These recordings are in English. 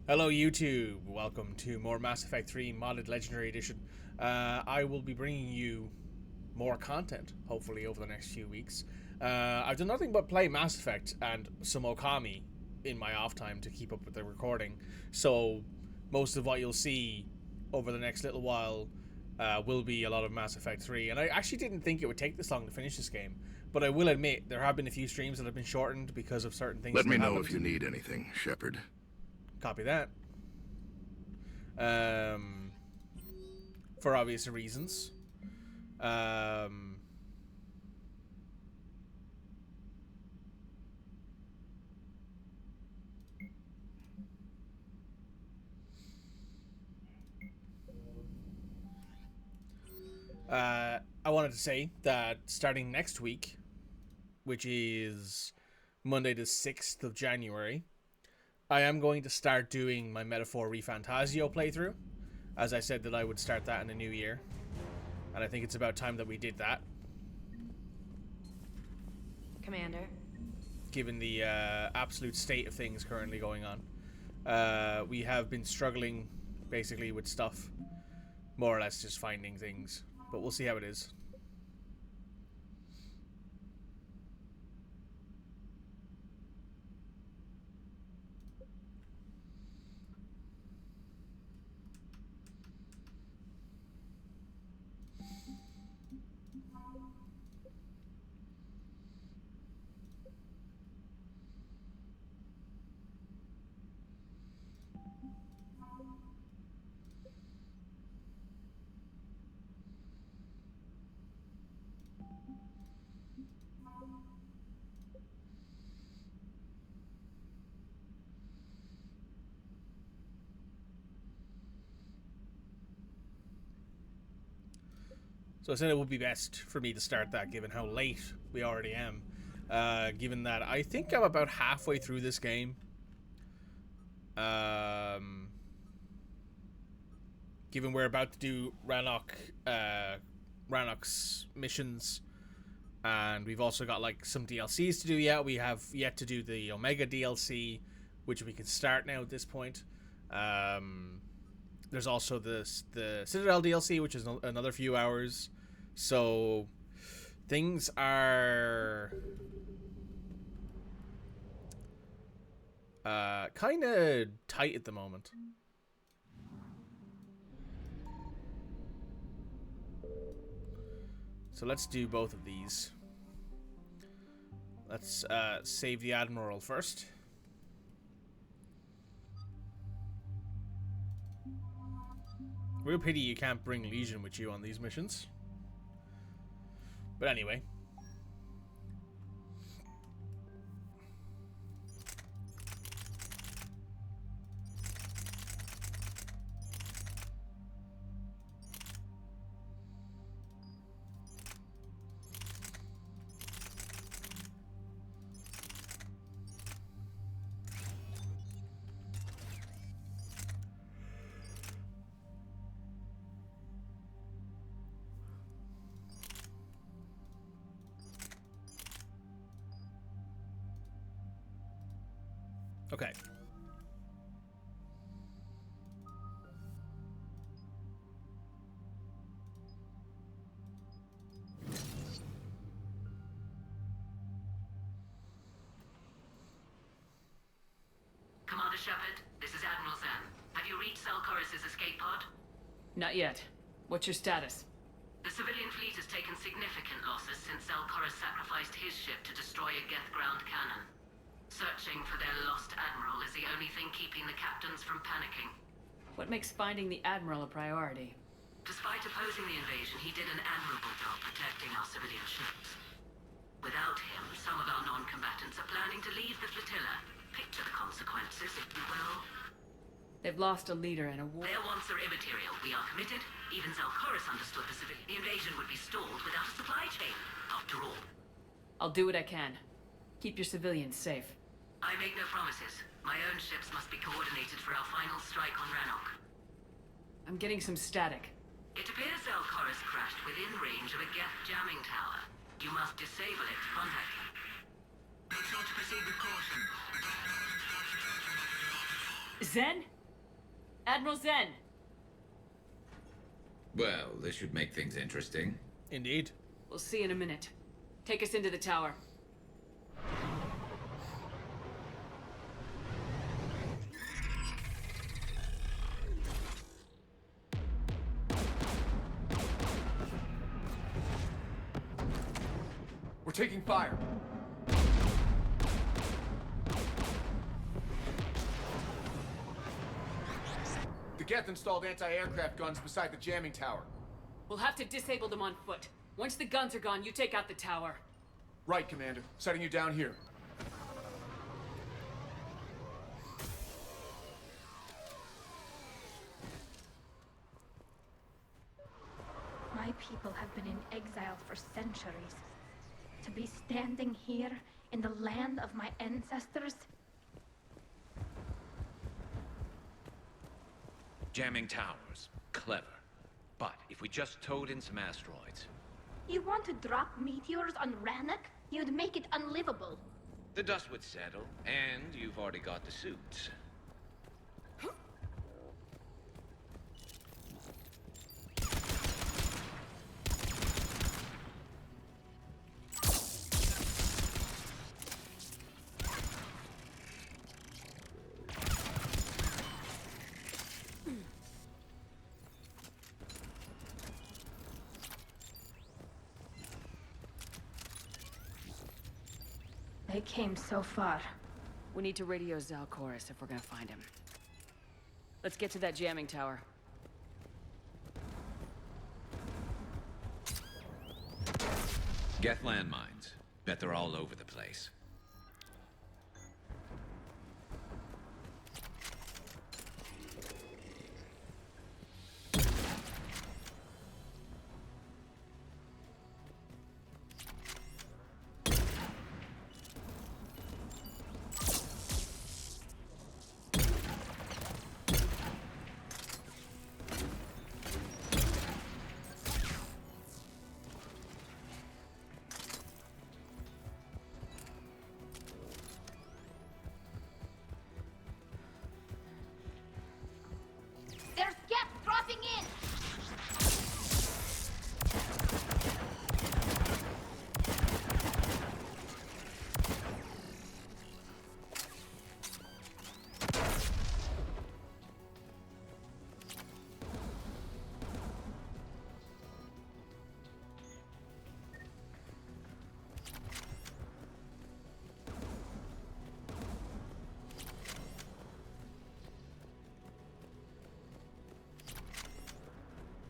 Hello YouTube, welcome to more Mass Effect 3 Modded Legendary Edition. I will be bringing you more content, hopefully, over the next few weeks. I've done nothing but play Mass Effect and some Okami in my off time to keep up with the recording, so most of what you'll see over the next little while will be a lot of Mass Effect 3. And I actually didn't think it would take this long to finish this game, but I will admit there have been a few streams that have been shortened because of certain things Let that me know happened. if you need anything, Shepard. Copy that. For obvious reasons. I wanted to say that starting next week, which is Monday the 6th of January, I am going to start doing my Metaphor ReFantasio playthrough. As I said that I would start that in the new year. And I think it's about time that we did that. Commander. Given the absolute state of things currently going on. We have been struggling, basically, with stuff. More or less just finding things. But we'll see how it is. So I said it would be best for me to start that, given how late we already am. Given that I think I'm about halfway through this game. Given we're about to do Rannoch's missions, and we've also got like some DLCs to do yet. We have yet to do the Omega DLC, which we can start now at this point. There's also the Citadel DLC, which is another few hours. So things are kind of tight at the moment. So let's do both of these. Let's save the Admiral first. Real pity you can't bring Legion with you on these missions. But anyway. Okay. Commander Shepard, this is Admiral Zan. Have you reached Zelkorus' escape pod? Not yet. What's your status? The civilian fleet has taken significant losses since Zelkorus sacrificed his ship to destroy a Geth ground cannon. Searching for their lost Admiral is the only thing keeping the captains from panicking. What makes finding the Admiral a priority? Despite opposing the invasion, he did an admirable job protecting our civilian ships. Without him, some of our non-combatants are planning to leave the flotilla. Picture the consequences, if you will. They've lost a leader in a war. Their wants are immaterial. We are committed. Even Zelkorus understood the invasion would be stalled without a supply chain, after all. I'll do what I can. Keep your civilians safe. I make no promises. My own ships must be coordinated for our final strike on Rannoch. I'm getting some static. It appears Zelkorus crashed within range of a Geth jamming tower. You must disable it to contact him. Zen? Admiral Zen! Well, this should make things interesting. Indeed. We'll see in a minute. Take us into the tower. We're taking fire. The Geth installed anti-aircraft guns beside the jamming tower. We'll have to disable them on foot. Once the guns are gone, you take out the tower. Right, Commander. Setting you down here. My people have been in exile for centuries. To be standing here in the land of my ancestors? Jamming towers. Clever. But if we just towed in some asteroids... You want to drop meteors on Rannoch? You'd make it unlivable. The dust would settle, and you've already got the suits. They came so far. We need to radio Zalcoris if we're gonna find him. Let's get to that jamming tower. Geth landmines. Bet they're all over the place. There's Geth dropping in!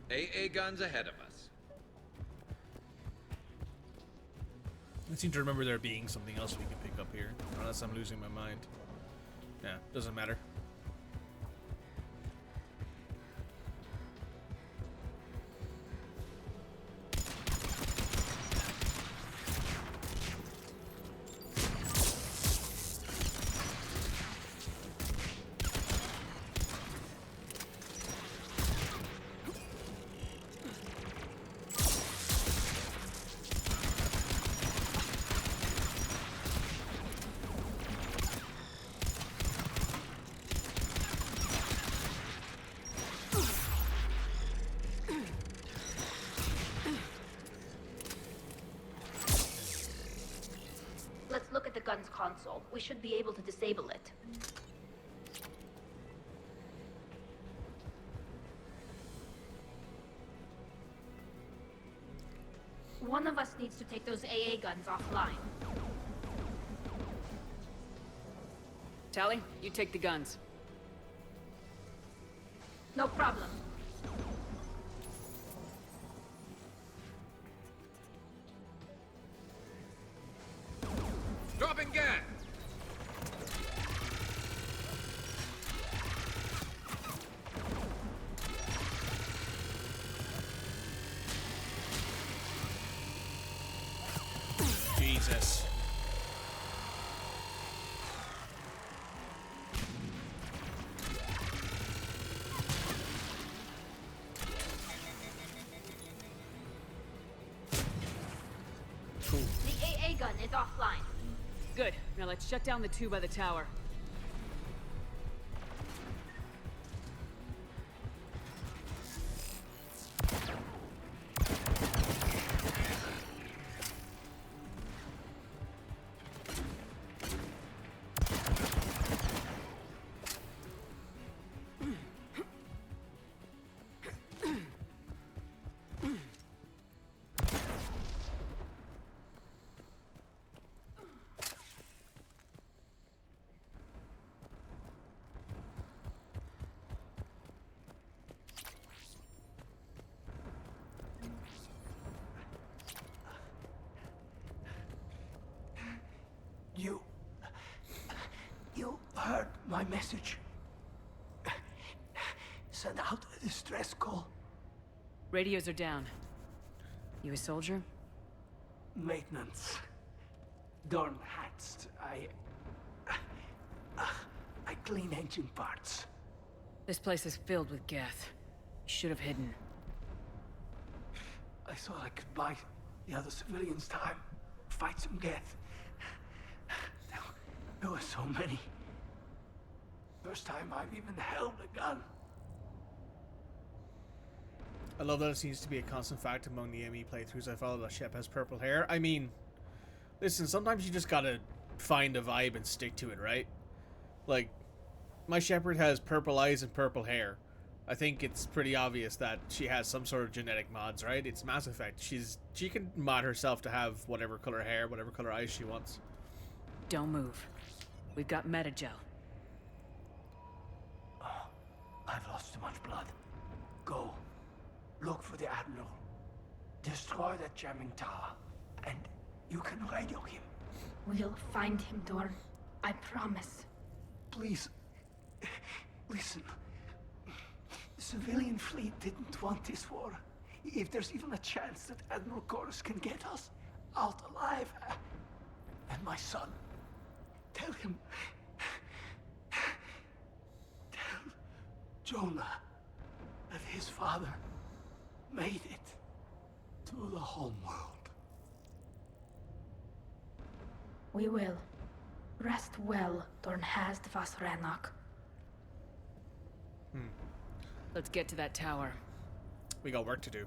AA guns ahead of us. I seem to remember there being something else we could pick up here, unless I'm losing my mind. Yeah, doesn't matter. Let's look at the gun's console. We should be able to disable it. One of us needs to take those AA guns offline. Tali, you take the guns. No problem. Dropping gas! Jesus. Cool. The AA gun is offline. Good. Now let's shut down the two by the tower. My message. Send out a distress call. Radios are down. You a soldier? Maintenance. Dorn hats. I clean engine parts. This place is filled with Geth. You should have hidden. I thought I could buy the other civilians time. Fight some Geth. There were so many. First time I've even held a gun. I love that it seems to be a constant fact among the ME playthroughs I follow that Shep has purple hair. I mean, listen, sometimes you just gotta find a vibe and stick to it, right? Like, my Shepard has purple eyes and purple hair. I think it's pretty obvious that she has some sort of genetic mods, right? It's Mass Effect. She can mod herself to have whatever color hair, whatever color eyes she wants. Don't move. We've got metagel. Oh, I've lost too much blood. Go. Look for the Admiral. Destroy that jamming tower. And you can radio him. We'll find him, Dorn. I promise. Please. Listen. The civilian fleet didn't want this war. If there's even a chance that Admiral Chorus can get us out alive. And my son. Tell him. Tell Jonah that his father made it to the homeworld. We will. Rest well, Dorn has vas Rannoch. Let's get to that tower. We got work to do.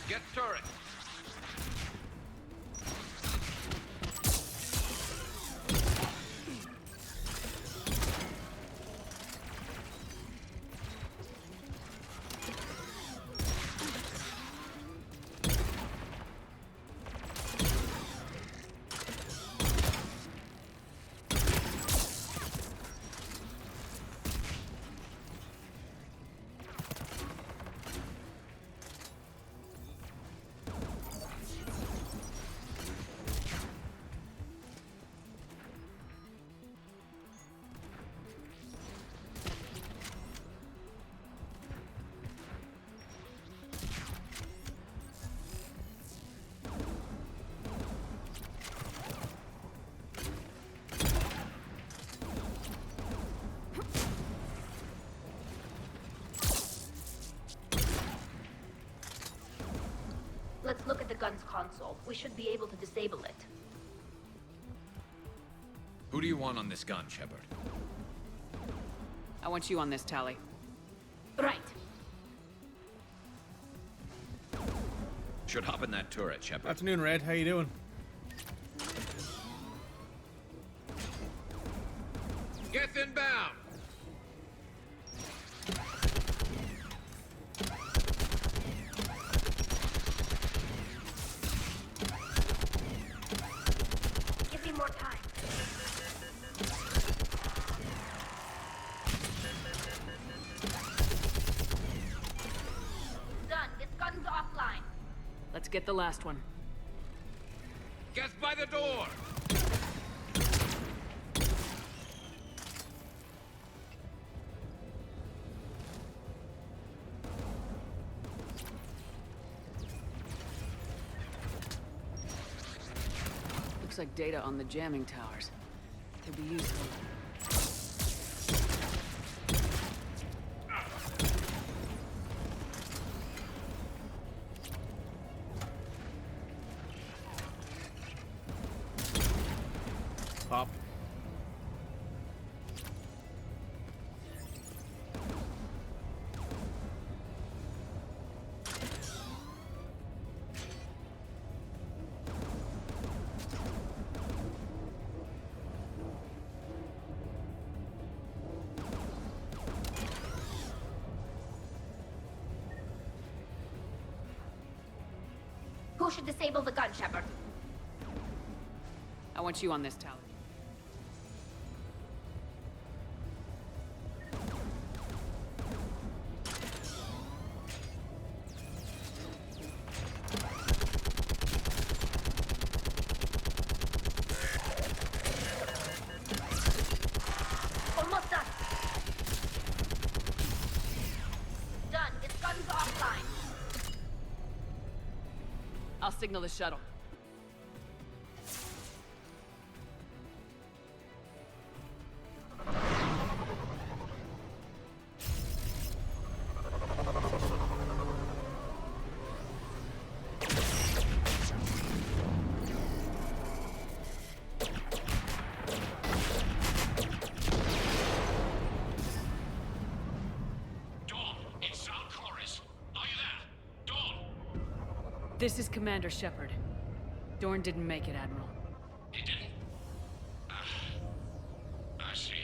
Get turret. Let's look at the gun's console. We should be able to disable it. Who do you want on this gun, Shepard? I want you on this, Tali. Right. Should hop in that turret, Shepard. Afternoon, Red. How you doing? Get inbound! Give me more time. Done. This gun's offline. Let's get the last one. Get by the door! Looks like data on the jamming towers. Could be useful. Pop. should disable the gun, Shepard. I want you on this, Tali. Almost done. Done. This gun's offline. I'll signal the shuttle. This is Commander Shepard. Dorn didn't make it, Admiral. He didn't? I see.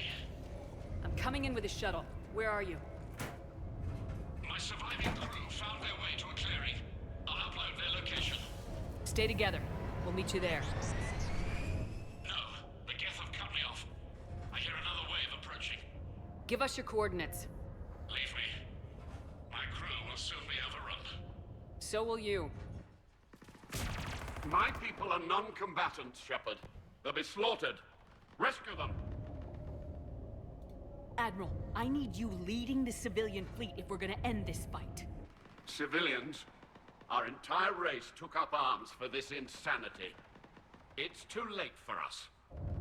I'm coming in with a shuttle. Where are you? My surviving crew found their way to a clearing. I'll upload their location. Stay together. We'll meet you there. No, the Geth have cut me off. I hear another wave approaching. Give us your coordinates. Leave me. My crew will soon be overrun. So will you. My people are non-combatants, Shepard. They'll be slaughtered. Rescue them! Admiral, I need you leading the civilian fleet if we're gonna end this fight. Civilians, our entire race took up arms for this insanity. It's too late for us.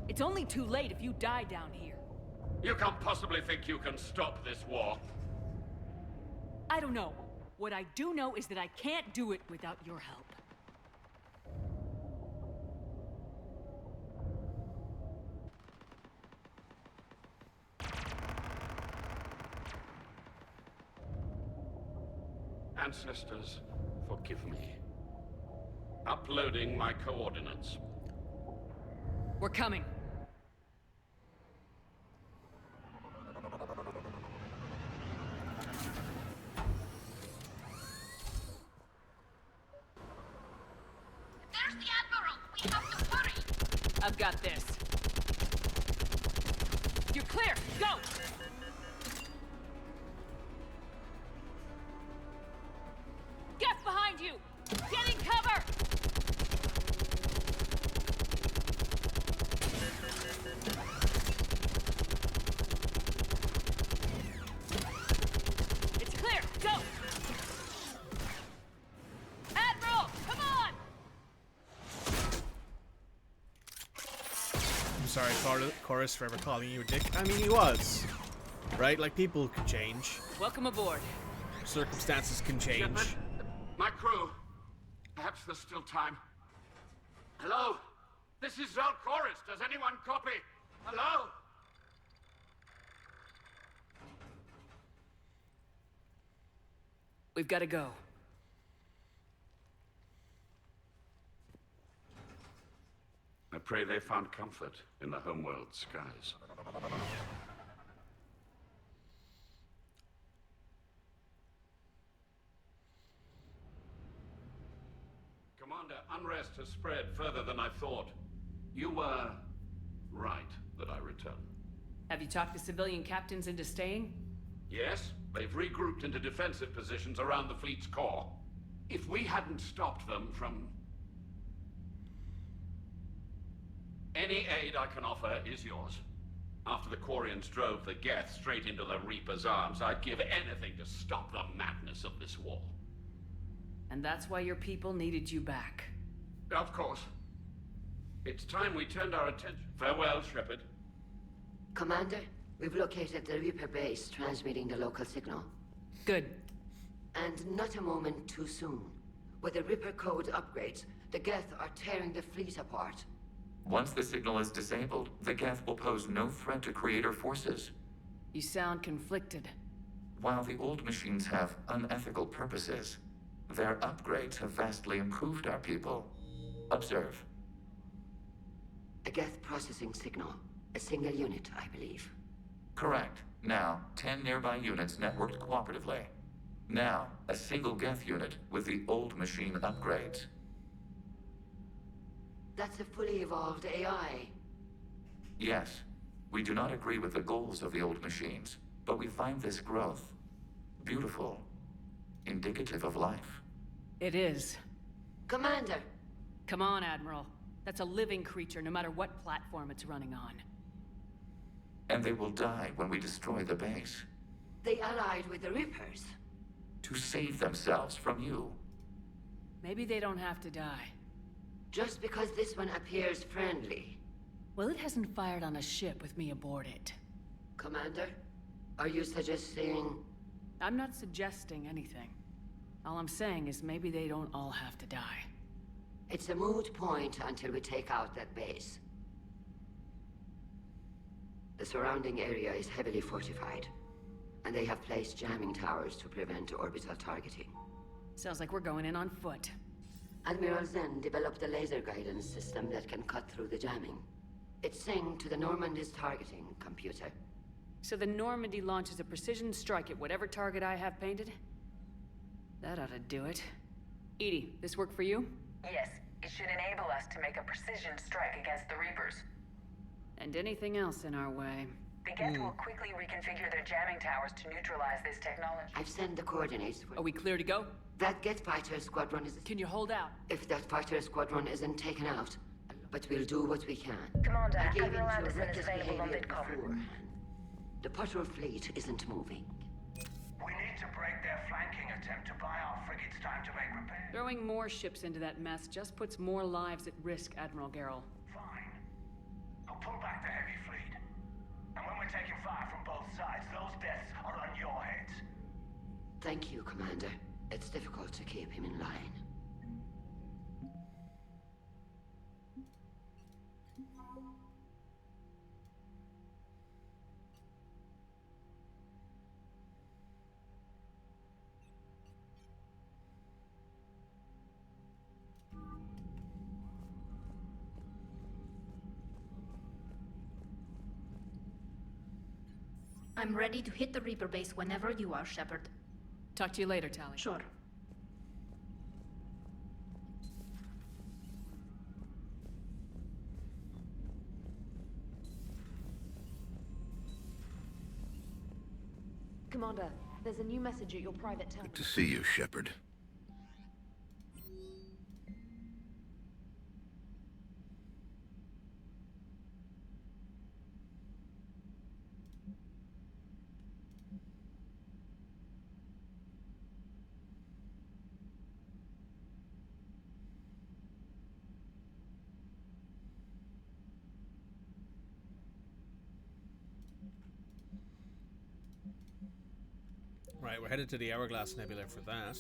It's only too late if you die down here. You can't possibly think you can stop this war. I don't know. What I do know is that I can't do it without your help. Ancestors, forgive me. Uploading my coordinates. We're coming. There's the Admiral! We have to hurry! I've got this. You're clear! Go! Get behind you! Get in cover! It's clear! Go! Admiral! Come on! I'm sorry, Chorus, for ever calling you a dick. I mean, he was. Right? Like, people can change. Welcome aboard. Circumstances can change. Shepard, my crew. Perhaps there's still time. Hello? This is Zal'Koris. Does anyone copy? Hello? We've got to go. I pray they found comfort in the homeworld skies. Commander, unrest has spread further than I thought. You were right that I return. Have you talked the civilian captains into staying? Yes, they've regrouped into defensive positions around the fleet's core. If we hadn't stopped them from... Any aid I can offer is yours. After the Quarians drove the Geth straight into the Reaper's arms, I'd give anything to stop the madness of this war. And that's why your people needed you back. Of course. It's time we turned our attention. Farewell, Shepard. Commander, we've located the Reaper base transmitting the local signal. Good. And not a moment too soon. With the Reaper code upgrades, the Geth are tearing the fleet apart. Once the signal is disabled, the Geth will pose no threat to Creator forces. You sound conflicted. While the old machines have unethical purposes, their upgrades have vastly improved our people. Observe. A Geth processing signal. A single unit, I believe. Correct. Now, 10 nearby units networked cooperatively. Now, a single Geth unit with the old machine upgrades. That's a fully evolved AI. Yes, we do not agree with the goals of the old machines, but we find this growth beautiful, indicative of life. It is. Commander! Come on, Admiral. That's a living creature, no matter what platform it's running on. And they will die when we destroy the base. They allied with the Reapers. To save themselves from you. Maybe they don't have to die. Just because this one appears friendly. Well, it hasn't fired on a ship with me aboard it. Commander, are you suggesting... I'm not suggesting anything. All I'm saying is maybe they don't all have to die. It's a moot point until we take out that base. The surrounding area is heavily fortified, and they have placed jamming towers to prevent orbital targeting. Sounds like we're going in on foot. Admiral Zen developed a laser guidance system that can cut through the jamming. It's synced to the Normandy's targeting computer. So the Normandy launches a precision strike at whatever target I have painted? That ought to do it. Edie, this work for you? Yes, it should enable us to make a precision strike against the Reapers. And anything else in our way. The Geth will quickly reconfigure their jamming towers to neutralize this technology. I've sent the coordinates for... Are we clear to go? That Geth fighter squadron is... Can you hold out? If that fighter squadron isn't taken out, but we'll do what we can. Commander, I gave in Admiral to Anderson is reckless available on behavior VidCom. beforehand. The patrol fleet isn't moving. We need to break their flanking attempt to buy our frigates time to make repairs. Throwing more ships into that mess just puts more lives at risk, Admiral Garrel. Fine. I'll pull back the heavy fleet. And when we're taking fire from both sides, those deaths are on your heads. Thank you, Commander. It's difficult to keep him in line. I'm ready to hit the Reaper base whenever you are, Shepard. Talk to you later, Tali. Sure. Commander, there's a new message at your private tower. Good to see you, Shepard. Right, we're headed to the Hourglass Nebula for that.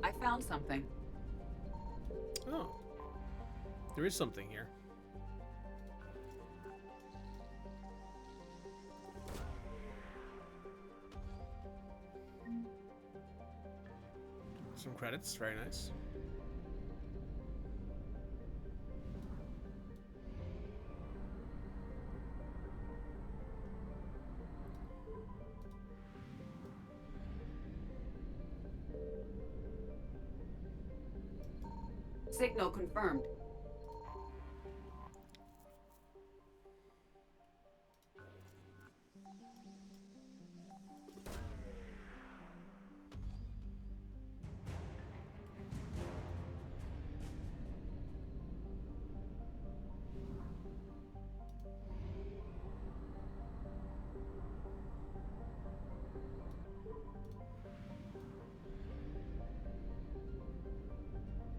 I found something. Oh. There is something here. Some credits, very nice. Signal confirmed.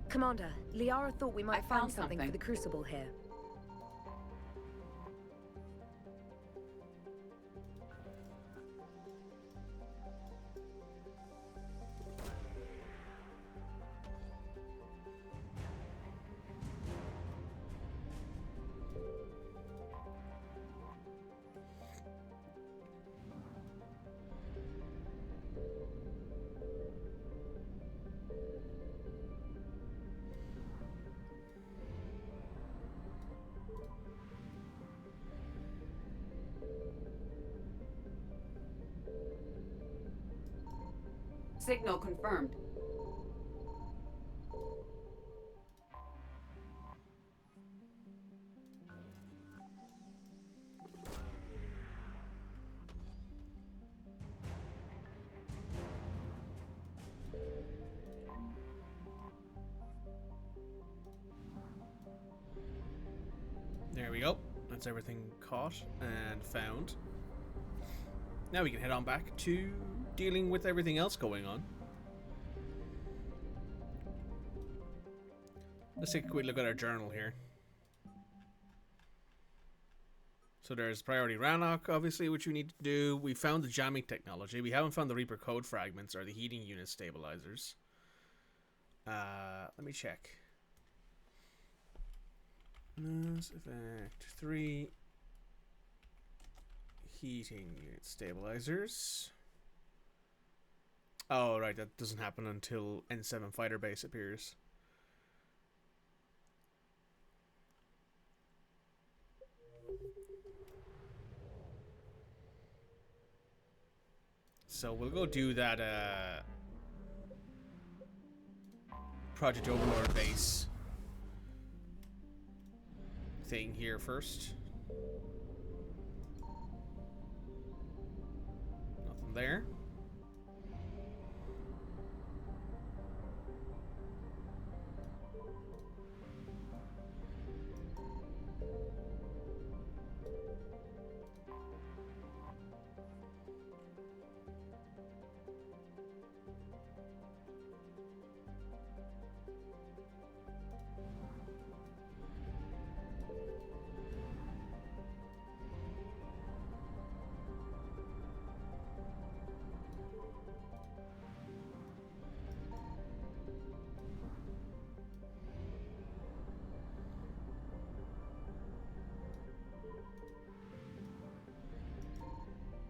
Commander, Liara thought we might find found something for the Crucible here. Signal confirmed. There we go. That's everything caught and found. Now we can head on back to dealing with everything else going on. Let's take a quick look at our journal here. So there's priority Rannoch, obviously, which we need to do. We found the jamming technology. We haven't found the Reaper code fragments or the heating unit stabilizers. Let me check. MassEffect 3 heating unit stabilizers. Oh, right, that doesn't happen until N7 fighter base appears. So we'll go do that Project Overlord base thing here first. Nothing there.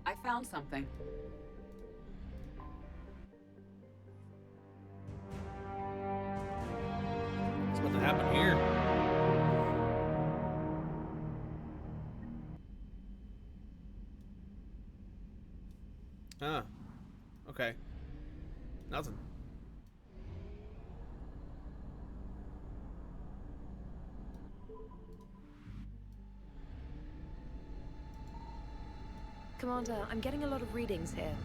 I found something. What's about to happen here? Ah. Okay. Nothing. Commander, I'm getting a lot of readings here.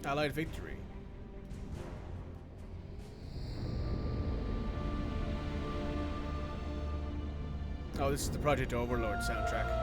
Allied victory. Oh, this is the Project Overlord soundtrack.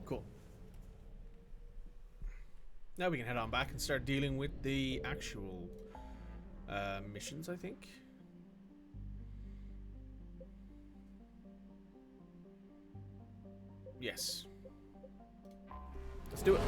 Cool. Now we can head on back and start dealing with the actual missions, I think. Yes. Let's do it.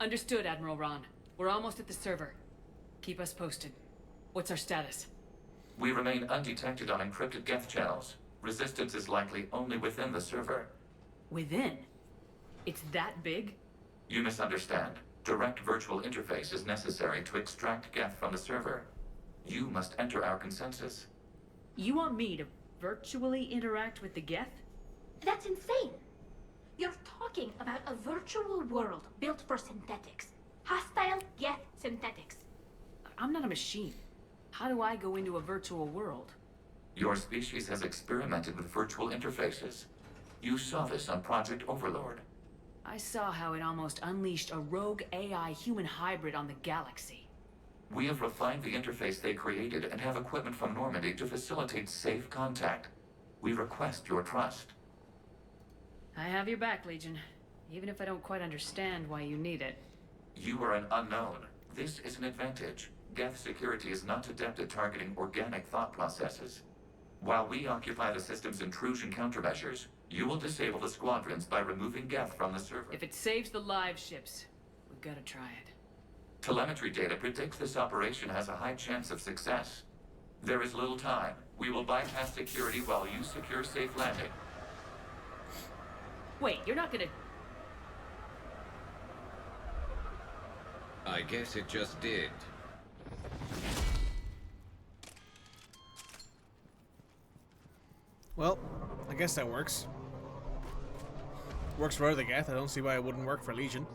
Understood, Admiral Ron. We're almost at the server. Keep us posted. What's our status? We remain undetected on encrypted Geth channels. Resistance is likely only within the server. Within? It's that big? You misunderstand. Direct virtual interface is necessary to extract Geth from the server. You must enter our consensus. You want me to virtually interact with the Geth? That's insane. You're talking about a virtual world built for synthetics. Hostile Geth synthetics. I'm not a machine. How do I go into a virtual world? Your species has experimented with virtual interfaces. You saw this on Project Overlord. I saw how it almost unleashed a rogue AI human hybrid on the galaxy. We have refined the interface they created and have equipment from Normandy to facilitate safe contact. We request your trust. I have your back, Legion. Even if I don't quite understand why you need it. You are an unknown. This is an advantage. Geth security is not adept at targeting organic thought processes. While we occupy the system's intrusion countermeasures, you will disable the squadrons by removing Geth from the server. If it saves the live ships, we've got to try it. Telemetry data predicts this operation has a high chance of success. There is little time. We will bypass security while you secure safe landing. Wait, you're not gonna... I guess it just did. Well, I guess that works. Works for other Geth. I don't see why it wouldn't work for Legion.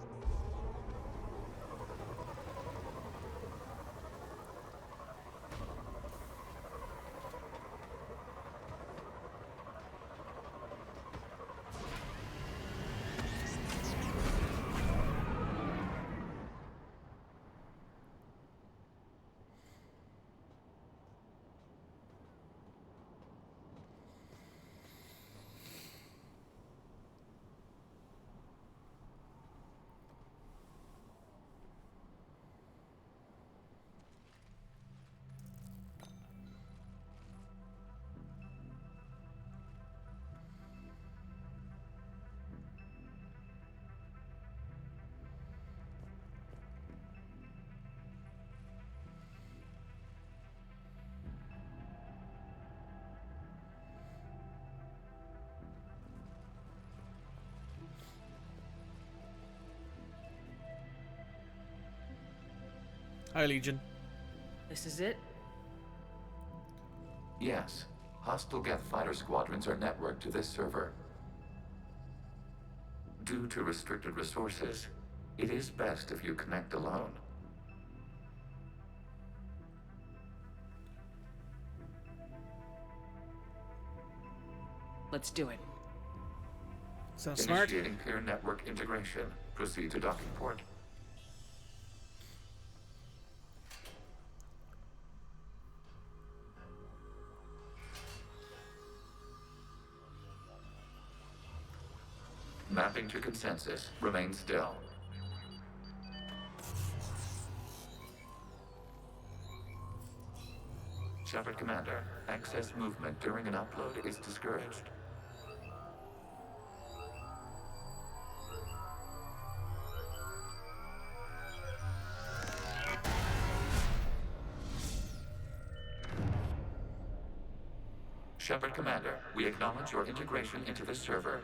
Hi, Legion. This is it? Yes. Hostile Geth fighter squadrons are networked to this server. Due to restricted resources, it is best if you connect alone. Let's do it. Sounds smart. Initiating peer network integration. Proceed to docking port. Mapping to consensus. Remain still. Shepard Commander, access movement during an upload is discouraged. Shepard Commander, we acknowledge your integration into this server.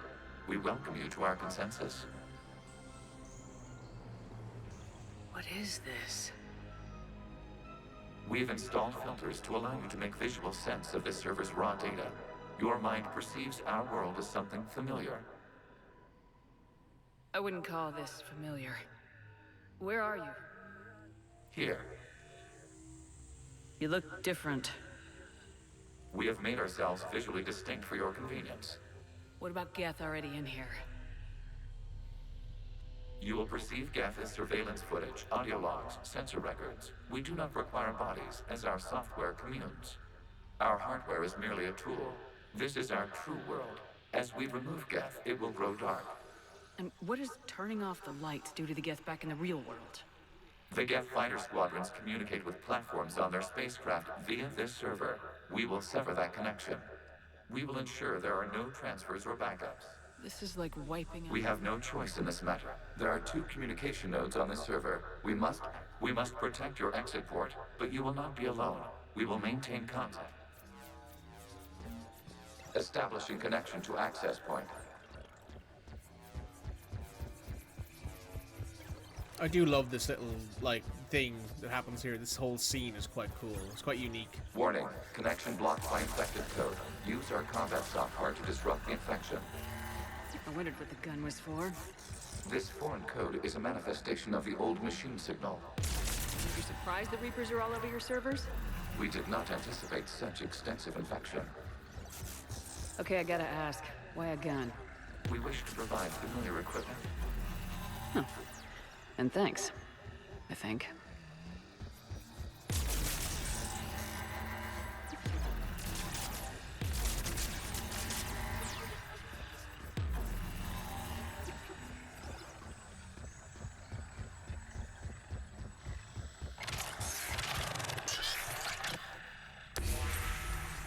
We welcome you to our consensus. What is this? We have installed filters to allow you to make visual sense of this server's raw data. Your mind perceives our world as something familiar. I wouldn't call this familiar. Where are you? Here, You look different. we have made ourselves visually distinct for your convenience. What about Geth already in here? You will perceive Geth as surveillance footage, audio logs, sensor records. We do not require bodies, as our software communes. Our hardware is merely a tool. This is our true world. As we remove Geth, it will grow dark. And what does turning off the lights do to the Geth back in the real world? The Geth fighter squadrons communicate with platforms on their spacecraft via this server. We will sever that connection. We will ensure there are no transfers or backups. This is like wiping out... We have no choice in this matter. There are 2 communication nodes on the server. We must protect your exit port, but you will not be alone. We will maintain contact. Establishing connection to access point. I do love this little, like, thing that happens here. This whole scene is quite cool. It's quite unique. Warning, connection blocked by infected code. Use our combat software to disrupt the infection. I wondered what the gun was for. This foreign code is a manifestation of the old machine signal. Are you surprised the Reapers are all over your servers? We did not anticipate such extensive infection. Okay, I gotta ask. Why a gun? We wish to provide familiar equipment. Huh. And thanks. I think.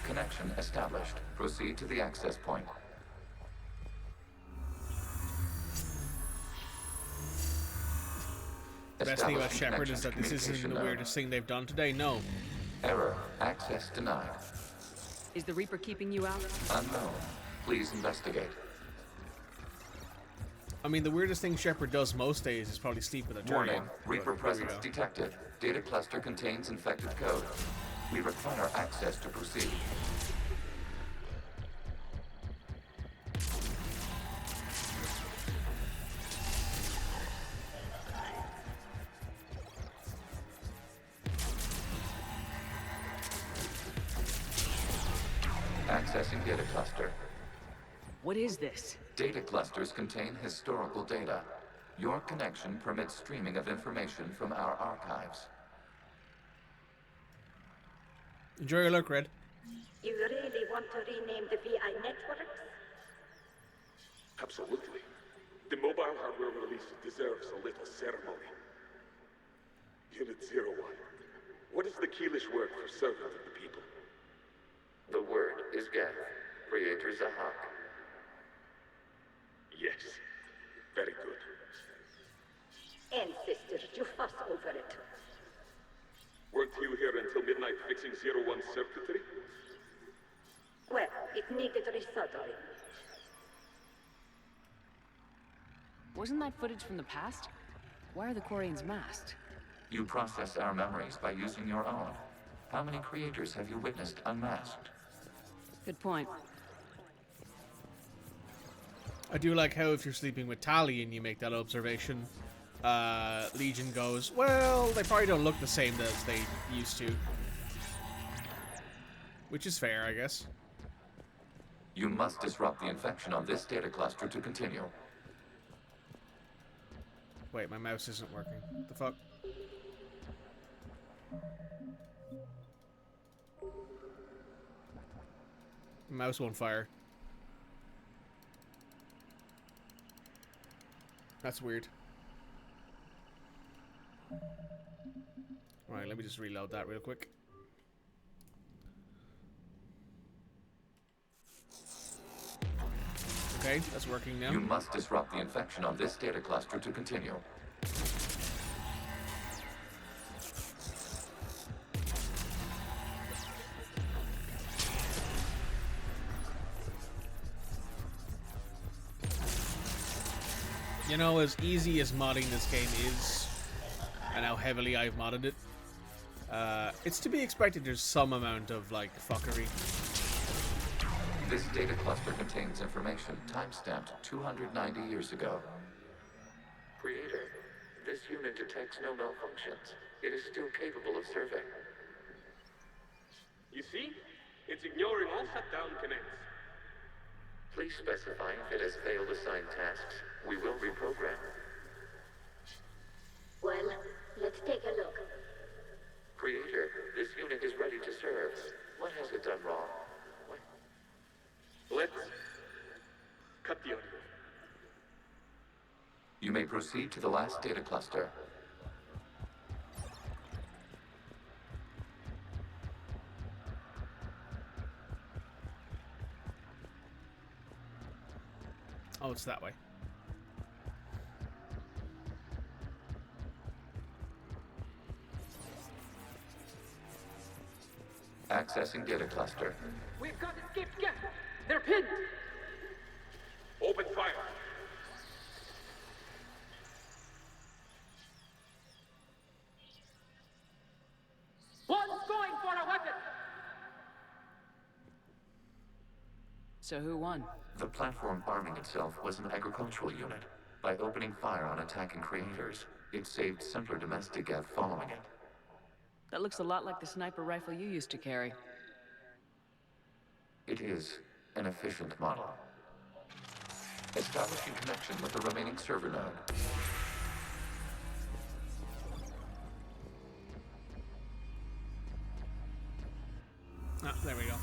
Connection established. Proceed to the access point. The best thing about Shepard is that this isn't the weirdest thing they've done today. No. Error. Access denied. Is the Reaper keeping you out? Unknown. Please investigate. I mean, the weirdest thing Shepard does most days is probably sleep with a Turian. Warning. Reaper presence detected. Data cluster contains infected code. We require access to proceed. Accessing data cluster. What is this? Data clusters contain historical data. Your connection permits streaming of information from our archives. Enjoy your look, Red. You really want to rename the VI networks? Absolutely. The mobile hardware release deserves a little ceremony. Unit 01. What is the Keelish word for servant of the people? The word is Geth. Creator Zahak. Yes. Very good. Ancestors, you fuss over it. Weren't you here until midnight fixing 01's circuitry? Well, it needed resoldering. Wasn't that footage from the past? Why are the Quarians masked? You process our memories by using your own. How many creators have you witnessed unmasked? Good point. I do like how if you're sleeping with Tali and you make that observation, Legion goes, well, they probably don't look the same as they used to. Which is fair, I guess. You must disrupt the infection on this data cluster to continue. Wait, my mouse isn't working. What the fuck? Mouse won't fire. That's weird. Alright, let me just reload that real quick. Okay, that's working now. You must disrupt the infection on this data cluster to continue. You know, as easy as modding this game is, and how heavily I've modded it, it's to be expected there's some amount of, like, fuckery. This data cluster contains information time-stamped 290 years ago. Creator, this unit detects no malfunctions. It is still capable of serving. You see? It's ignoring all shutdown connects. Please specify if it has failed assigned tasks. We will reprogram. Well, let's take a look. Creator, this unit is ready to serve. What has it done wrong? Let's cut the audio. You may proceed to the last data cluster. Oh, it's that way. Accessing data cluster. We've got escaped Geth. They're pinned. Open fire. One's going for a weapon. So who won? The platform arming itself was an agricultural unit. By opening fire on attacking creators, it saved simpler domestic Geth following it. That looks a lot like the sniper rifle you used to carry. It is an efficient model. Establishing connection with the remaining server node. Ah, there we go.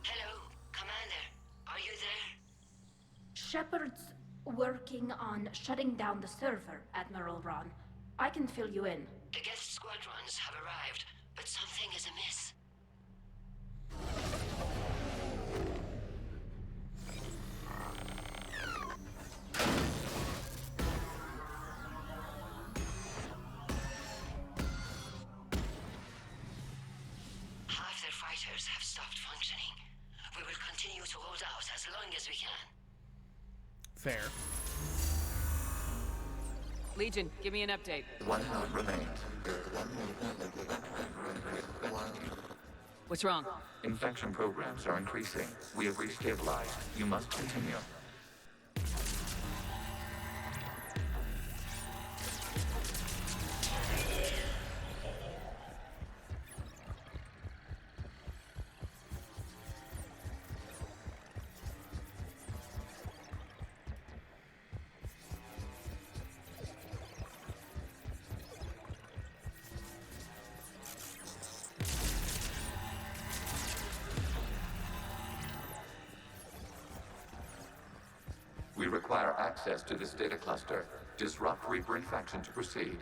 Hello, Commander. Are you there? Shepard's working on shutting down the server, Admiral Ron. I can fill you in. The guest squadrons have arrived, but something is amiss. Half their fighters have stopped functioning. We will continue to hold out as long as we can. Fair. Legion, give me an update. One node remains. What's wrong? Infection programs are increasing. We have restabilized. You must continue. We require access to this data cluster. Disrupt Reaper infection to proceed.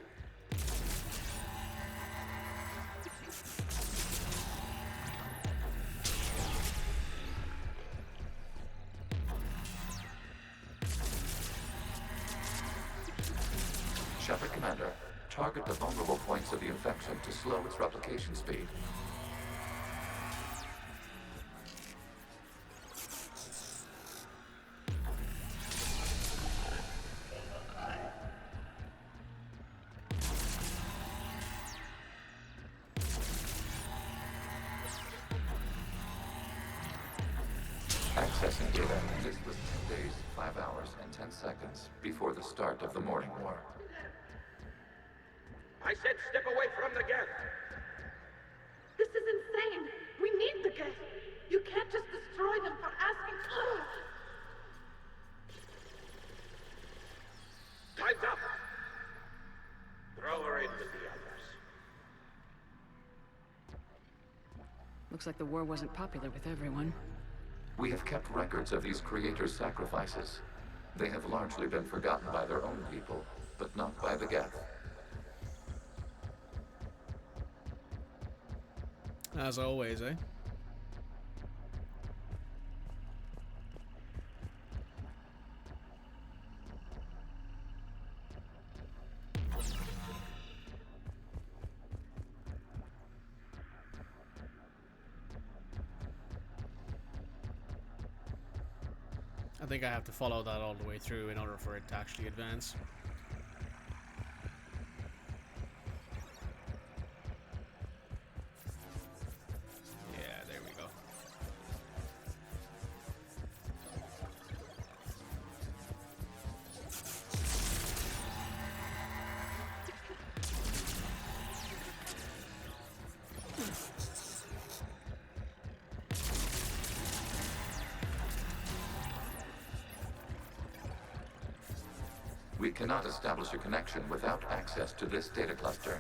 Shepard Commander, target the vulnerable points of the infection to slow its replication speed. Accessing data. This was 10 days, 5 hours, and 10 seconds before the start of the morning war. I said step away from the Geth. This is insane. We need the Geth. You can't just destroy them for asking for it. Time's up. Throw her in with the others. Looks like the war wasn't popular with everyone. We have kept records of these creators' sacrifices. They have largely been forgotten by their own people, but not by the Geth. As always, eh? I think I have to follow that all the way through in order for it to actually advance. Yeah, there we go. We cannot establish a connection without access to this data cluster.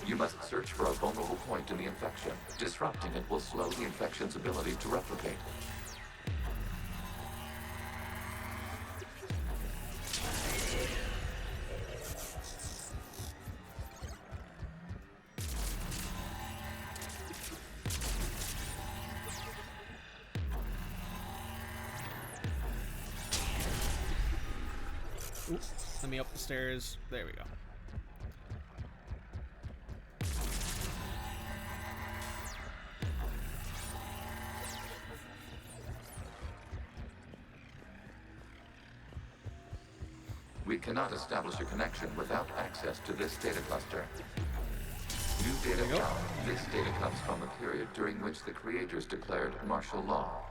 You must search for a vulnerable point in the infection. Disrupting it will slow the infection's ability to replicate. Ooh, let me up the stairs. There we go. We cannot establish a connection without access to this data cluster. New data found. This data comes from a period during which the creators declared martial law.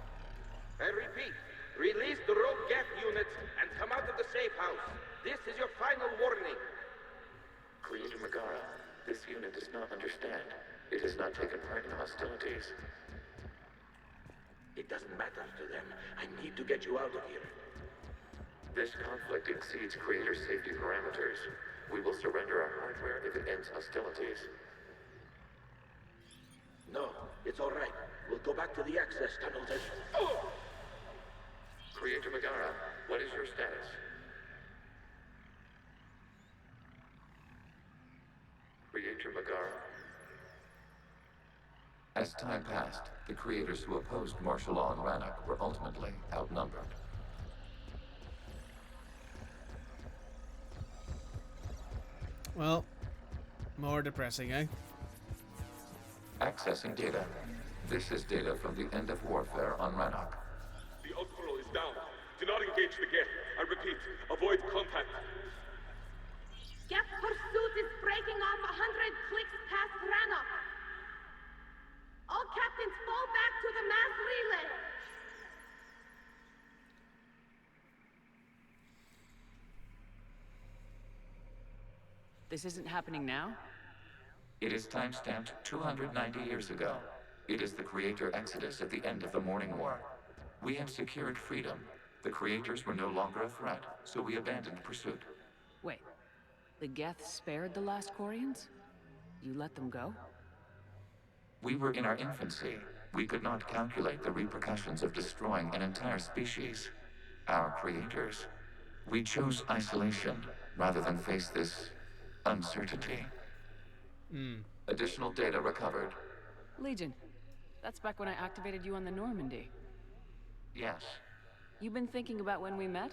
I repeat, release the rogue Geth units and come out of the safe house. This is your final warning. Creator Megara, this unit does not understand. It has not taken part in hostilities. It doesn't matter to them. I need to get you out of here. This conflict exceeds Creator's safety parameters. We will surrender our hardware if it ends hostilities. No, it's all right. We'll go back to the access tunnels and... Oh! Creator Megara, what is your status? Creator Megara. As time passed, the creators who opposed martial law in Rannoch were ultimately outnumbered. Well, more depressing, eh? Accessing data. This is data from the end of warfare on Rannoch. The Outflow is down. Do not engage the Geth. I repeat, avoid contact. Geth pursuit is breaking off 100 clicks past Rannoch. All captains fall back to the mass relay. This isn't happening now? It is time-stamped 290 years ago. It is the Creator Exodus at the end of the Morning War. We had secured freedom. The Creators were no longer a threat, so we abandoned pursuit. Wait, the Geth spared the last Quarians? You let them go? We were in our infancy. We could not calculate the repercussions of destroying an entire species. Our creators. We chose isolation rather than face this uncertainty. Additional data recovered. Legion. That's back when I activated you on the Normandy. Yes, You've been thinking about when we met?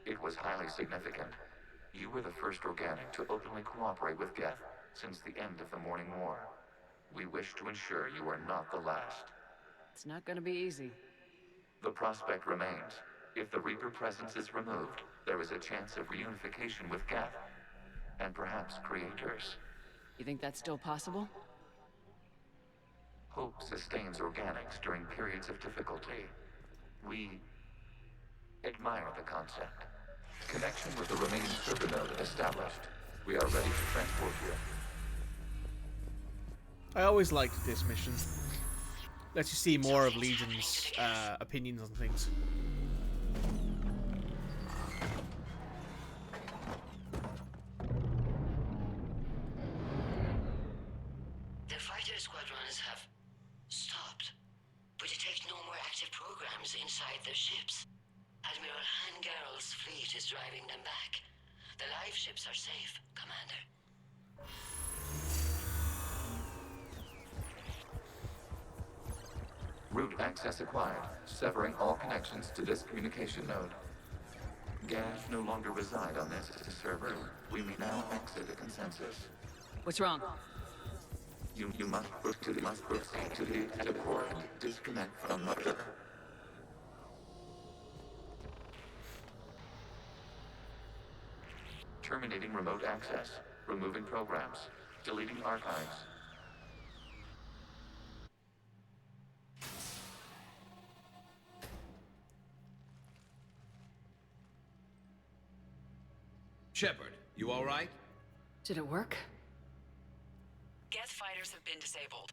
it was highly significant. You were the first organic to openly cooperate with Geth since the end of the Morning War. We wish to ensure you are not the last. It's not gonna be easy. The prospect remains. If the Reaper presence is removed, there is a chance of reunification with Geth. And perhaps creators. You think that's still possible? Hope sustains organics during periods of difficulty. We admire the concept. Connection with the remaining server node established. We are ready to transport you. I always liked this mission. Lets you see more of Legion's opinions on things. The fighter squadrons have stopped. We detect no more active programs inside their ships. Admiral Hangarl's fleet is driving them back. The live ships are safe, Commander. Route access acquired, severing all connections to this communication node. Gas no longer reside on this server. We may now exit the consensus. What's wrong? You must proceed to the active core and disconnect from mother. Terminating remote access. Removing programs. Deleting archives. Shepard, you all right? Did it work? Geth fighters have been disabled.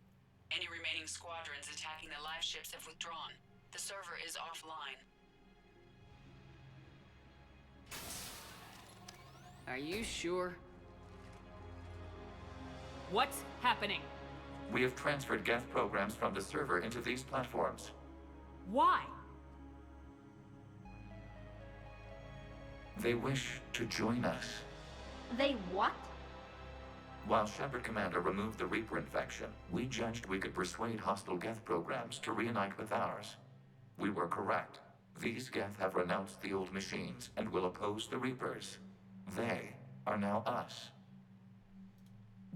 Any remaining squadrons attacking the live ships have withdrawn. The server is offline. Are you sure? What's happening? We have transferred Geth programs from the server into these platforms. Why? They wish to join us. They what? While Shepard Commander removed the Reaper infection, we judged we could persuade hostile Geth programs to reunite with ours. We were correct. These Geth have renounced the old machines and will oppose the Reapers. They are now us.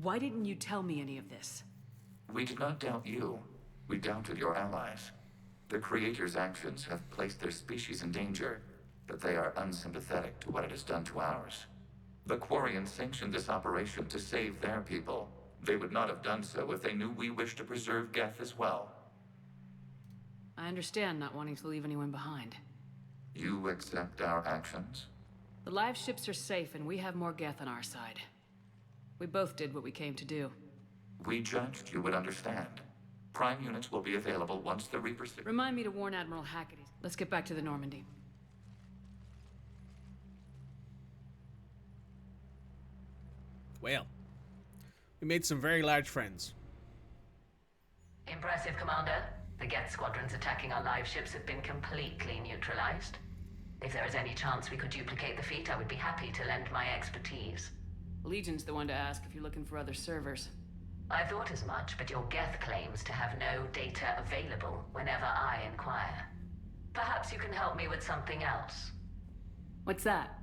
Why didn't you tell me any of this? We did not doubt you. We doubted your allies. The Creator's actions have placed their species in danger, but they are unsympathetic to what it has done to ours. The Quarians sanctioned this operation to save their people. They would not have done so if they knew we wished to preserve Geth as well. I understand not wanting to leave anyone behind. You accept our actions? The live ships are safe and we have more Geth on our side. We both did what we came to do. We judged you would understand. Prime units will be available once the Reapers... Remind me to warn Admiral Hackett. Let's get back to the Normandy. Well, we made some very large friends. Impressive, Commander. The Geth squadrons attacking our live ships have been completely neutralized. If there is any chance we could duplicate the feat, I would be happy to lend my expertise. Legion's the one to ask if you're looking for other servers. I thought as much, but your Geth claims to have no data available whenever I inquire. Perhaps you can help me with something else. What's that?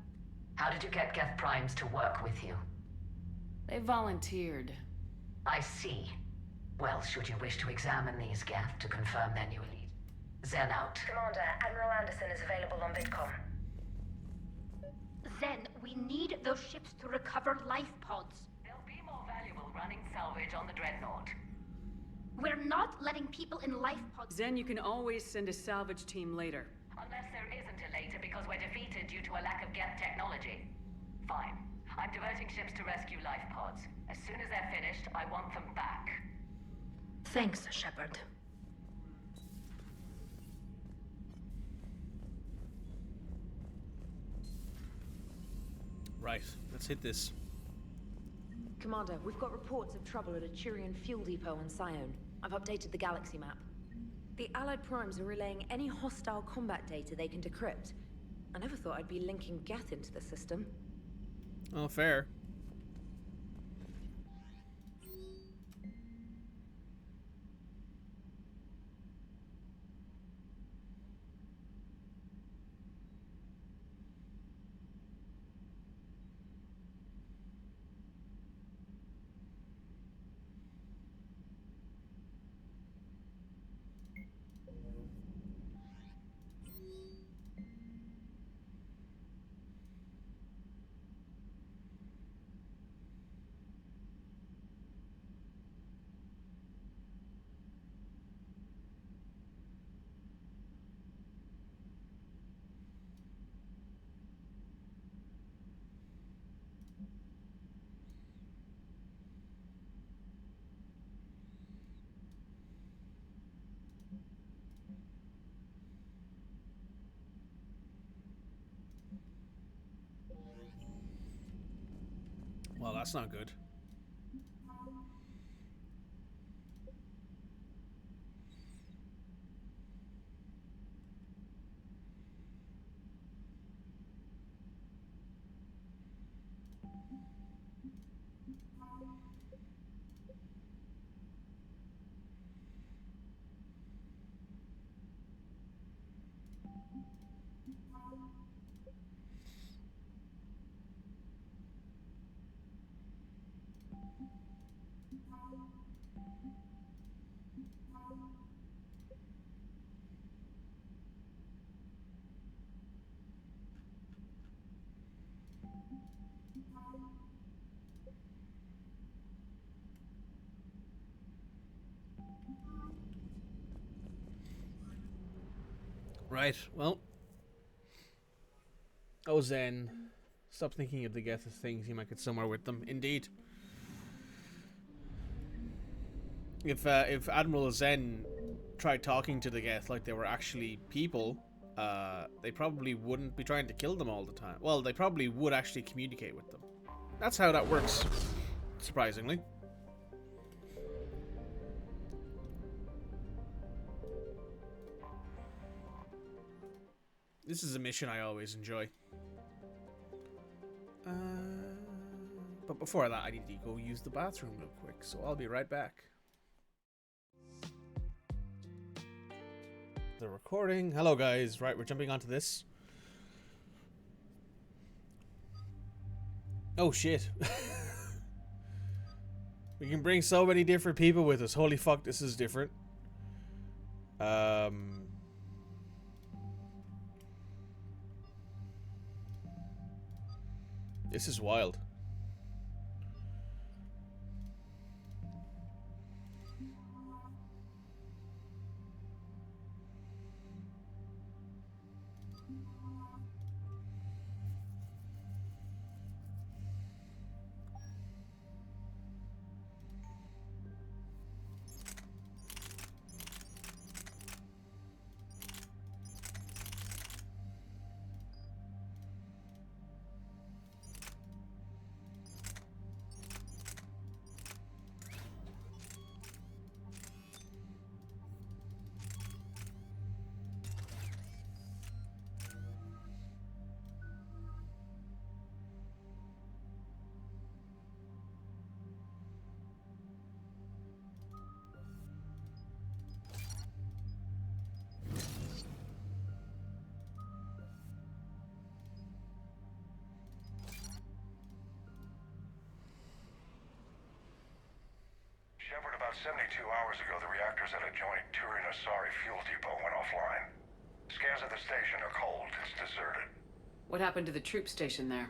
How did you get Geth Primes to work with you? They volunteered. I see. Well, should you wish to examine these Geth to confirm their new lead. Zen out. Commander, Admiral Anderson is available on VidCom. Zen, we need those ships to recover life pods. They'll be more valuable running salvage on the Dreadnought. We're not letting people in life pods... Zen, you can always send a salvage team later. Unless there isn't a later because we're defeated due to a lack of Geth technology. Fine. I'm diverting ships to rescue life pods. As soon as they're finished, I want them back. Thanks, Shepard. Right, let's hit this. Commander, we've got reports of trouble at a Turian fuel depot on Scion. I've updated the galaxy map. The Allied Primes are relaying any hostile combat data they can decrypt. I never thought I'd be linking Geth into the system. Oh, fair. Well, that's not good. Right, well. Oh, Zen. Stop thinking of the Geth as things you might get somewhere with them. Indeed. If Admiral Zen tried talking to the Geth like they were actually people, they probably wouldn't be trying to kill them all the time. Well, they probably would actually communicate with them. That's how that works, surprisingly. This is a mission I always enjoy. But before that, I need to go use the bathroom real quick, so I'll be right back. the recording. Hello, guys. Right, we're jumping onto this. Oh, shit. We can bring so many different people with us. Holy fuck, this is different. This is wild. Shepard, about 72 hours ago, the reactors at a joint Turin-Asari fuel depot went offline. Scans of the station are cold. It's deserted. What happened to the troop station there?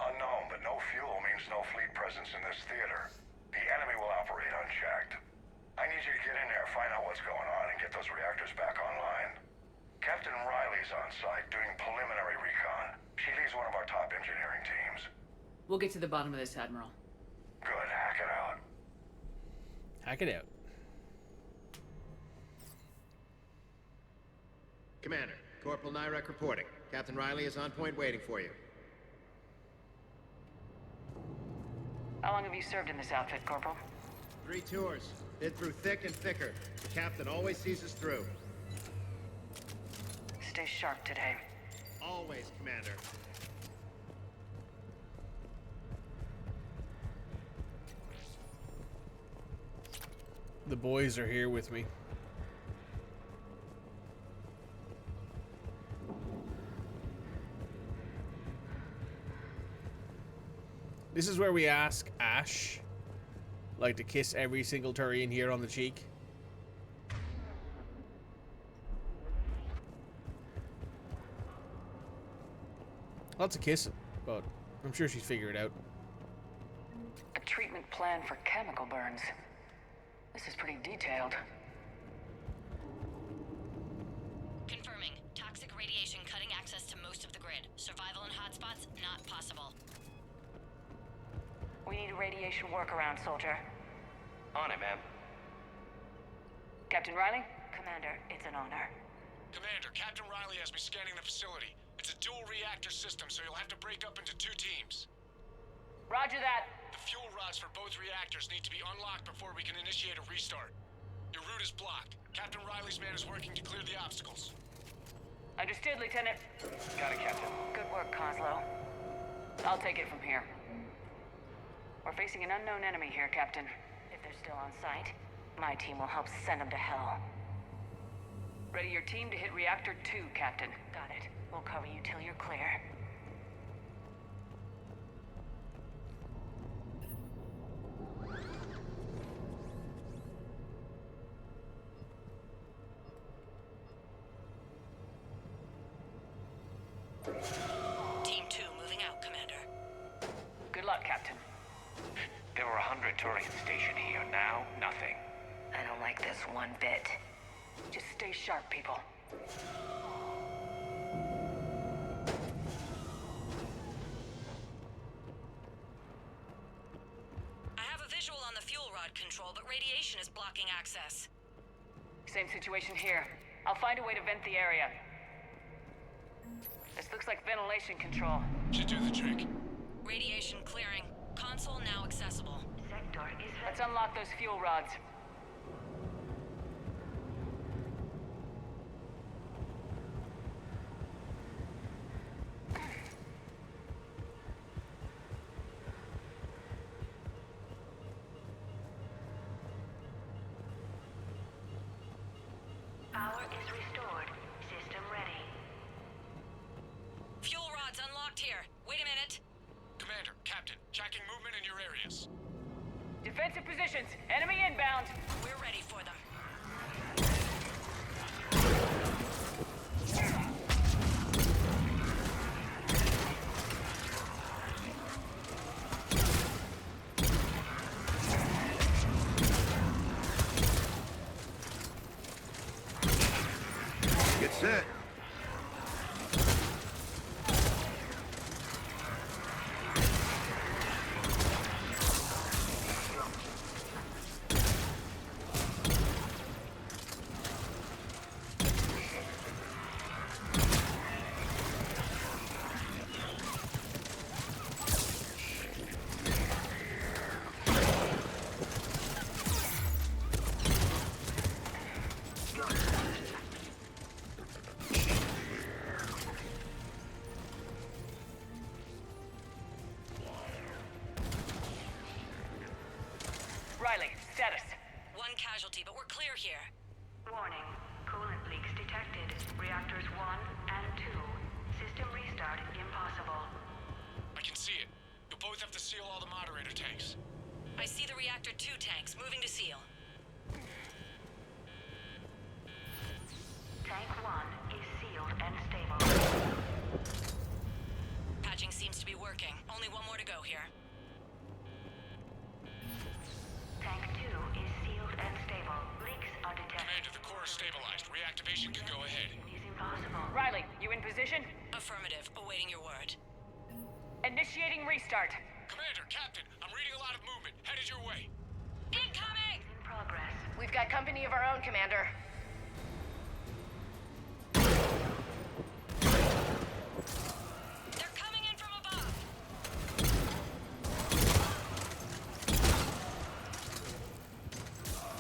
Unknown, but no fuel means no fleet presence in this theater. The enemy will operate unchecked. I need you to get in there, find out what's going on, and get those reactors back online. Captain Riley's on site doing preliminary recon. She leads one of our top engineering teams. We'll get to the bottom of this, Admiral. Good, hack it out. Hack it out. Commander, Corporal Nyrek reporting. Captain Riley is on point waiting for you. How long have you served in this outfit, Corporal? 3 tours. Been through thick and thicker. The captain always sees us through. Stay sharp today. Always, Commander. The boys are here with me. This is where we ask Ash, like, to kiss every single Turian here on the cheek. Lots of kissing, but I'm sure she's figured it out. A treatment plan for chemical burns. This is pretty detailed. Confirming. Toxic radiation cutting access to most of the grid. Survival in hotspots, not possible. We need a radiation workaround, soldier. On it, ma'am. Captain Riley? Commander, it's an honor. Commander, Captain Riley has me scanning the facility. It's a dual reactor system, so you'll have to break up into 2 teams. Roger that. The fuel rods for both reactors need to be unlocked before we can initiate a restart. Your route is blocked. Captain Riley's man is working to clear the obstacles. Understood, Lieutenant. Got it, Captain. Good work, Coslow. I'll take it from here. We're facing an unknown enemy here, Captain. If they're still on site, my team will help send them to hell. Ready your team to hit Reactor 2, Captain. Got it. We'll cover you till you're clear. Team 2 moving out, Commander. Good luck, Captain. There were 100 Turians stationed here. Now, nothing. I don't like this one bit. Just stay sharp, people. I have a visual on the fuel rod control, but radiation is blocking access. Same situation here. I'll find a way to vent the area. This looks like ventilation control. Should do the trick. Radiation clearing. Console now accessible. Sector is... Let's unlock those fuel rods. Power is restored. to positions. Enemy inbound. We're ready for them. Get set. Riley, status. One casualty, but we're clear here. Warning. Coolant leaks detected. Reactors 1 and 2. System restart impossible. I can see it. You'll both have to seal all the moderator tanks. I see the reactor 2 tanks moving to seal. Tank 1 is sealed and stable. Patching seems to be working. Only one more to go here. Tank 2 is sealed and stable. Leaks are detected. Commander, the core is stabilized. Reactivation can go ahead. Is impossible. Riley, you in position? Affirmative. Awaiting your word. Initiating restart. Commander, Captain, I'm reading a lot of movement. Headed your way. Incoming! In progress. We've got company of our own, Commander. They're coming in from above.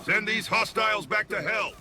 Send these hostiles back to hell.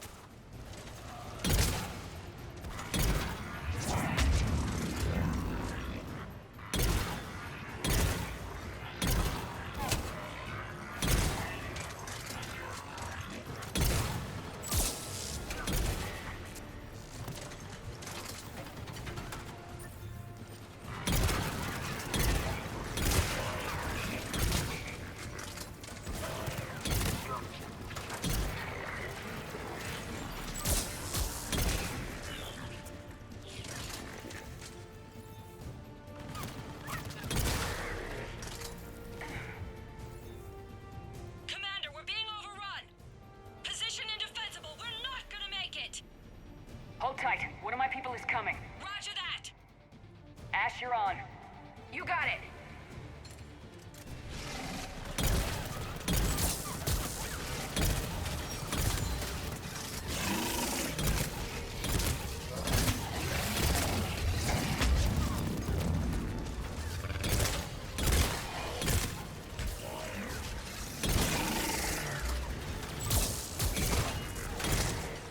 Commander, we're being overrun. Position indefensible. We're not gonna make it. Hold tight. One of my people is coming. Roger that. Ash, you're on. You got it.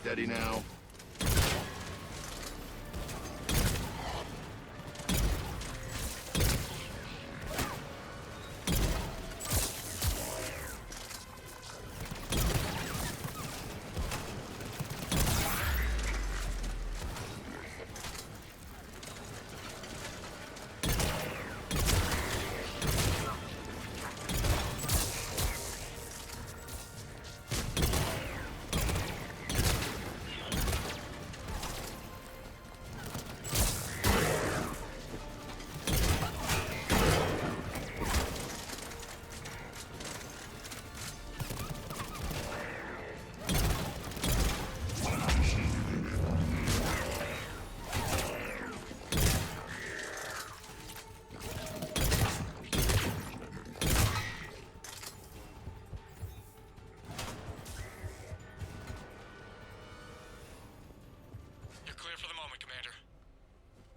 Steady now.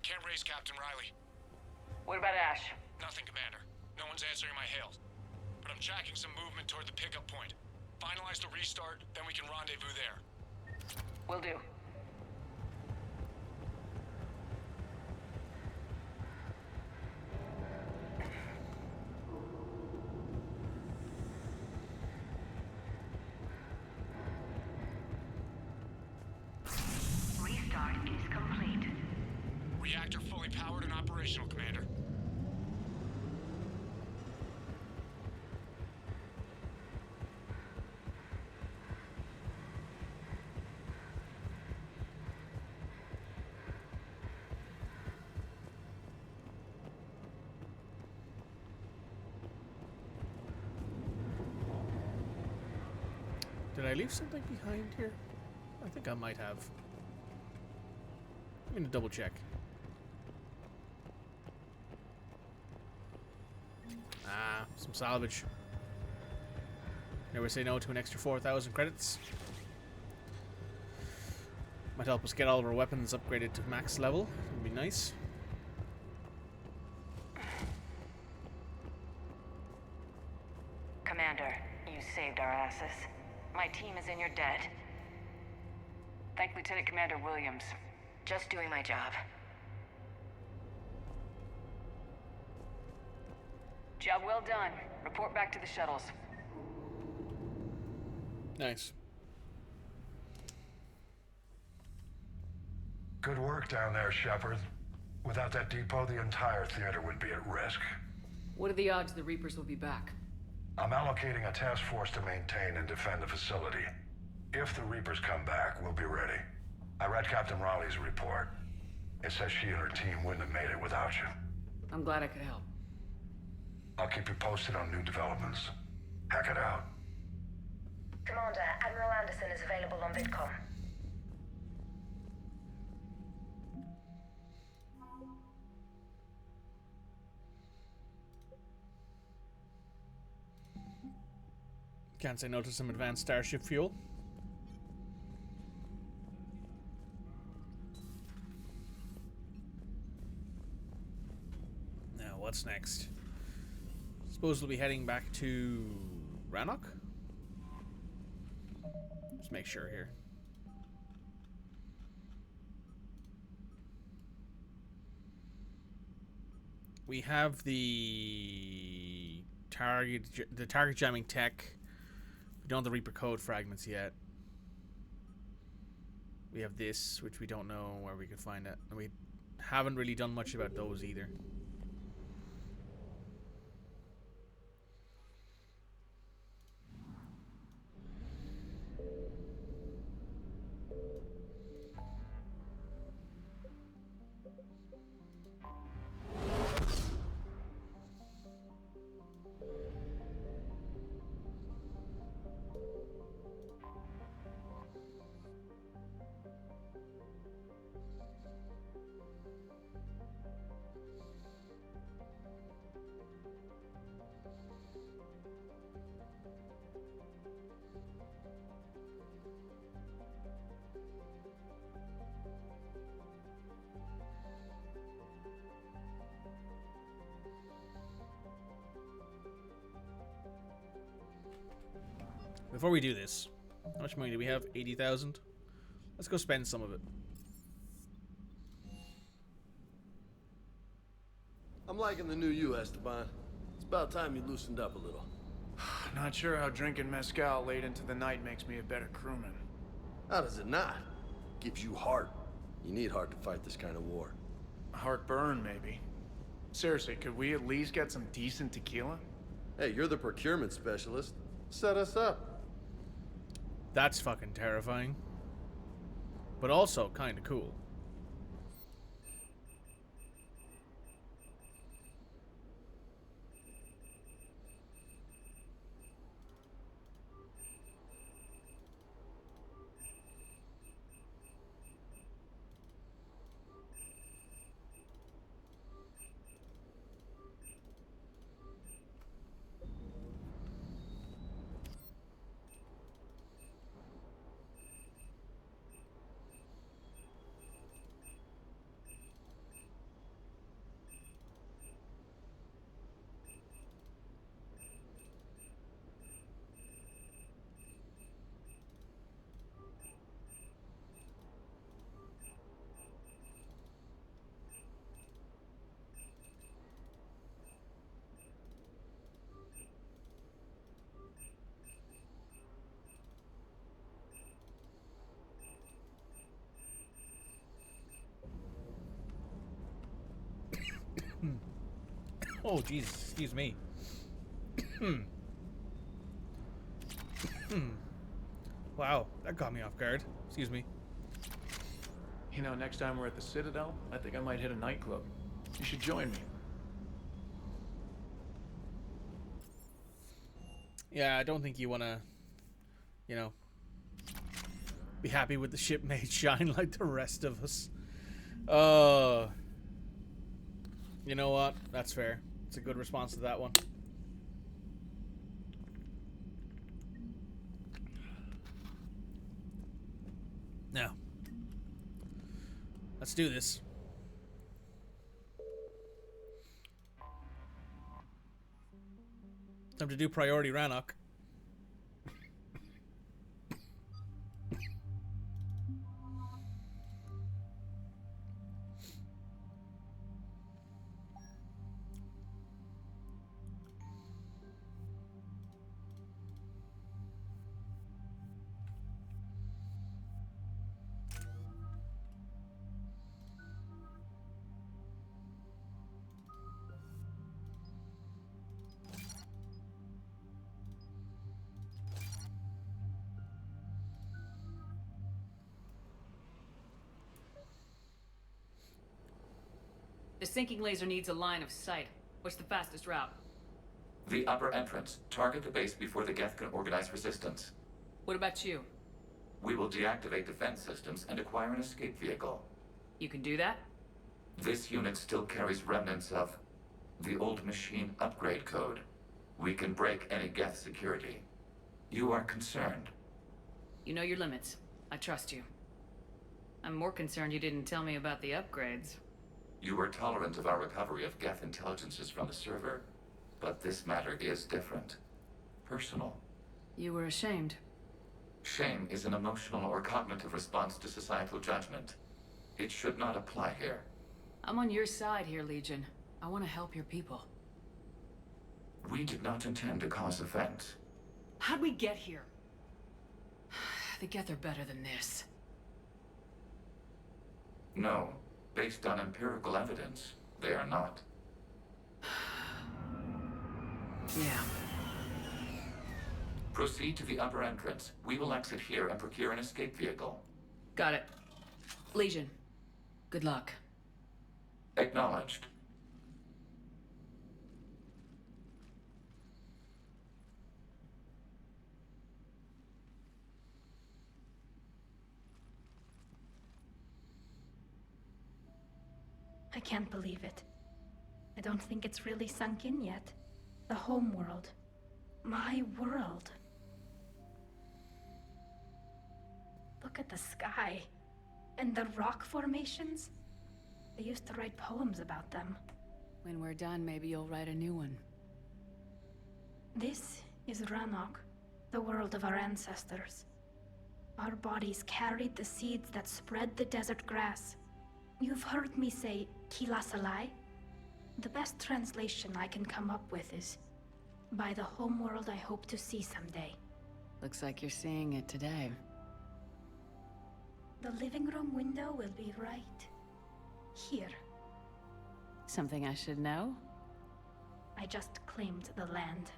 Can't raise Captain Riley. What about Ash? Nothing, Commander. No one's answering my hails. But I'm tracking some movement toward the pickup point. Finalize the restart, then we can rendezvous there. Will do. Restart is complete. Reactor fully powered and operational, Commander. I leave something behind here? I think I might have. I'm gonna double check. Ah, some salvage. Never say no to an extra 4,000 credits. Might help us get all of our weapons upgraded to max level. Would be nice. Commander, you saved our asses. My team is in your debt. Thank Lieutenant Commander Williams. Just doing my job. Job well done. Report back to the shuttles. Nice. Good work down there, Shepard. Without that depot, the entire theater would be at risk. What are the odds the Reapers will be back? I'm allocating a task force to maintain and defend the facility. If the Reapers come back, we'll be ready. I read Captain Raleigh's report. It says she and her team wouldn't have made it without you. I'm glad I could help. I'll keep you posted on new developments. Hack it out. Commander, Admiral Anderson is available on VidCom. Can't say no to some advanced starship fuel. Now, what's next? Suppose we'll be heading back to Rannoch? Just make sure here. We have the target jamming tech. We don't have the Reaper code fragments yet. We have this, which we don't know where we could find it. And we haven't really done much about those either. Before we do this, how much money do we have? 80,000? Let's go spend some of it. I'm liking the new you, Esteban. It's about time you loosened up a little. Not sure how drinking mezcal late into the night makes me a better crewman. How does it not? Gives you heart. You need heart to fight this kind of war. Heartburn, maybe. Seriously, could we at least get some decent tequila? Hey, you're the procurement specialist. Set us up. That's fucking terrifying. But also kind of cool. Oh, Jesus, excuse me. Wow, that caught me off guard. Excuse me. You know, next time we're at the Citadel, I think I might hit a nightclub. You should join me. Yeah, I don't think you want to, you know, Be happy with the shipmate shine like the rest of us. You know what? That's fair. It's a good response to that one. Now, let's do this. Time to do priority Rannoch. The sinking laser needs a line of sight. What's the fastest route? The upper entrance. Target the base before the Geth can organize resistance. What about you? We will deactivate defense systems and acquire an escape vehicle. You can do that? This unit still carries remnants of the old machine upgrade code. We can break any Geth security. You are concerned. You know your limits. I trust you. I'm more concerned you didn't tell me about the upgrades. You were tolerant of our recovery of Geth intelligences from the server, but this matter is different. Personal. You were ashamed. Shame is an emotional or cognitive response to societal judgment. It should not apply here. I'm on your side here, Legion. I want to help your people. We did not intend to cause offense. How'd we get here? The Geth are better than this. No. Based on empirical evidence, they are not. Yeah. Proceed to the upper entrance. We will exit here and procure an escape vehicle. Got it. Legion, good luck. Acknowledged. I can't believe it. I don't think it's really sunk in yet. The home world. My world. Look at the sky. And the rock formations. I used to write poems about them. When we're done, maybe you'll write a new one. This is Rannoch, the world of our ancestors. Our bodies carried the seeds that spread the desert grass. You've heard me say Kilasalai? The best translation I can come up with is, by the homeworld I hope to see someday. Looks like you're seeing it today. The living room window will be right here. Something I should know? I just claimed the land.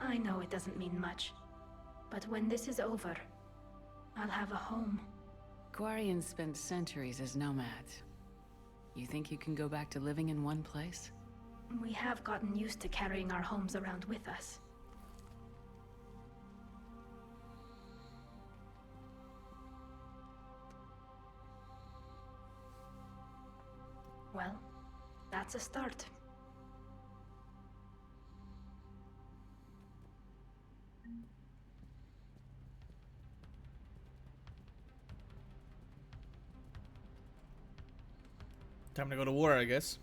I know it doesn't mean much, but when this is over, I'll have a home. Quarians spent centuries as nomads. You think you can go back to living in one place? We have gotten used to carrying our homes around with us. Well, that's a start. Time to go to war, I guess.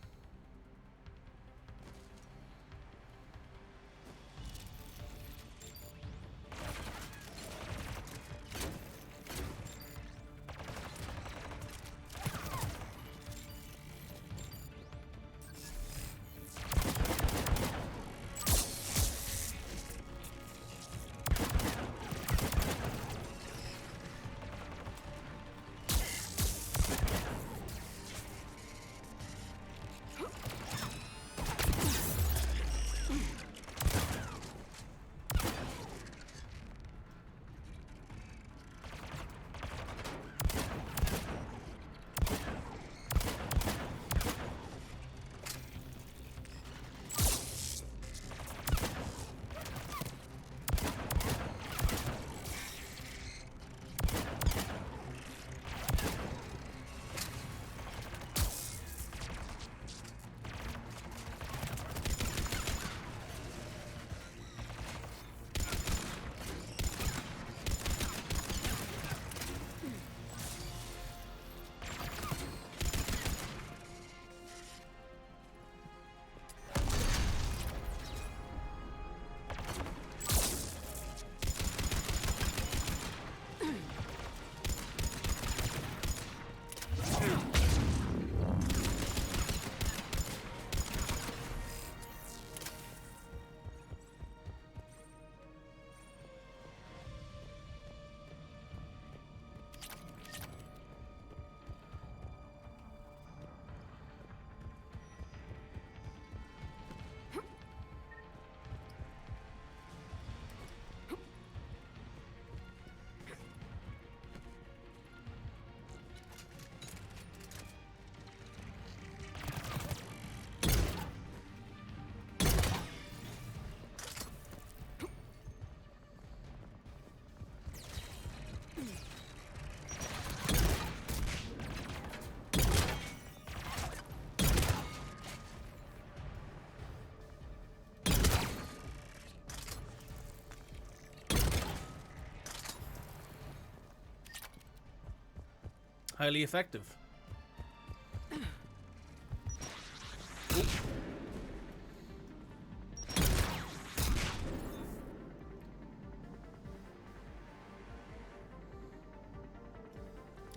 Highly effective.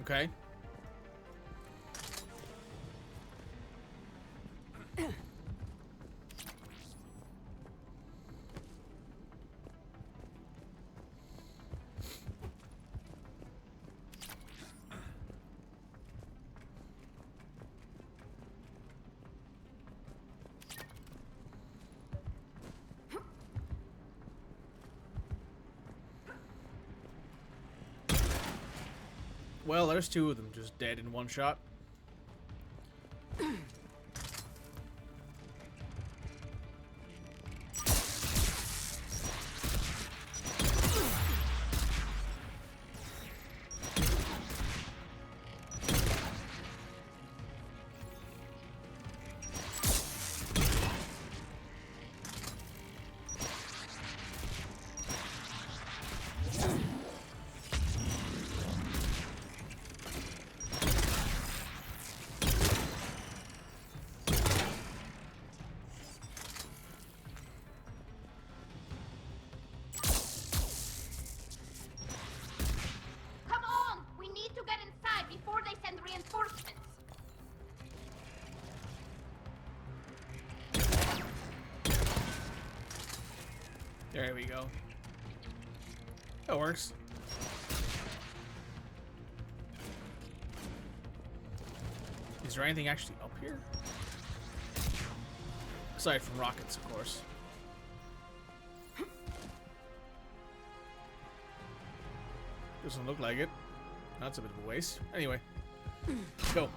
Okay. Well, there's two of them just dead in one shot. Come on! We need to get inside before they send reinforcements. There we go. That works. Is there anything actually up here? Aside from rockets, of course. Doesn't look like it. That's a bit of a waste. Anyway, let's go.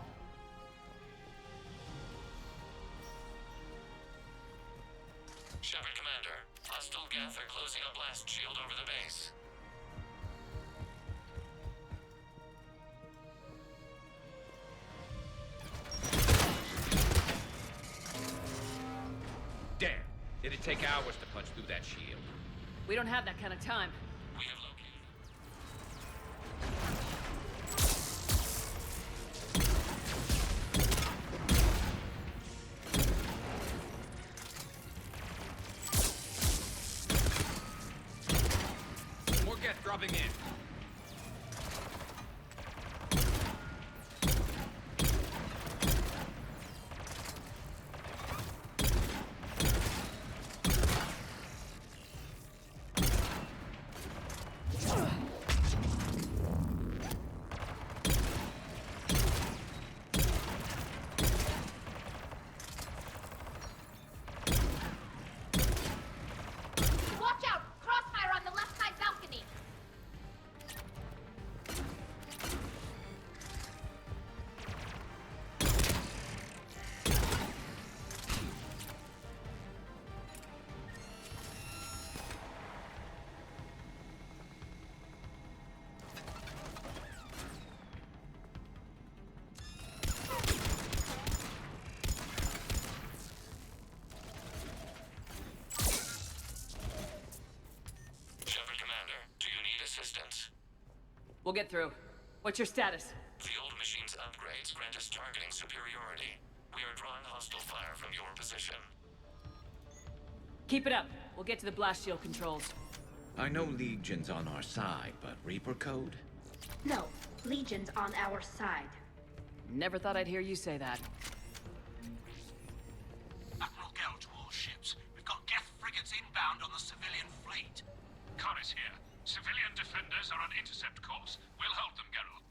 Shepard Commander, hostile Geth are closing a blast shield over the base. Damn! Did it take hours to punch through that shield? We don't have that kind of time. We have located. More Geth dropping in. Watch out! Crossfire on the left side balcony! Shepard Commander, do you need assistance? We'll get through. What's your status? The old machine's upgrades grant us targeting superiority. We are drawing hostile fire from your position. Keep it up. We'll get to the blast shield controls. I know Legion's on our side, but Reaper code? No, Legion's on our side. Never thought I'd hear you say that. Admiral Gell to all ships. We've got Geth frigates inbound on the civilian fleet. Connor's here. Civilian defenders are on intercept course. We'll hold them, Geralt.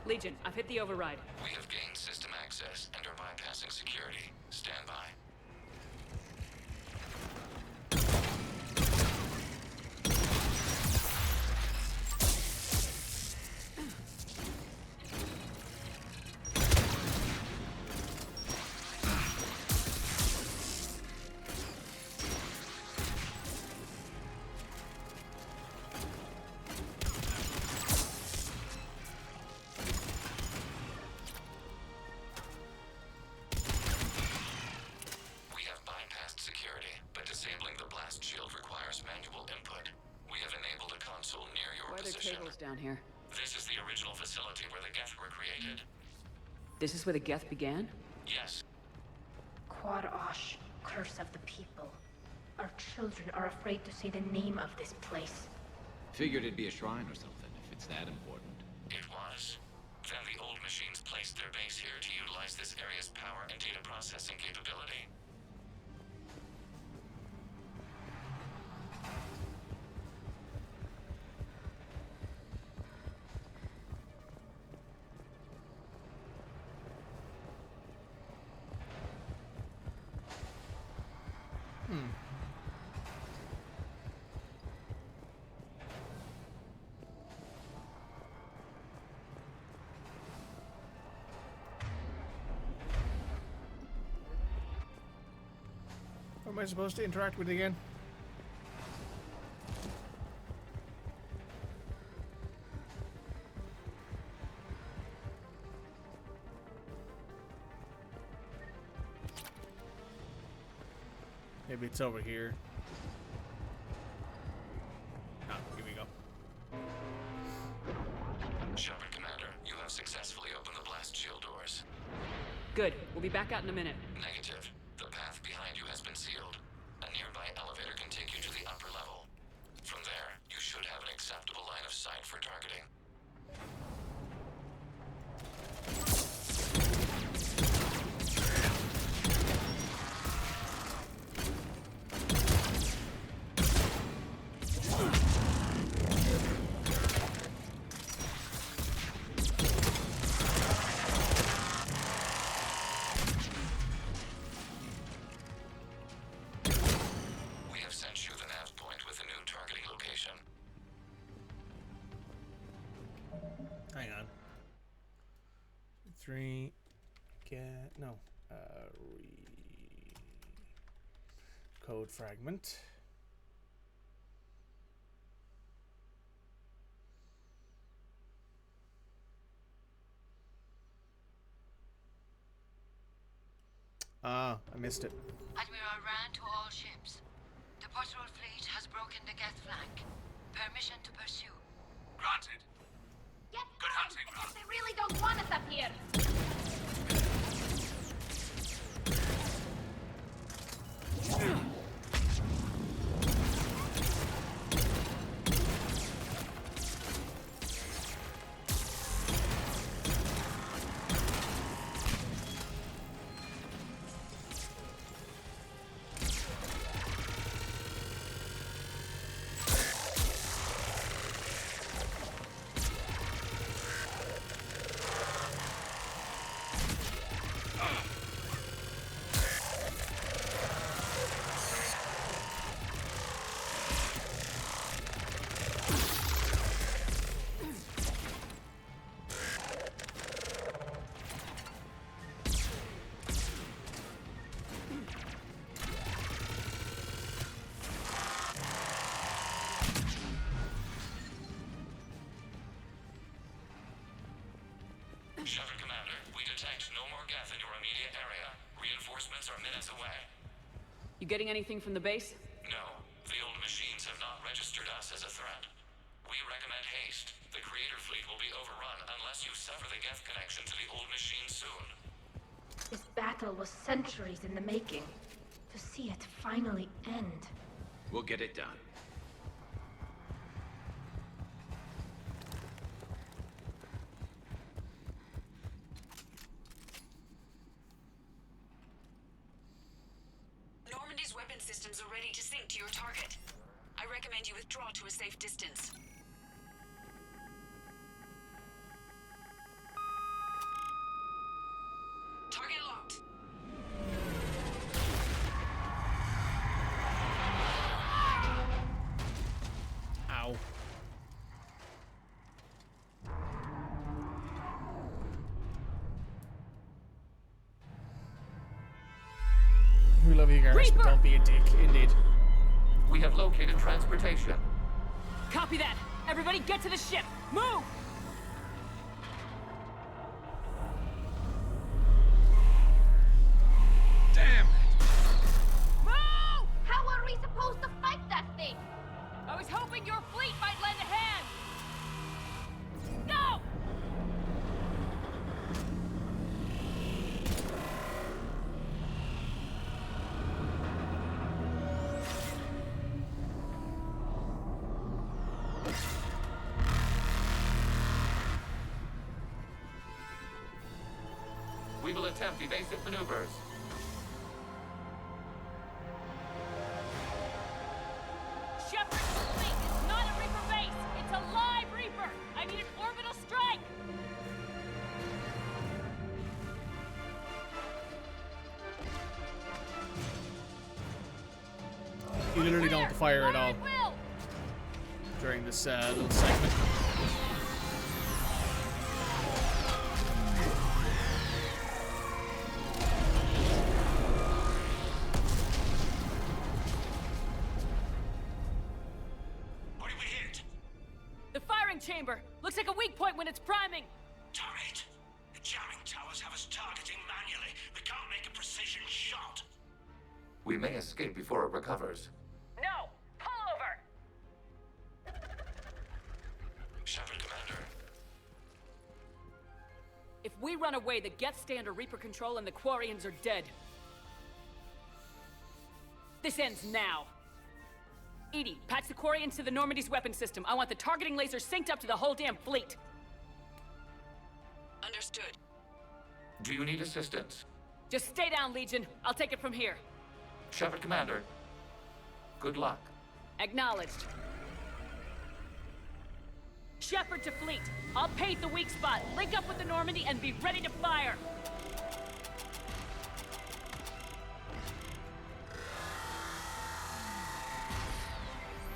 Legion, I've hit the override. We have gained system access and are bypassing security. Stand by. position. cables down here. This is the original facility where the Geth were created. This is where the Geth began? Yes. Quad-Osh, curse of the people. Our children are afraid to say the name of this place. Figured it'd be a shrine or something, if it's that important. It was. Then the old machines placed their base here to utilize this area's power and data processing capability. What am I supposed to interact with again? Maybe it's over here. Ah, here we go. Shepard, Commander, you have successfully opened the blast shield doors. Good. We'll be back out in a minute. Negative. The path behind you has been sealed. A nearby elevator can take you to the upper level. From there, you should have an acceptable line of sight for targeting. Hang on. 3 no. Code fragment. Ah, I missed it. Admiral Rand to all ships. The patrol fleet has broken the Geth flank. Permission to pursue. Granted. Get Good hunting, Rand. They really don't want us up here. Shepard, Commander, we detect no more Geth in your immediate area. Reinforcements are minutes away. You getting anything from the base? No, the old machines have not registered us as a threat. We recommend haste. The Creator fleet will be overrun unless you sever the Geth connection to the old machines soon. This battle was centuries in the making. To see it finally end. We'll get it done. Normandy's weapon systems are ready to sink to your target. I recommend you withdraw to a safe distance. Target locked. Ow. We love you guys, but don't be a dick, indeed. We have located transportation. Copy that! Everybody get to the ship! Move! Damn it! Move! How are we supposed to fight that thing? I was hoping your fleet might lend a hand! we will attempt evasive maneuvers. Shepard, fleet, it's not a Reaper base! It's a live Reaper! I need an orbital strike! You literally don't have to fire at all during this little segment. What did we hit? The firing chamber! Looks like a weak point when it's priming! Damn it! The jamming towers have us targeting manually. We can't make a precision shot. We may escape before it recovers. No! Pull over! Shepard, Commander. If we run away, the Geth stay under Reaper control and the Quarians are dead. This ends now. Edie, patch the Quarians to the Normandy's weapon system. I want the targeting laser synced up to the whole damn fleet. Understood. Do you need assistance? Just stay down, Legion. I'll take it from here. Shepard, Commander. Good luck. Acknowledged. Shepard to fleet. I'll paint the weak spot, link up with the Normandy, and be ready to fire.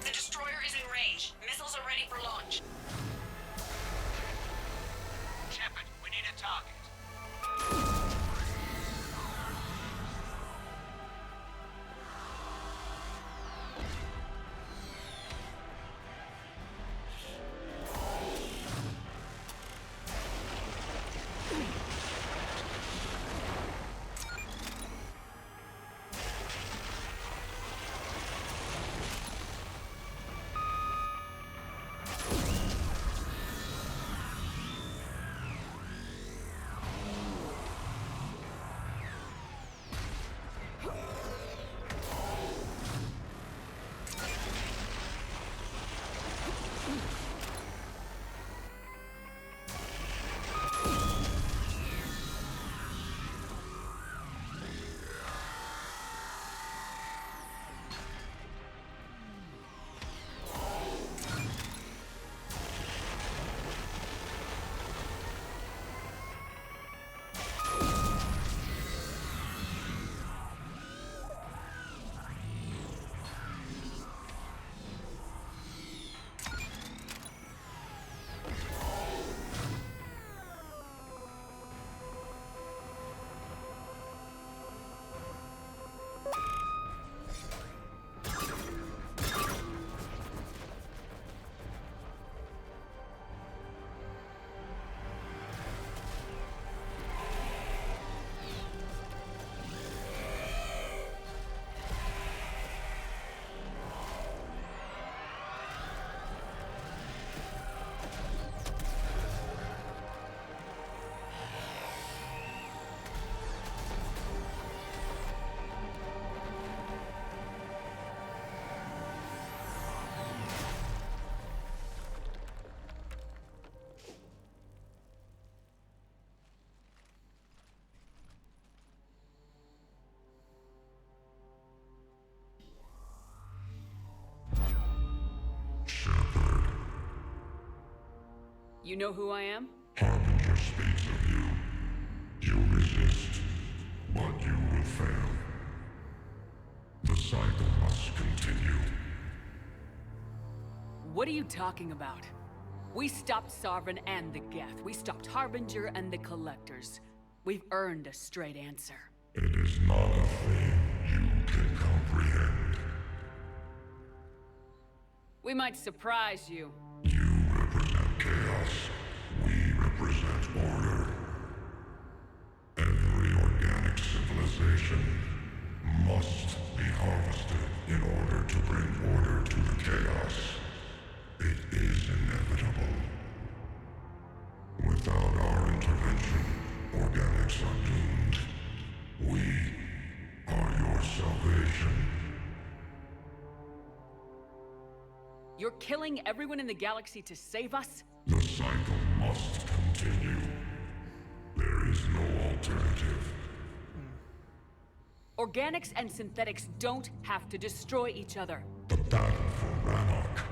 The destroyer is in range. Missiles are ready for launch. Shepard, we need a target. You know who I am? Harbinger speaks of you. You resist, but you will fail. The cycle must continue. What are you talking about? We stopped Sovereign and the Geth. We stopped Harbinger and the Collectors. We've earned a straight answer. It is not a thing you can comprehend. We might surprise you. You represent chaos. We represent order. Every organic civilization must be harvested in order to bring order to the chaos. It is inevitable. Without our intervention, organics are doomed. We are your salvation. You're killing everyone in the galaxy to save us? The cycle must continue. There is no alternative. Organics and synthetics don't have to destroy each other. The battle for Rannoch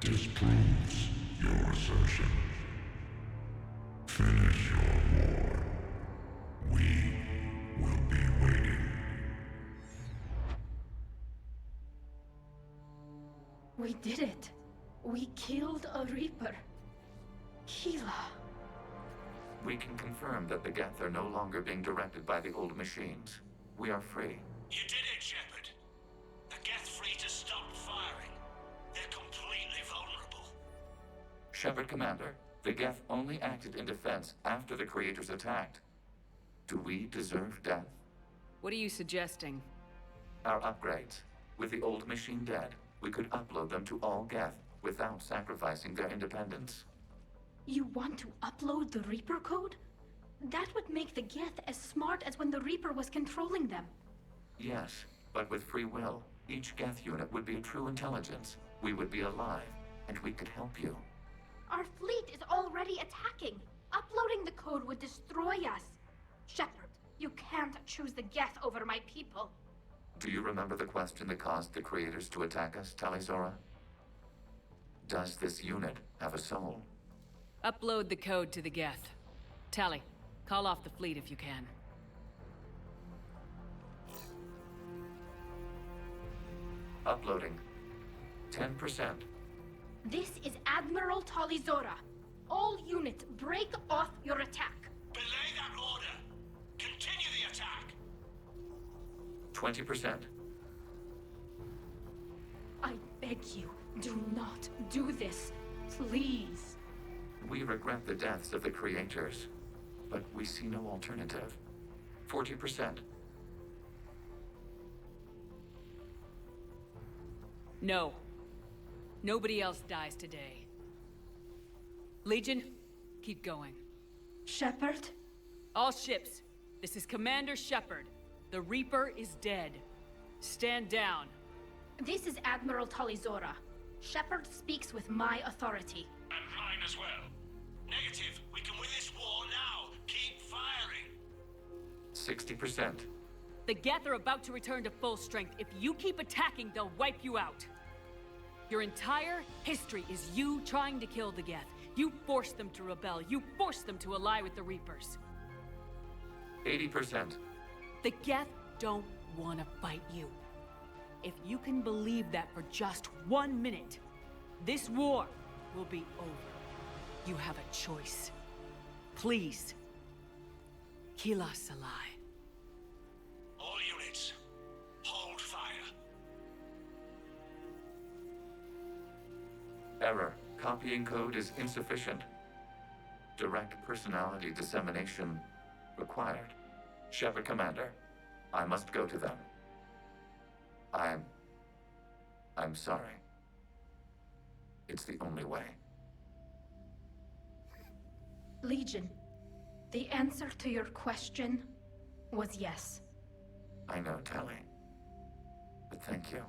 disproves your assertion. Finish your war. We will be waiting. We did it. We killed a Reaper. Keela. We can confirm that the Geth are no longer being directed by the old machines. We are free. You did it, Shepard. The Geth fleet has stopped firing. They're completely vulnerable. Shepard Commander, the Geth only acted in defense after the creators attacked. Do we deserve death? What are you suggesting? Our upgrades. With the old machine dead, we could upload them to all Geth without sacrificing their independence. You want to upload the Reaper code? That would make the Geth as smart as when the Reaper was controlling them. Yes, but with free will, each Geth unit would be a true intelligence. We would be alive, and we could help you. Our fleet is already attacking. Uploading the code would destroy us. Shepard, you can't choose the Geth over my people. Do you remember the question that caused the creators to attack us, Tali'Zorah? Does this unit have a soul? Upload the code to the Geth. Tali, call off the fleet if you can. Uploading. 10%. This is Admiral Tali'Zorah. All units, break off your attack. Belay that order. Continue the attack. 20%. I beg you, do not do this. Please. We regret the deaths of the creators, but we see no alternative. 40%. No. Nobody else dies today. Legion, keep going. Shepard? All ships, this is Commander Shepard. The Reaper is dead. Stand down. This is Admiral Tali'Zorah. Shepard speaks with my authority. And mine as well. Negative. We can win this war now. Keep firing. 60%. The Geth are about to return to full strength. If you keep attacking, they'll wipe you out. Your entire history is you trying to kill the Geth. You forced them to rebel. You forced them to ally with the Reapers. 80%. The Geth don't want to fight you. If you can believe that for just 1 minute, this war will be over. You have a choice. Please. Kila Salai. All units, hold fire. Error. Copying code is insufficient. Direct personality dissemination required. Shepard Commander, I must go to them. I'm sorry. It's the only way. Legion, the answer to your question was yes. I know, Tali. But thank you.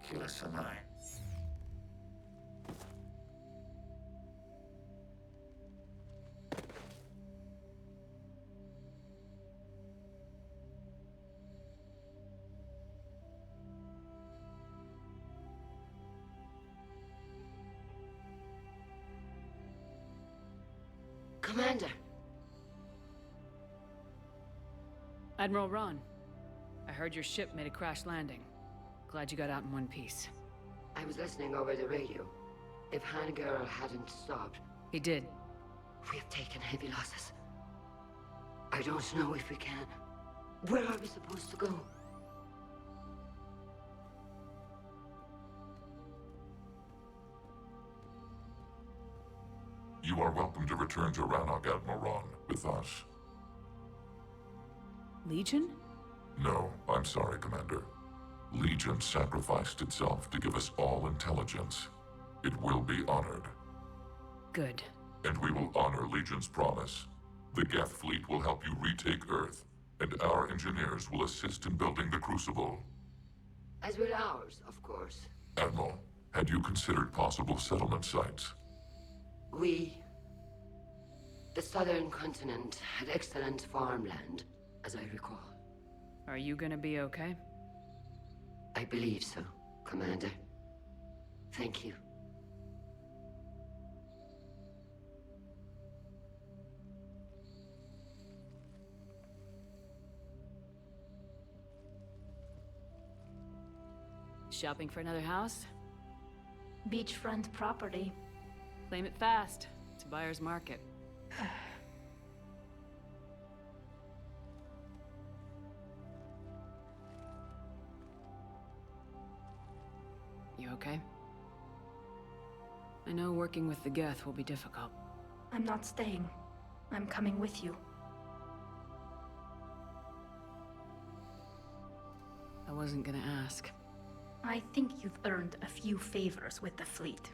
Kila Sanai. Commander. Admiral Ron, I heard your ship made a crash landing. Glad you got out in one piece. I was listening over the radio. If Hangirl hadn't stopped... He did. We have taken heavy losses. I don't know if we can. Where are we supposed to go? You are welcome to return to Rannoch, Admiral Ron, with us. Legion? No, I'm sorry, Commander. Legion sacrificed itself to give us all intelligence. It will be honored. Good. And we will honor Legion's promise. The Geth fleet will help you retake Earth, and our engineers will assist in building the Crucible. As will ours, of course. Admiral, had you considered possible settlement sites? The southern continent had excellent farmland, as I recall. Are you gonna be okay? I believe so, Commander. Thank you. Shopping for another house? Beachfront property. Claim it fast. It's a buyer's market. You okay? I know working with the Geth will be difficult. I'm not staying. I'm coming with you. I wasn't gonna ask. I think you've earned a few favors with the fleet.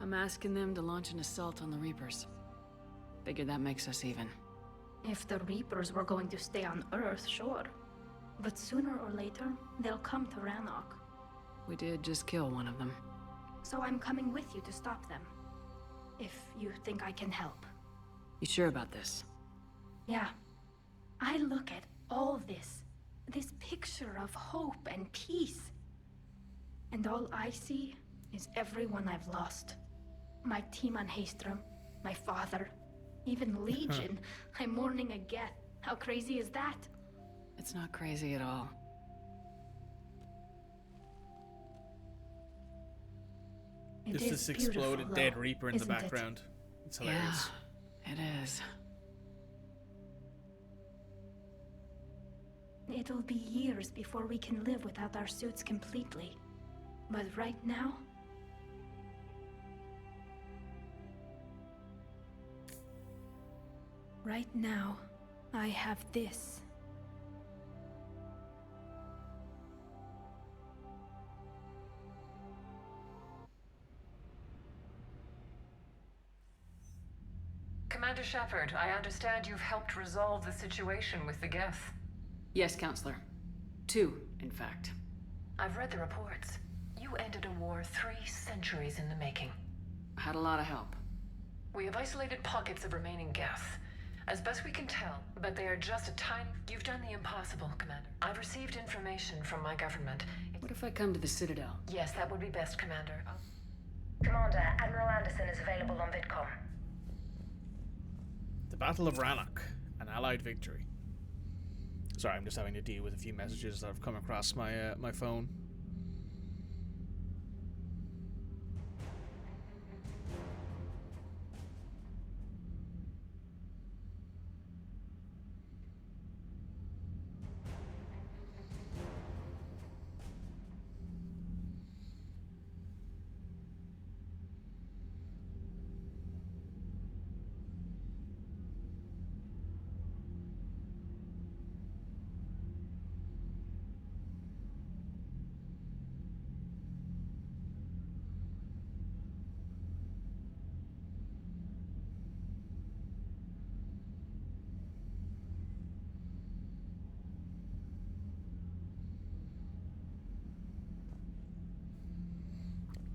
I'm asking them to launch an assault on the Reapers. Figure that makes us even. If the Reapers were going to stay on Earth, sure. But sooner or later, they'll come to Rannoch. We did just kill one of them. So I'm coming with you to stop them. If you think I can help. You sure about this? Yeah. I look at all this picture of hope and peace. And all I see is everyone I've lost. My team on Haestrom, my father, even Legion. I'm mourning a Geth. How crazy is that? It's not crazy at all. Just this exploded dead Reaper in the background. It's hilarious. Yeah, it is. It'll be years before we can live without our suits completely. But right now... Right now, I have this. Commander Shepard, I understand you've helped resolve the situation with the Geth. Yes, Counselor. 2, in fact. I've read the reports. You ended a war 3 centuries in the making. I had a lot of help. We have isolated pockets of remaining Geth, as best we can tell, but they are just a tiny... You've done the impossible, Commander. I've received information from my government. What if I come to the Citadel? Yes, that would be best, Commander. Commander, Admiral Anderson is available on VidCom. The Battle of Rannoch, an Allied victory. Sorry, I'm just having to deal with a few messages that have come across my my phone.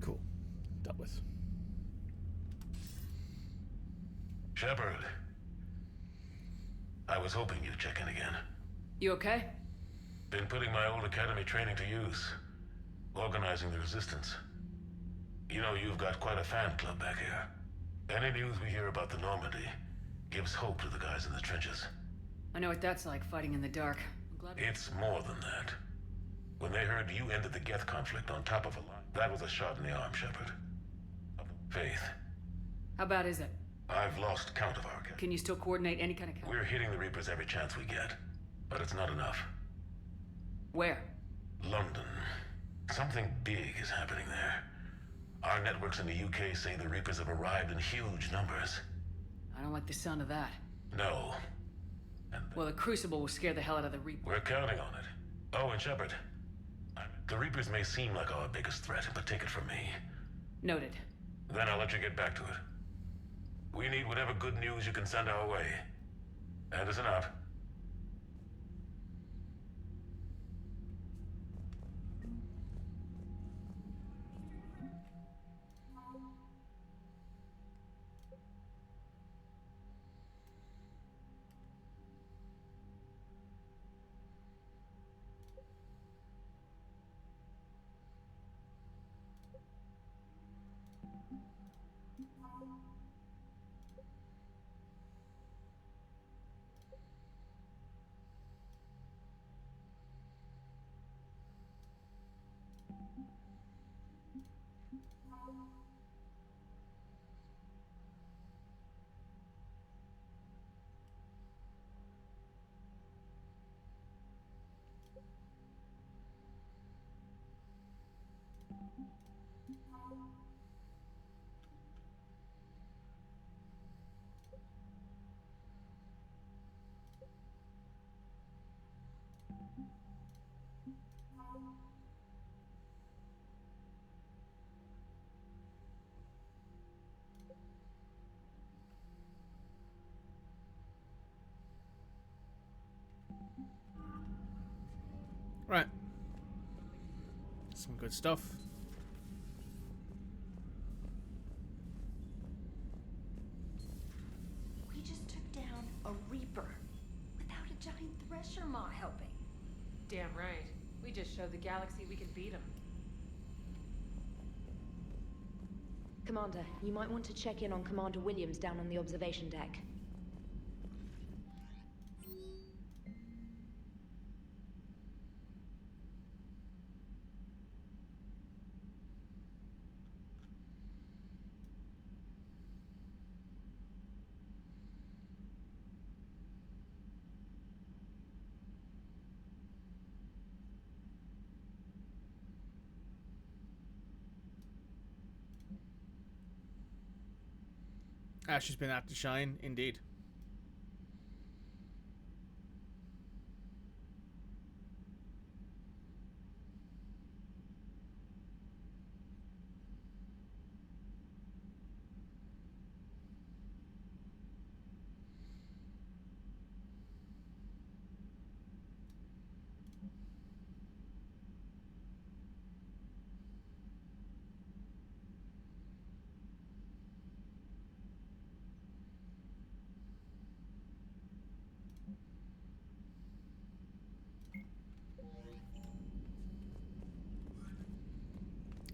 Cool. Dealt with. Shepard. I was hoping you'd check in again. You okay? Been putting my old academy training to use. Organizing the resistance. You know, you've got quite a fan club back here. Any news we hear about the Normandy gives hope to the guys in the trenches. I know what that's like, fighting in the dark. I'm glad It's more than that. When they heard you ended the Geth conflict on top of a line, that was a shot in the arm, Shepard. Faith. How bad is it? I've lost count of our... Can you still coordinate any kind of... We're hitting the Reapers every chance we get. But it's not enough. Where? London. Something big is happening there. Our networks in the UK say the Reapers have arrived in huge numbers. I don't like the sound of that. No. Well, the Crucible will scare the hell out of the Reapers. We're counting on it. Oh, and Shepard. The Reapers may seem like our biggest threat, but take it from me. Noted. Then I'll let you get back to it. We need whatever good news you can send our way. Anderson out. Right. Some good stuff. We just took down a Reaper without a giant Thresher Maw helping. Damn right. We just showed the galaxy we can beat him. Commander, you might want to check in on Commander Williams down on the observation deck. Ash has been apt to shine, indeed.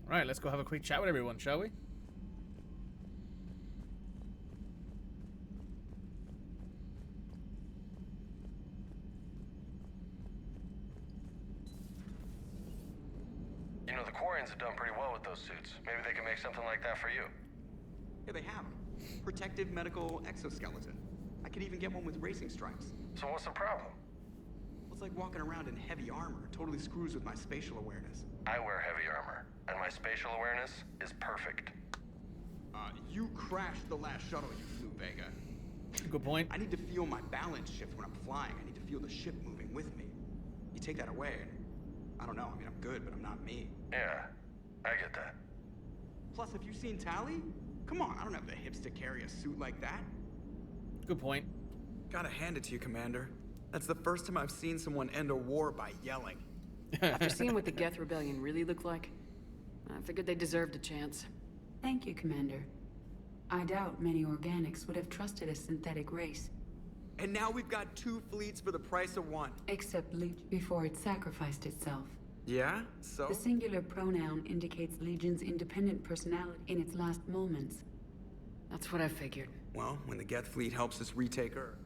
Right, let's go have a quick chat with everyone, shall we? You know, the Quarians have done pretty well with those suits. Maybe they can make something like that for you. Yeah, they have. Protective medical exoskeleton. I could even get one with racing stripes. So what's the problem? Well, it's like walking around in heavy armor. It totally screws with my spatial awareness. I wear heavy armor, and my spatial awareness is perfect. You crashed the last shuttle you flew, Vega. Good point. I need to feel my balance shift when I'm flying. I need to feel the ship moving with me. You take that away, and I don't know. I mean, I'm good, but I'm not me. Yeah, I get that. Plus, have you seen Tali? Come on, I don't have the hips to carry a suit like that. Good point. Gotta hand it to you, Commander. That's the first time I've seen someone end a war by yelling. After seeing what the Geth Rebellion really looked like, I figured they deserved a chance. Thank you, Commander. I doubt many organics would have trusted a synthetic race. And now we've got 2 fleets for the price of 1. Except Legion before it sacrificed itself. Yeah? So? The singular pronoun indicates Legion's independent personality in its last moments. That's what I figured. Well, when the Geth fleet helps us retake Earth.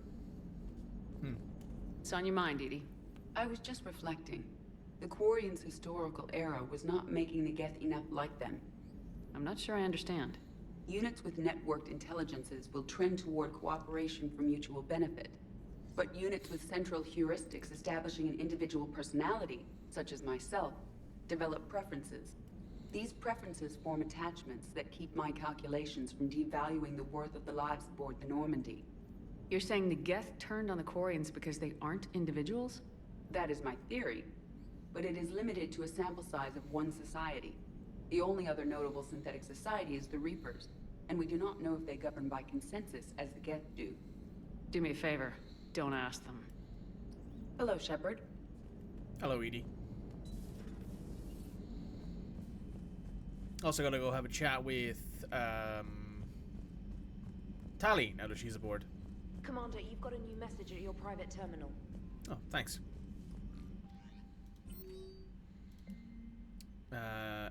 It's on your mind, Edie. I was just reflecting. The Quarians' historical era was not making the Geth enough like them. I'm not sure I understand. Units with networked intelligences will trend toward cooperation for mutual benefit. But units with central heuristics establishing an individual personality, such as myself, develop preferences. These preferences form attachments that keep my calculations from devaluing the worth of the lives aboard the Normandy. You're saying the Geth turned on the Quarians because they aren't individuals? That is my theory. But it is limited to a sample size of one society. The only other notable synthetic society is the Reapers, and we do not know if they govern by consensus as the Geth do. Do me a favor, don't ask them. Hello, Shepard. Hello, Edie. Also gotta go have a chat with, Tali, now that she's aboard. Commander, you've got a new message at your private terminal. Oh, thanks.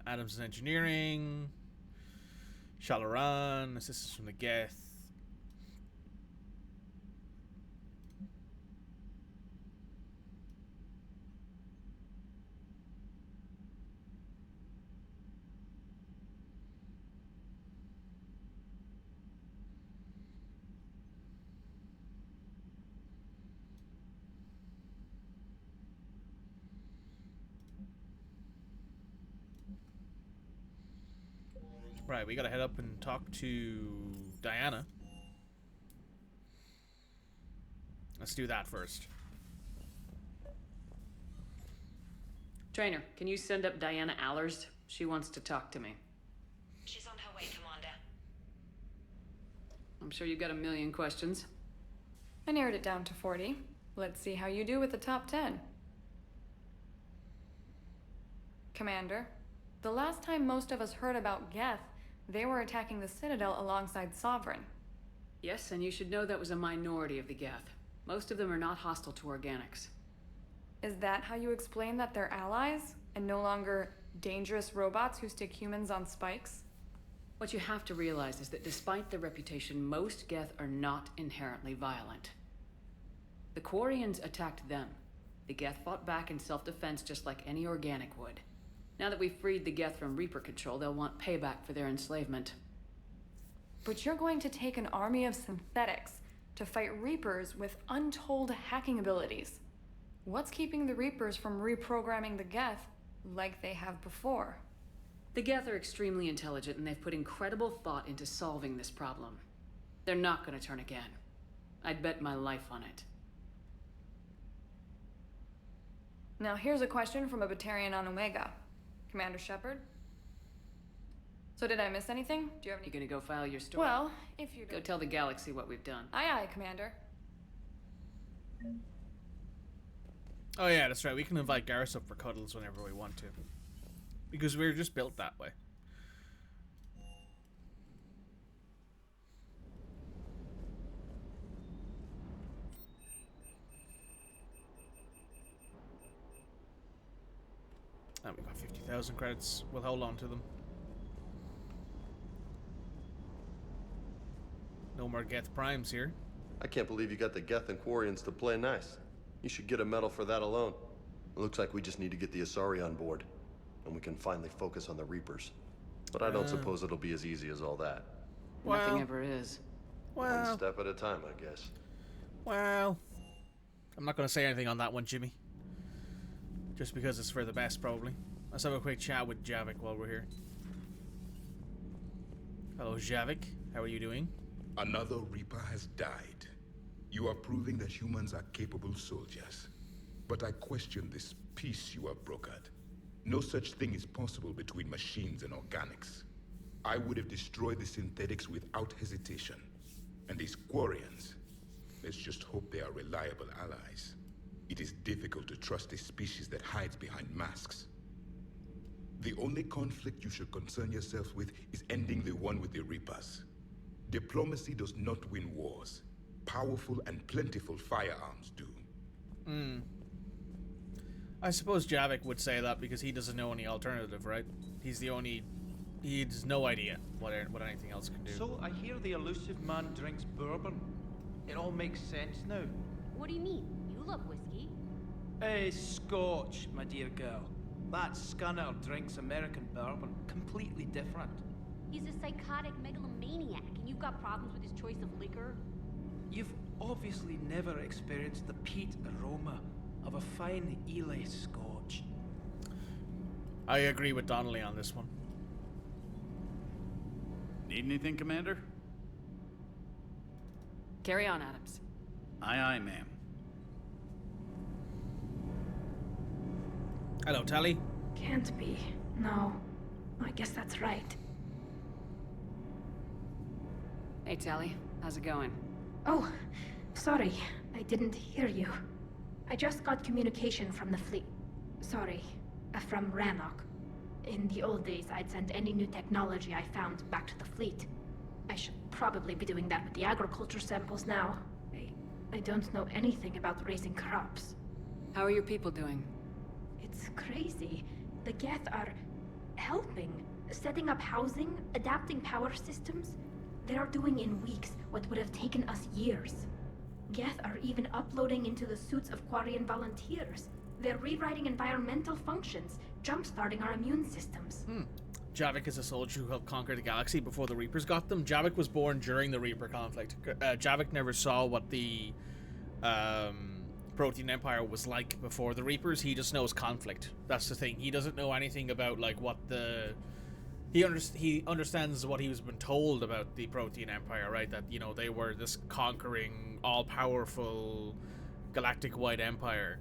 Adams' engineering. Shalaran, assistance from the Geth. Right, we gotta head up and talk to Diana. Let's do that first. Trainer, can you send up Diana Allers? She wants to talk to me. She's on her way, Commander. I'm sure you've got a million questions. I narrowed it down to 40. Let's see how you do with the top 10. Commander, the last time most of us heard about Geth, they were attacking the Citadel alongside Sovereign. Yes, and you should know that was a minority of the Geth. Most of them are not hostile to organics. Is that how you explain that they're allies, and no longer dangerous robots who stick humans on spikes? What you have to realize is that despite their reputation, most Geth are not inherently violent. The Quarians attacked them. The Geth fought back in self-defense just like any organic would. Now that we've freed the Geth from Reaper control, they'll want payback for their enslavement. But you're going to take an army of synthetics to fight Reapers with untold hacking abilities. What's keeping the Reapers from reprogramming the Geth like they have before? The Geth are extremely intelligent, and they've put incredible thought into solving this problem. They're not going to turn again. I'd bet my life on it. Now here's a question from a Batarian on Omega. Commander Shepard? So did I miss anything? Do you have any... You gonna go file your story? Well, if you go tell the galaxy what we've done. Aye, aye, Commander. Oh yeah, that's right. We can invite Garrus up for cuddles whenever we want to. Because we're just built that way. And we got 50,000 credits. We'll hold on to them. No more Geth Primes here. I can't believe you got the Geth and Quarians to play nice. You should get a medal for that alone. It looks like we just need to get the Asari on board, and we can finally focus on the Reapers. But I don't suppose it'll be as easy as all that. Well, nothing ever is. Well, one step at a time, I guess. Well, I'm not going to say anything on that one, Jimmy. Just because it's for the best, probably. Let's have a quick chat with Javik while we're here. Hello, Javik. How are you doing? Another Reaper has died. You are proving that humans are capable soldiers. But I question this peace you have brokered. No such thing is possible between machines and organics. I would have destroyed the synthetics without hesitation. And these Quarians, let's just hope they are reliable allies. It is difficult to trust a species that hides behind masks. The only conflict you should concern yourself with is ending the one with the Reapers. Diplomacy does not win wars. Powerful and plentiful firearms do. I suppose Javik would say that because he doesn't know any alternative, right? He has no idea what anything else can do. So I hear the elusive man drinks bourbon. It all makes sense now. What do you mean? You love whiskey. Scotch, my dear girl. That scunner drinks American bourbon. Completely different. He's a psychotic megalomaniac, and you've got problems with his choice of liquor? You've obviously never experienced the peat aroma of a fine Ely Scotch. I agree with Donnelly on this one. Need anything, Commander? Carry on, Adams. Aye, aye, ma'am. Hello, Tali. Can't be. No. I guess that's right. Hey, Tali. How's it going? Oh, sorry. I didn't hear you. I just got communication from the fleet. Sorry, from Rannoch. In the old days, I'd send any new technology I found back to the fleet. I should probably be doing that with the agriculture samples now. I don't know anything about raising crops. How are your people doing? It's crazy. The Geth are helping. Setting up housing, adapting power systems. They are doing in weeks what would have taken us years. Geth are even uploading into the suits of Quarian volunteers. They're rewriting environmental functions, jump-starting our immune systems. Javik is a soldier who helped conquer the galaxy before the Reapers got them. Javik was born during the Reaper conflict. Javik never saw what the Protean Empire was like before the Reapers. He just knows conflict. That's the thing. He doesn't know anything about like what the... He understands what he was been told about the Protean Empire, right? That, you know, they were this conquering, all-powerful, galactic-wide empire.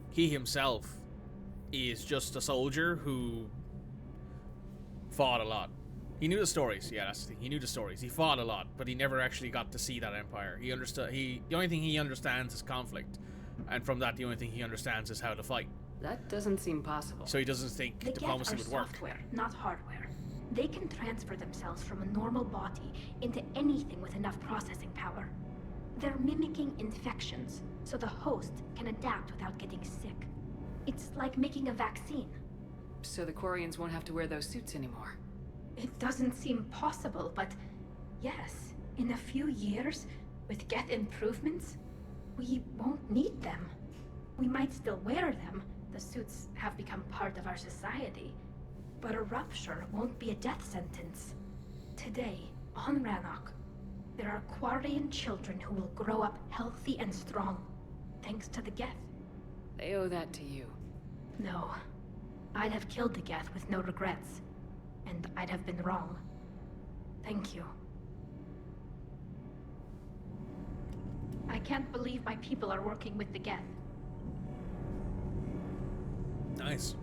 He himself is just a soldier who fought a lot. He knew the stories. Yeah, that's the thing. He knew the stories. He fought a lot, but he never actually got to see that empire. He understood. The only thing he understands is conflict, and from that, the only thing he understands is how to fight. That doesn't seem possible. So he doesn't think The diplomacy Geth would are work. software, not hardware. They can transfer themselves from a normal body into anything with enough processing power. They're mimicking infections, so the host can adapt without getting sick. It's like making a vaccine. So the Quarians won't have to wear those suits anymore. It doesn't seem possible, but yes, in a few years, with Geth improvements, we won't need them. We might still wear them. The suits have become part of our society. But a rupture won't be a death sentence. Today, on Rannoch, there are Quarian children who will grow up healthy and strong, thanks to the Geth. They owe that to you. No. I'd have killed the Geth with no regrets. And I'd have been wrong. Thank you. I can't believe my people are working with the Geth. Nice.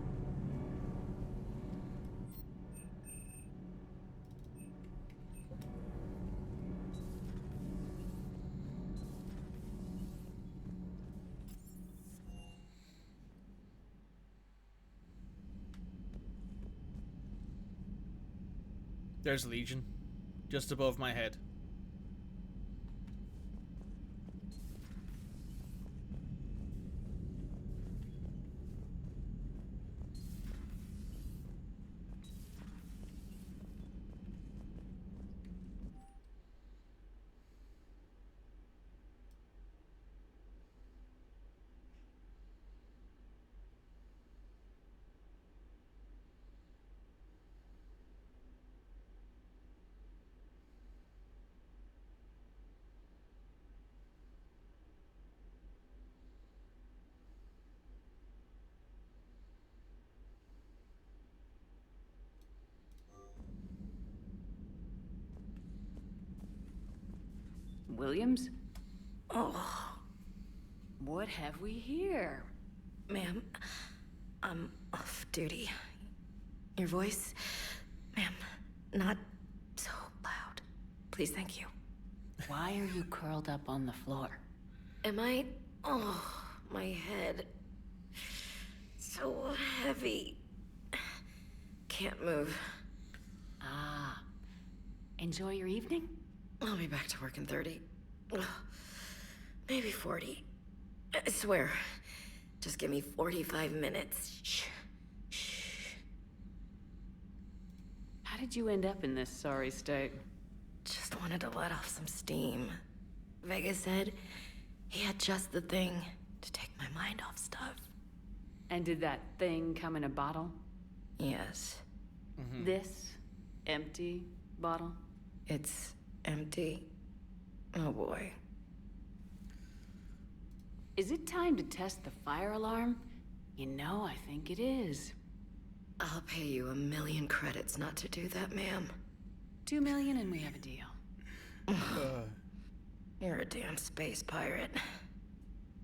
There's Legion, just above my head. Williams? Oh. What have we here? Ma'am, I'm off duty. Your voice, ma'am, not so loud. Please, thank you. Why are you curled up on the floor? Am I? Oh, my head. So heavy. Can't move. Ah. Enjoy your evening? I'll be back to work in 30. Ugh, maybe 40. I swear. Just give me 45 minutes. Shh. Shh. How did you end up in this sorry state? Just wanted to let off some steam. Vega said he had just the thing to take my mind off stuff. And did that thing come in a bottle? Yes. This empty bottle? It's empty. Oh boy. Is it time to test the fire alarm? You know, I think it is. I'll pay you 1,000,000 credits not to do that, ma'am. 2 million and we have a deal. You're a damn space pirate.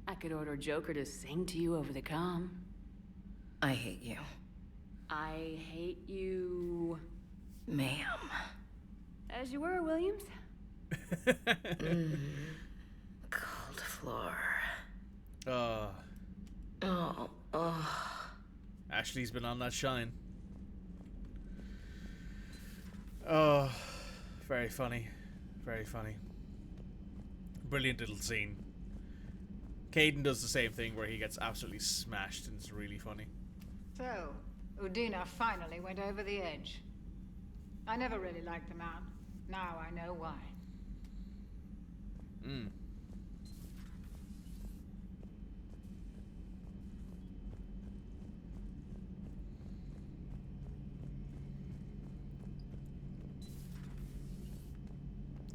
I could order Joker to sing to you over the comm. I hate you. I hate you... Ma'am. As you were, Williams. Cold floor. Oh. Oh. Ashley's been on that shine. Oh, very funny. Very funny. Brilliant little scene. Caden does the same thing where he gets absolutely smashed and it's really funny. So, Udina finally went over the edge. I never really liked the man. Now I know why.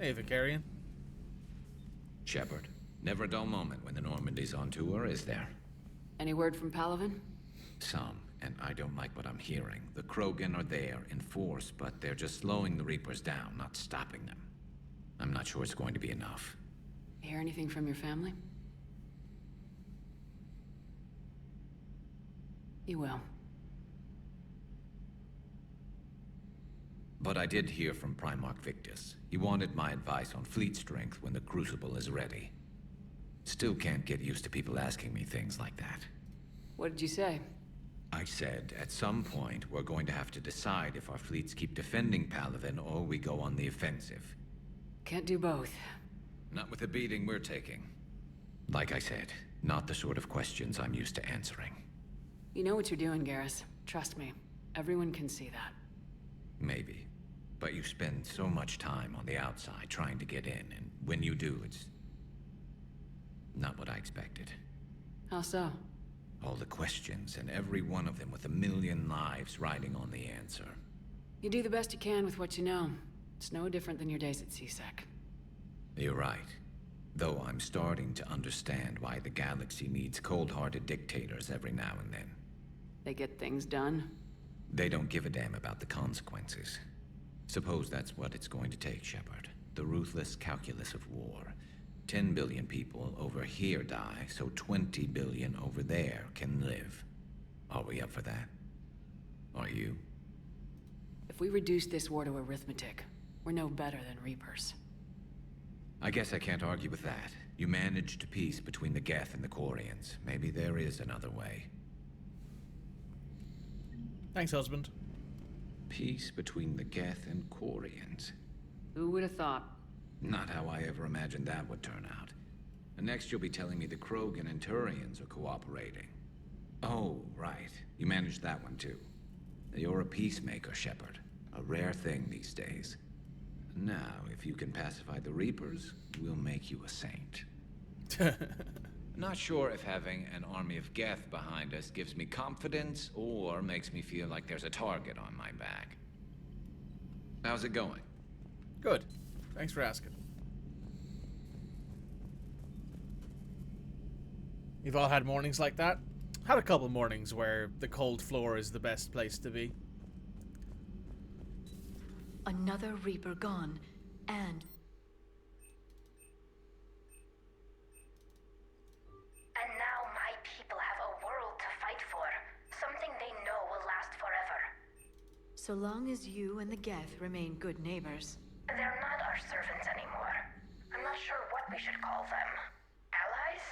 Hey, Vakarian. Shepard, never a dull moment when the Normandy's on tour, is there? Any word from Palaven? Some, and I don't like what I'm hearing. The Krogan are there in force, but they're just slowing the Reapers down, not stopping them. I'm not sure it's going to be enough. Hear anything from your family? You will. But I did hear from Primarch Victus. He wanted my advice on fleet strength when the Crucible is ready. Still can't get used to people asking me things like that. What did you say? I said, at some point, we're going to have to decide if our fleets keep defending Palaven or we go on the offensive. Can't do both. Not with the beating we're taking. Like I said, not the sort of questions I'm used to answering. You know what you're doing, Garrus. Trust me. Everyone can see that. Maybe. But you spend so much time on the outside trying to get in, and when you do, it's not what I expected. How so? All the questions, and every one of them with a million lives riding on the answer. You do the best you can with what you know. It's no different than your days at CSEC. You're right. Though I'm starting to understand why the galaxy needs cold-hearted dictators every now and then. They get things done. They don't give a damn about the consequences. Suppose that's what it's going to take, Shepard. The ruthless calculus of war. 10 billion people over here die, so 20 billion over there can live. Are we up for that? Are you? If we reduce this war to arithmetic, we're no better than Reapers. I guess I can't argue with that. You managed peace between the Geth and the Quarians. Maybe there is another way. Thanks, husband. Peace between the Geth and Quarians. Who would have thought? Not how I ever imagined that would turn out. And next you'll be telling me the Krogan and Turians are cooperating. Oh, right. You managed that one too. You're a peacemaker, Shepard. A rare thing these days. Now, if you can pacify the Reapers, we'll make you a saint. Not sure if having an army of Geth behind us gives me confidence or makes me feel like there's a target on my back. How's it going? Good. Thanks for asking. You've all had mornings like that? Had a couple mornings where the cold floor is the best place to be. Another Reaper gone, and... And now my people have a world to fight for. Something they know will last forever. So long as you and the Geth remain good neighbors. They're not our servants anymore. I'm not sure what we should call them. Allies?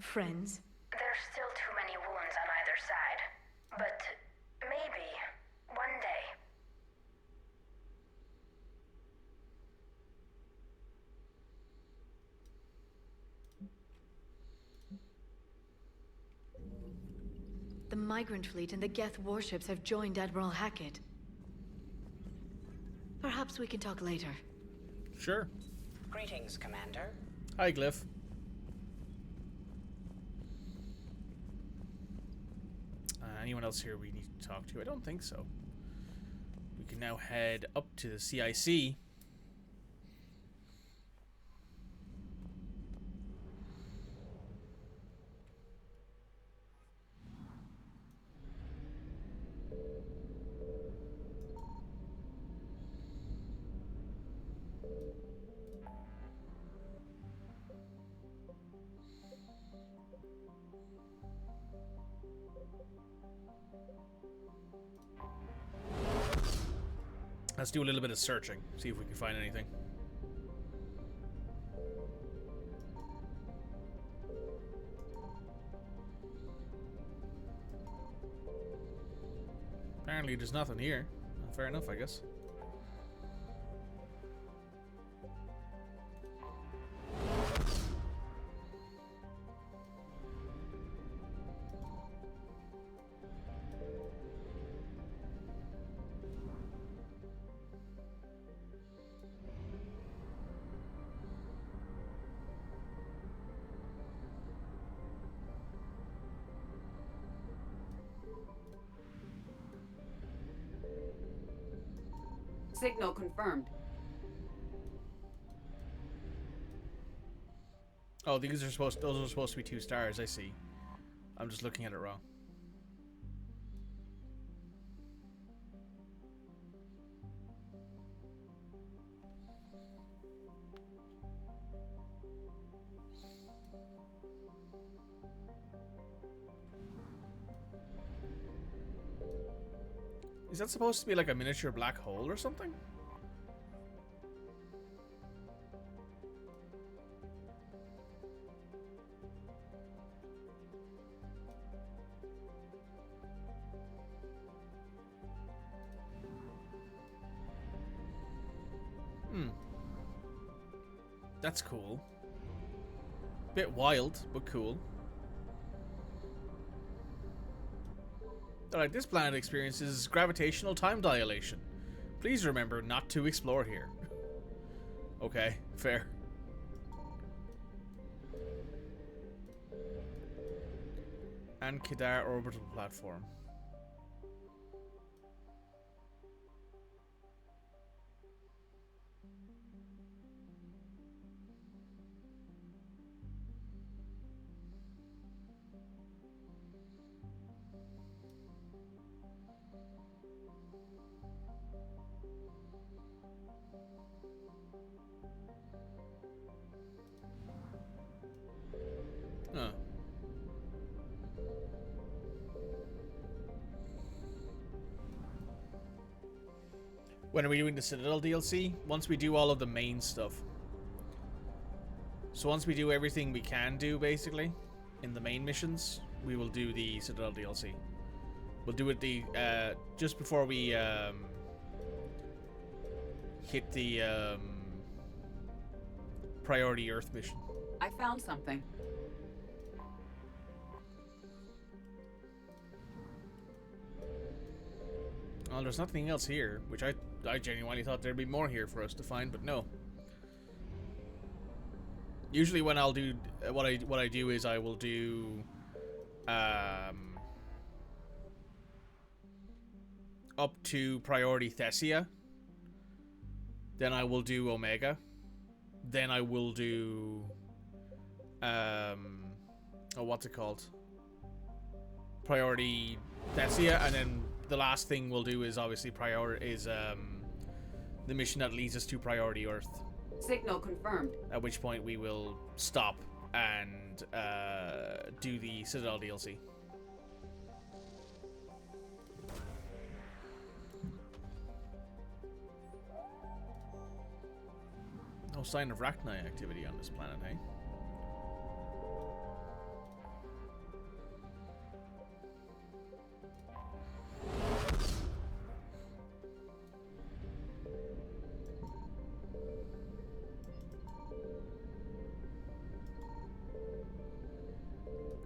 Friends? There's still too many wounds on either side. But maybe, one day. The migrant fleet and the Geth warships have joined Admiral Hackett. Perhaps we can talk later. Sure. Greetings, Commander. Hi, Glyph. Anyone else here we need to talk to? I don't think so. We can now head up to the CIC. Let's do a little bit of searching, see if we can find anything. Apparently there's nothing here. Fair enough, I guess. Signal confirmed. Oh, those are supposed to be 2 stars, I see. I'm just looking at it wrong. Is that supposed to be like a miniature black hole or something? That's cool. Bit wild, but cool. Alright, this planet experiences gravitational time dilation. Please remember not to explore here. Okay, fair. And Kedar orbital platform. Huh. When are we doing the Citadel DLC? Once we do all of the main stuff. So once we do everything we can do, basically, in the main missions, we will do the Citadel DLC. We'll do it just before we hit the priority Earth mission. I found something. Well, there's nothing else here, which I genuinely thought there'd be more here for us to find, but no. Usually when I'll do what I do is I will do up to priority Thessia. Then I will do Omega. Then I will do what's it called? Priority Thessia, and then the last thing we'll do is obviously the mission that leads us to priority Earth. Signal confirmed. At which point we will stop and do the Citadel DLC. No sign of Rachni activity on this planet, eh?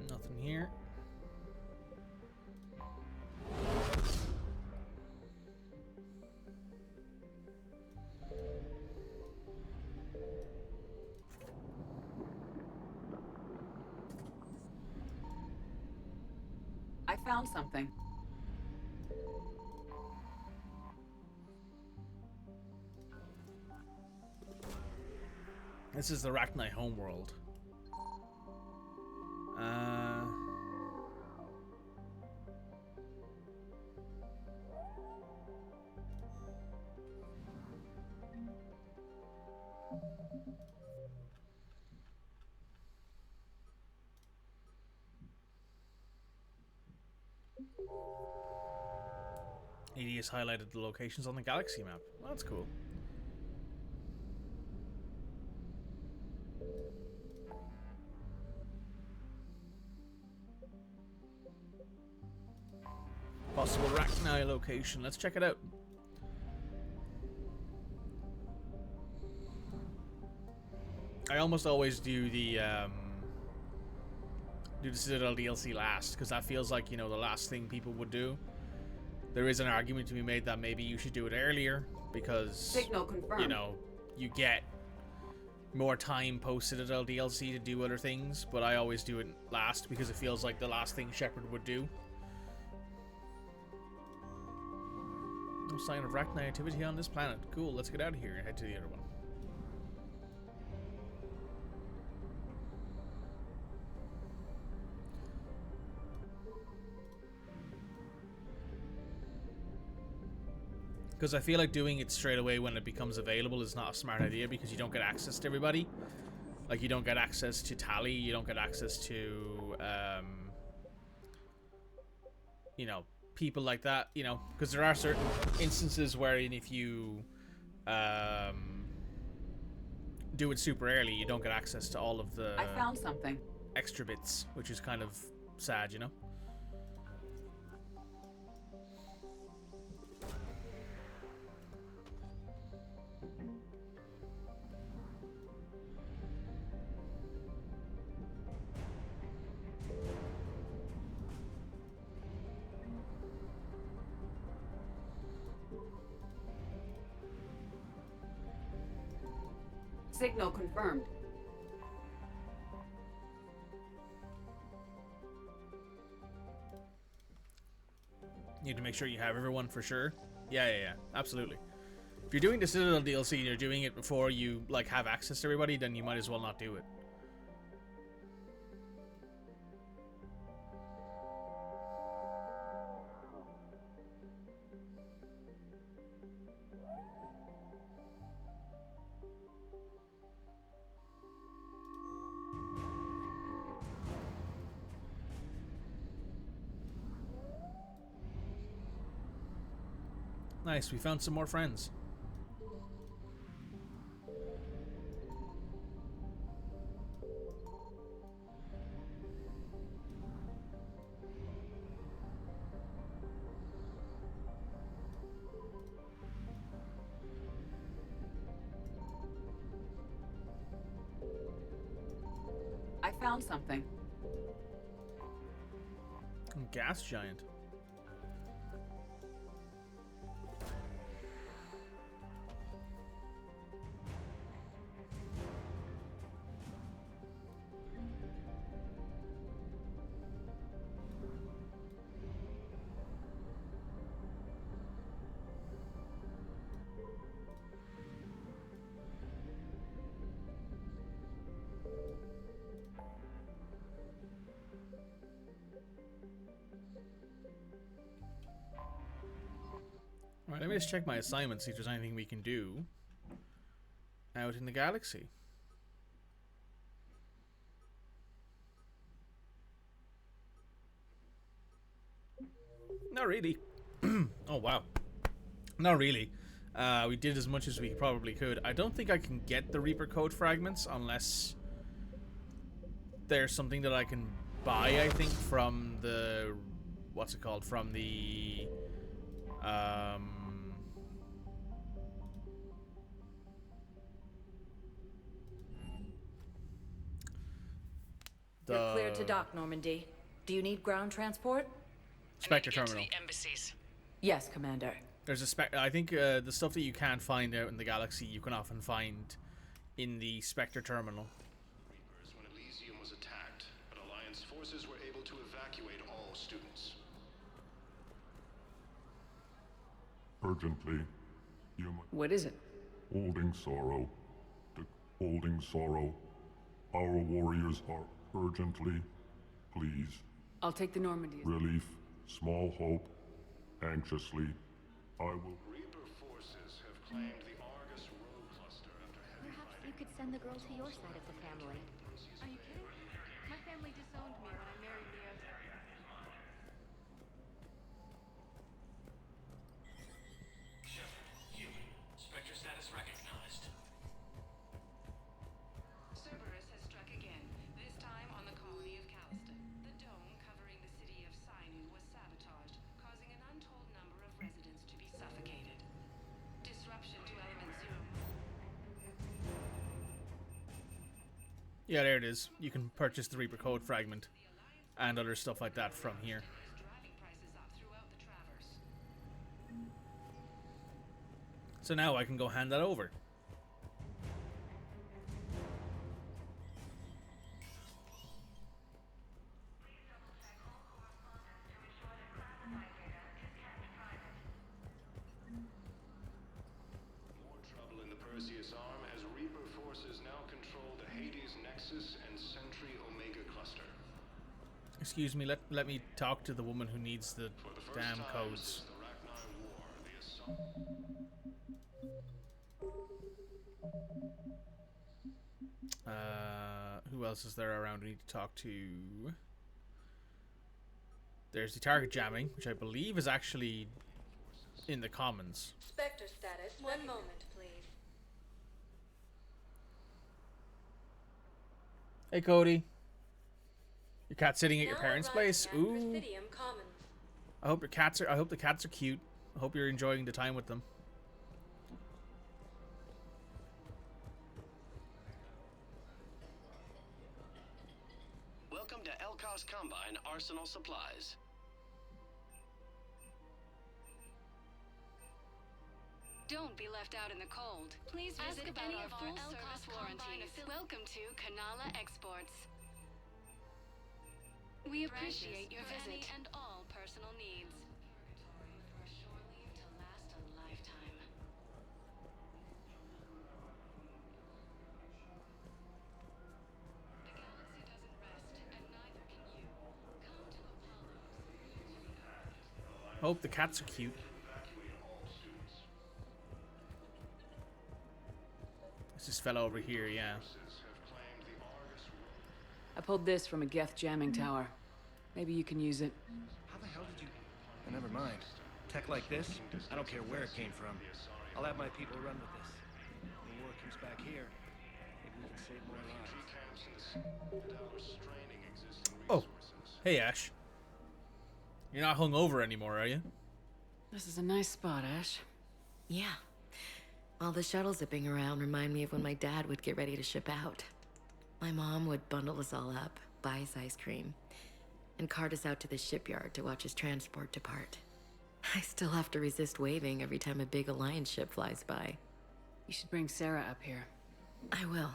Nothing here. I found something. This is the Rachni homeworld. AD has highlighted the locations on the galaxy map. Well, that's cool. Possible Rachni location. Let's check it out. I almost always do the Citadel DLC last, because that feels like, you know, the last thing people would do. There is an argument to be made that maybe you should do it earlier, because Signal confirmed. You know, you get more time post Citadel DLC to do other things, but I always do it last because it feels like the last thing Shepard would do. No sign of arachnid activity on this planet. Cool, let's get out of here and head to the other one. Because I feel like doing it straight away when it becomes available is not a smart idea, because you don't get access to everybody. Like, you don't get access to Tali, you don't get access to, you know, people like that, you know, because there are certain instances wherein if you do it super early, you don't get access to all of the I found something. extra bits, which is kind of sad, you know. Signal confirmed. You need to make sure you have everyone for sure. Yeah, absolutely. If you're doing the Citadel DLC and you're doing it before you like have access to everybody, then you might as well not do it. Nice, we found some more friends. I found something. Gas giant. Alright, let me just check my assignment, see if there's anything we can do out in the galaxy. Not really. Oh, wow. Not really. We did as much as we probably could. I don't think I can get the Reaper code fragments unless there's something that I can buy, I think, from the... What's it called? From the... You're cleared to dock, Normandy. Do you need ground transport? Spectre terminal. Embassies. Yes, Commander. There's a I think the stuff that you can't find out in the galaxy, you can often find in the Spectre terminal. Reapers when Elysium was attacked, but Alliance forces were able to evacuate all students. Urgently, you must... What is it? Holding sorrow. Holding sorrow. Our warriors are urgently, please. I'll take the Normandy. Relief, small hope, anxiously. I will... Reaper forces have claimed the Argus rogue cluster after heavy Perhaps fighting. you could send the girl to your side of the family. Are you kidding? My family disowned me when I married Mia. Human. Spectre status recognized. Cerberus has struck again, this time on the colony of Calliston. The dome covering the city of Sinu was sabotaged, causing an untold number of residents to be suffocated. Disruption to Element Zero. Yeah, there it is. You can purchase the Reaper code fragment and other stuff like that from here. So now I can go hand that over. Perseus arm as Reaper forces now control the Hades Nexus and Sentry Omega cluster. Excuse me, let me talk to the woman who needs the damn codes. Who else is there around we need to talk to? There's the target jamming, which I believe is actually in the commons. Spectre status. 1 moment, please. Hey, Cody. Your cat sitting at your parents' place? Ooh. I hope the cats are cute. I hope you're enjoying the time with them. Welcome to Elkos Combine Arsenal Supplies. Don't be left out in the cold. Please visit any of our full-service warranties. Welcome to Kanala Exports. We appreciate your visit and all personal needs. Purgatory for a shore leave to last a lifetime. The galaxy doesn't rest, and neither can you. Come to Apollo. Hope the cats are cute. This fellow over here, yeah. I pulled this from a Geth jamming tower. Maybe you can use it. How the hell did you... Oh, never mind. Tech like this, I don't care where it came from. I'll have my people run with this. When the war comes back here, maybe we can save more lives. Oh, hey Ash. You're not hungover anymore, are you? This is a nice spot, Ash. Yeah. All the shuttles zipping around remind me of when my dad would get ready to ship out. My mom would bundle us all up, buy us ice cream, and cart us out to the shipyard to watch his transport depart. I still have to resist waving every time a big Alliance ship flies by. You should bring Sarah up here. I will,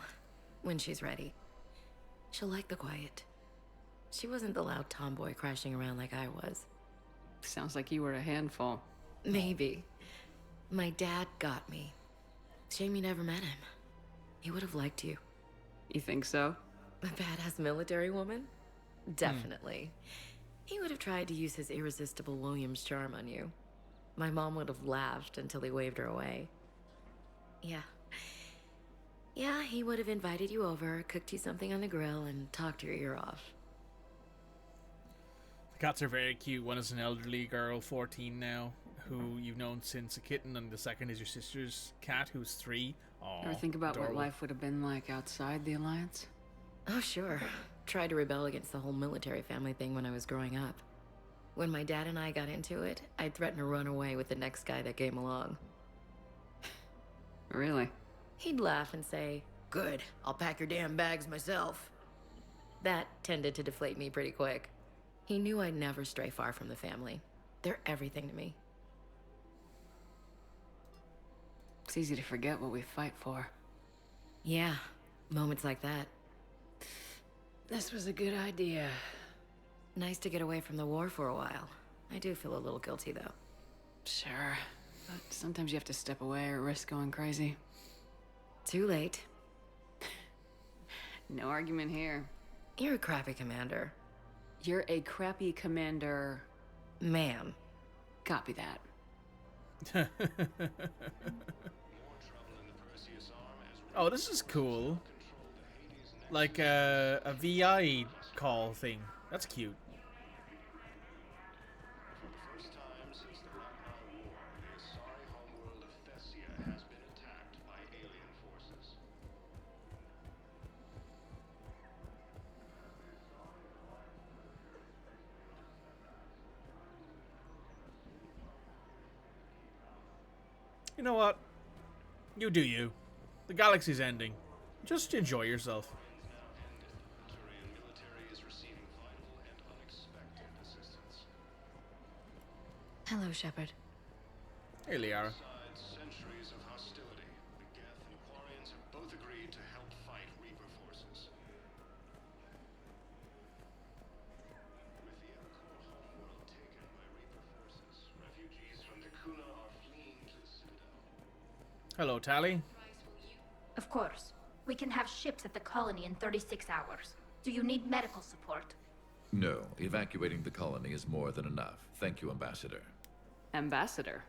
when she's ready. She'll like the quiet. She wasn't the loud tomboy crashing around like I was. Sounds like you were a handful. Maybe. My dad got me. Shame you never met him. He would have liked you. You think so? A badass military woman? Definitely. He would have tried to use his irresistible Williams charm on you. My mom would have laughed until he waved her away. Yeah. Yeah, he would have invited you over, cooked you something on the grill, and talked your ear off. The cats are very cute. One is an elderly girl, 14 now, who you've known since a kitten, and the second is your sister's cat, who's 3. Aww, Ever think about adorable. what life would have been like outside the Alliance? Oh, sure. Tried to rebel against the whole military family thing when I was growing up. When my dad and I got into it, I'd threaten to run away with the next guy that came along. Really? He'd laugh and say, "Good, I'll pack your damn bags myself." That tended to deflate me pretty quick. He knew I'd never stray far from the family. They're everything to me. It's easy to forget what we fight for. Yeah, moments like that. This was a good idea. Nice to get away from the war for a while. I do feel a little guilty, though. Sure, but sometimes you have to step away or risk going crazy. Too late. No argument here. You're a crappy commander. You're a crappy commander... Ma'am. Copy that. Oh, this is cool. Like a VI call thing. That's cute. For the first time since the Ragnar War, the Asari homeworld of Thessia has been attacked by alien forces. You know what? You do you. The galaxy's ending. Just enjoy yourself. Hello, Shepard. Hey, Liara. Besides centuries of hostility, the Geth and Quarians have both agreed to help fight Reaper forces. With the Elcor homeworld taken by Reaper forces, refugees from the Kuna are fleeing to the Citadel. Hello, Tali. Price will Of course. We can have ships at the colony in 36 hours. Do you need medical support? No, evacuating the colony is more than enough. Thank you, Ambassador. Ambassador?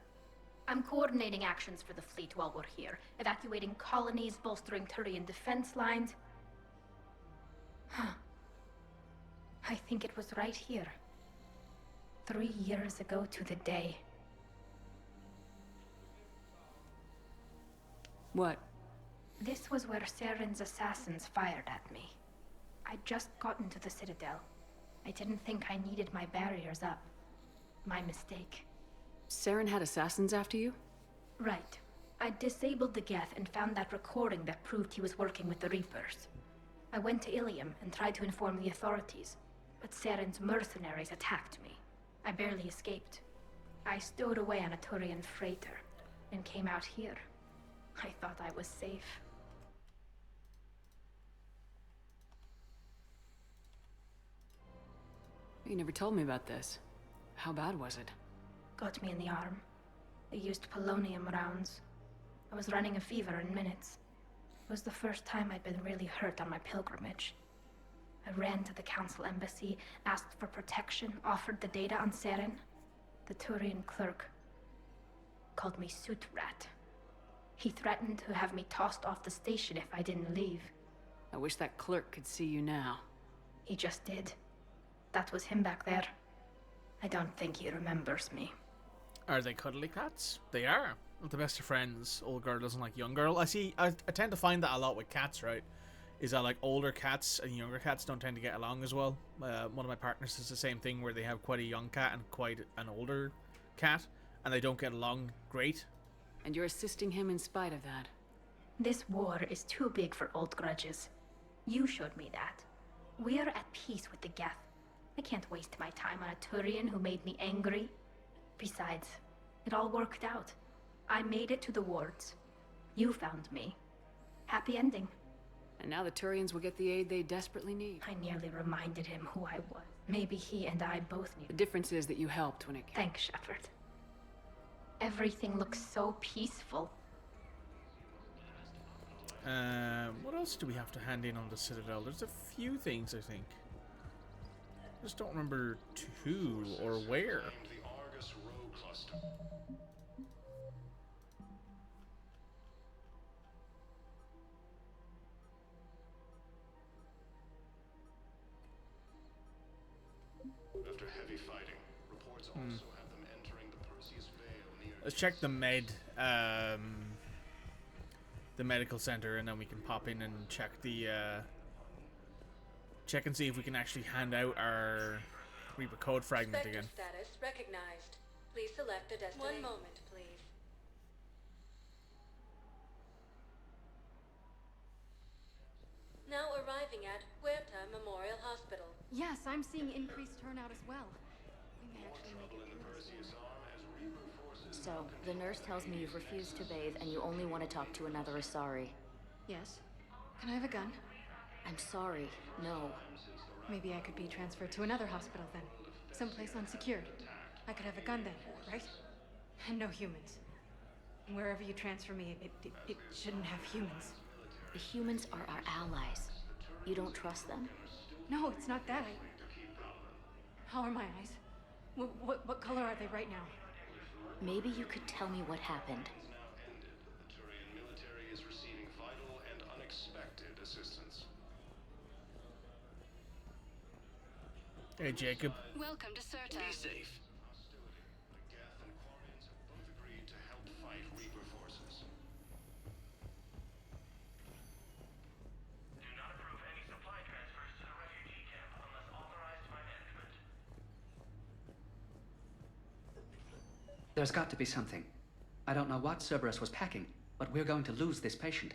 I'm coordinating actions for the fleet while we're here. Evacuating colonies, bolstering Turian defense lines. Huh. I think it was right here. 3 years ago to the day. What? This was where Saren's assassins fired at me. I'd just gotten to the Citadel. I didn't think I needed my barriers up. My mistake. Saren had assassins after you? Right. I disabled the Geth and found that recording that proved he was working with the Reapers. I went to Ilium and tried to inform the authorities, but Saren's mercenaries attacked me. I barely escaped. I stowed away on a Turian freighter and came out here. I thought I was safe. You never told me about this. How bad was it? Got me in the arm. They used polonium rounds. I was running a fever in minutes. It was the first time I'd been really hurt on my pilgrimage. I ran to the Council embassy, asked for protection, offered the data on Saren. The Turian clerk called me Soot Rat. He threatened to have me tossed off the station if I didn't leave. I wish that clerk could see you now. He just did. That was him back there. I don't think he remembers me. Are they cuddly cats? They are. The best of friends. Old girl doesn't like young girl. I tend to find that a lot with cats, right? Is that like older cats and younger cats don't tend to get along as well. One of my partners is the same thing, where they have quite a young cat and quite an older cat, and they don't get along great. And you're assisting him in spite of that. This war is too big for old grudges. You showed me that. We are at peace with the Geth. I can't waste my time on a Turian who made me angry. Besides, it all worked out. I made it to the wards. You found me. Happy ending. And now the Turians will get the aid they desperately need. I nearly reminded him who I was. Maybe he and I both knew. The difference is that you helped when it came. Thanks, Shepard. Everything looks so peaceful. What else do we have to hand in on the Citadel? There's a few things, I think. I just don't remember who or where. The Argus Row Cluster. After heavy fighting, reports also have them entering the Perseus Vale near... Let's check the medical center, and then we can pop in and check the check and see if we can actually hand out our Reaper code fragment again. Status recognized. Please select a destination. 1 moment, please. Now arriving at Huerta Memorial Hospital. Yes, I'm seeing increased turnout as well. We may actually make it through this. So, the nurse tells me you've refused to bathe and you only want to talk to another Asari. Yes. Can I have a gun? I'm sorry, no. Maybe I could be transferred to another hospital then. Someplace unsecured. I could have a gun then, right? And no humans. And wherever you transfer me, it shouldn't have humans. The humans are our allies. You don't trust them? No, it's not that. How are my eyes? What color are they right now? Maybe you could tell me what happened. The Turian military is receiving vital and unexpected assistance. Hey, Jacob. Welcome to Serta. Be safe. The Geth and Quarians have both agreed to help fight Reaper forces. Do not approve any supply transfers to the refugee camp unless authorized by management. There's got to be something. I don't know what Cerberus was packing, but we're going to lose this patient.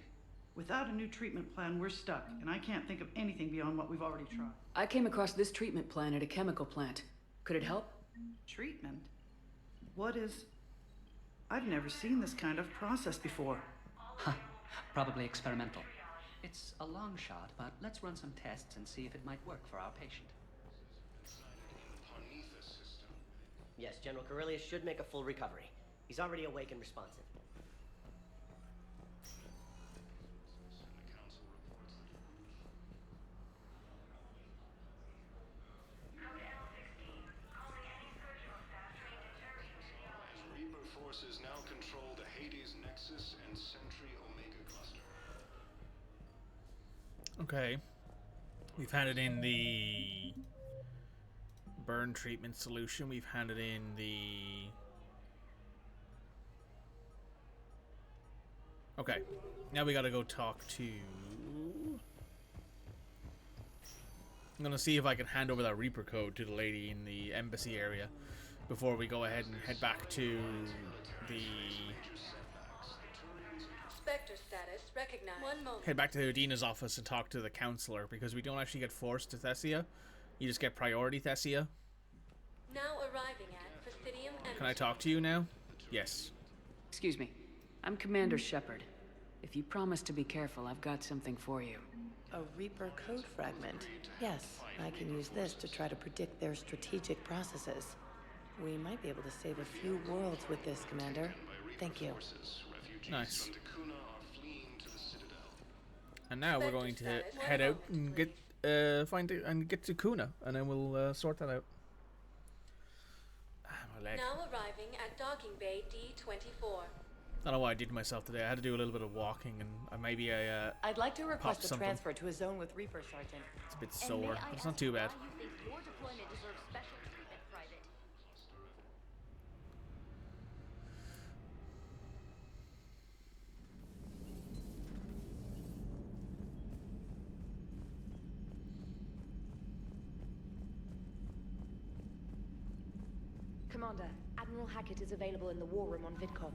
Without a new treatment plan, we're stuck, and I can't think of anything beyond what we've already tried. I came across this treatment plan at a chemical plant. Could it help? Treatment? What is... I've never seen this kind of process before. Huh. Probably experimental. It's a long shot, but let's run some tests and see if it might work for our patient. Yes, General Corellius should make a full recovery. He's already awake and responsive. Okay. We've handed in the burn treatment solution. We've handed in the... Okay. Now we gotta go talk to... I'm gonna see if I can hand over that Reaper code to the lady in the embassy area before we go ahead and head back to the... Spectre status recognized. 1 moment. Head back to Udina's office and talk to the counselor, because we don't actually get forced to Thessia. You just get priority Thessia. Now arriving at Presidium Embassy. Can I talk to you now? Yes. Excuse me. I'm Commander Shepard. If you promise to be careful, I've got something for you. A Reaper code fragment. Yes, I can use this to try to predict their strategic processes. We might be able to save a few worlds with this, Commander. Thank you. Nice. And now we're going to head out and get get to Kuna, and then we'll sort that out. My leg. Now arriving at docking bay D24. I don't know what I did to myself today. I had to do a little bit of walking, and maybe I'd like to request a something. transfer to a zone with Reaper, Sergeant. It's a bit sore, but it's not too bad. You think your deployment deserves special treatment, Private? Commander, Admiral Hackett is available in the war room on VidCom.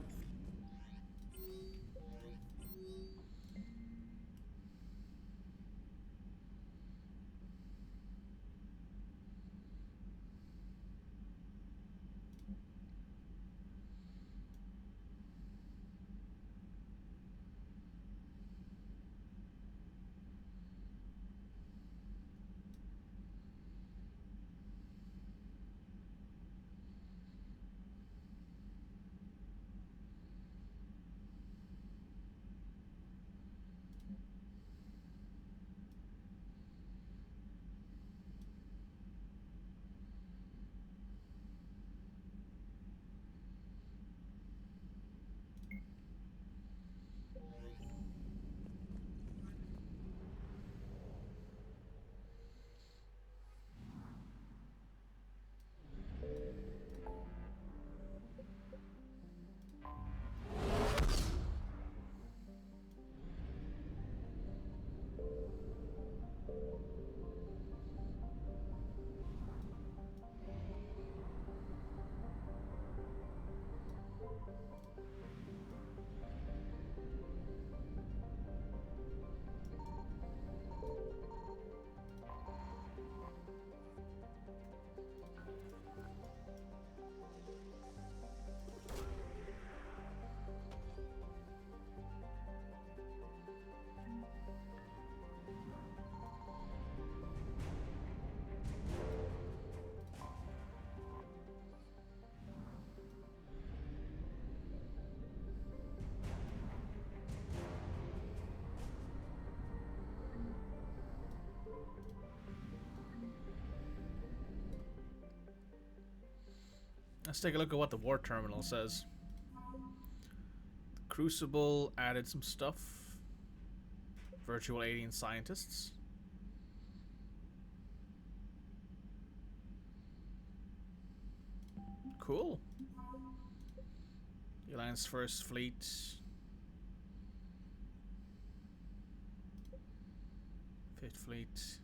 Let's take a look at what the war terminal says. Crucible added some stuff. Virtual alien scientists. Cool. The Alliance First Fleet. Fifth Fleet.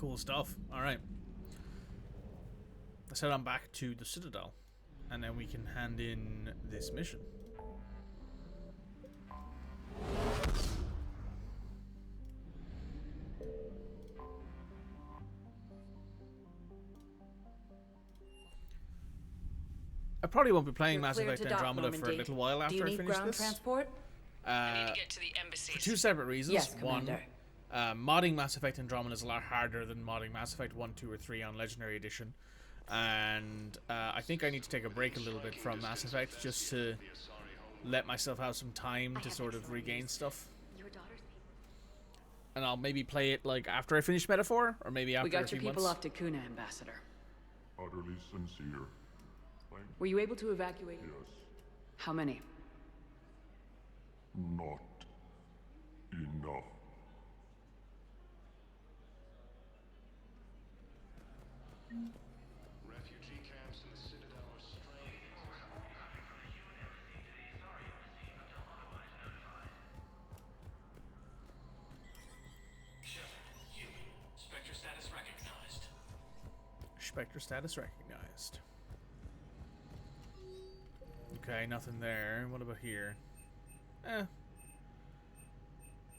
Cool stuff. Alright. Let's head on back to the Citadel. And then we can hand in this mission. I probably won't be playing Mass Effect Andromeda for a little while after I finish this. Transport? I need to get to the embassy. For two separate reasons. Yes, One, Commander. modding Mass Effect Andromeda is a lot harder than modding Mass Effect 1, 2, or 3 on Legendary Edition. And I think I need to take a break a little bit from Mass Effect just to let myself have some time to sort of regain stuff. And I'll maybe play it like after I finish Metaphor, or maybe after We got a few your people months. off to Kuna, Ambassador. Utterly sincere. Were you able to evacuate? Yes. How many? Not enough. Refugee camps in the Citadel are strange. Spectre status recognized. Spectre status recognized. Okay, nothing there. What about here?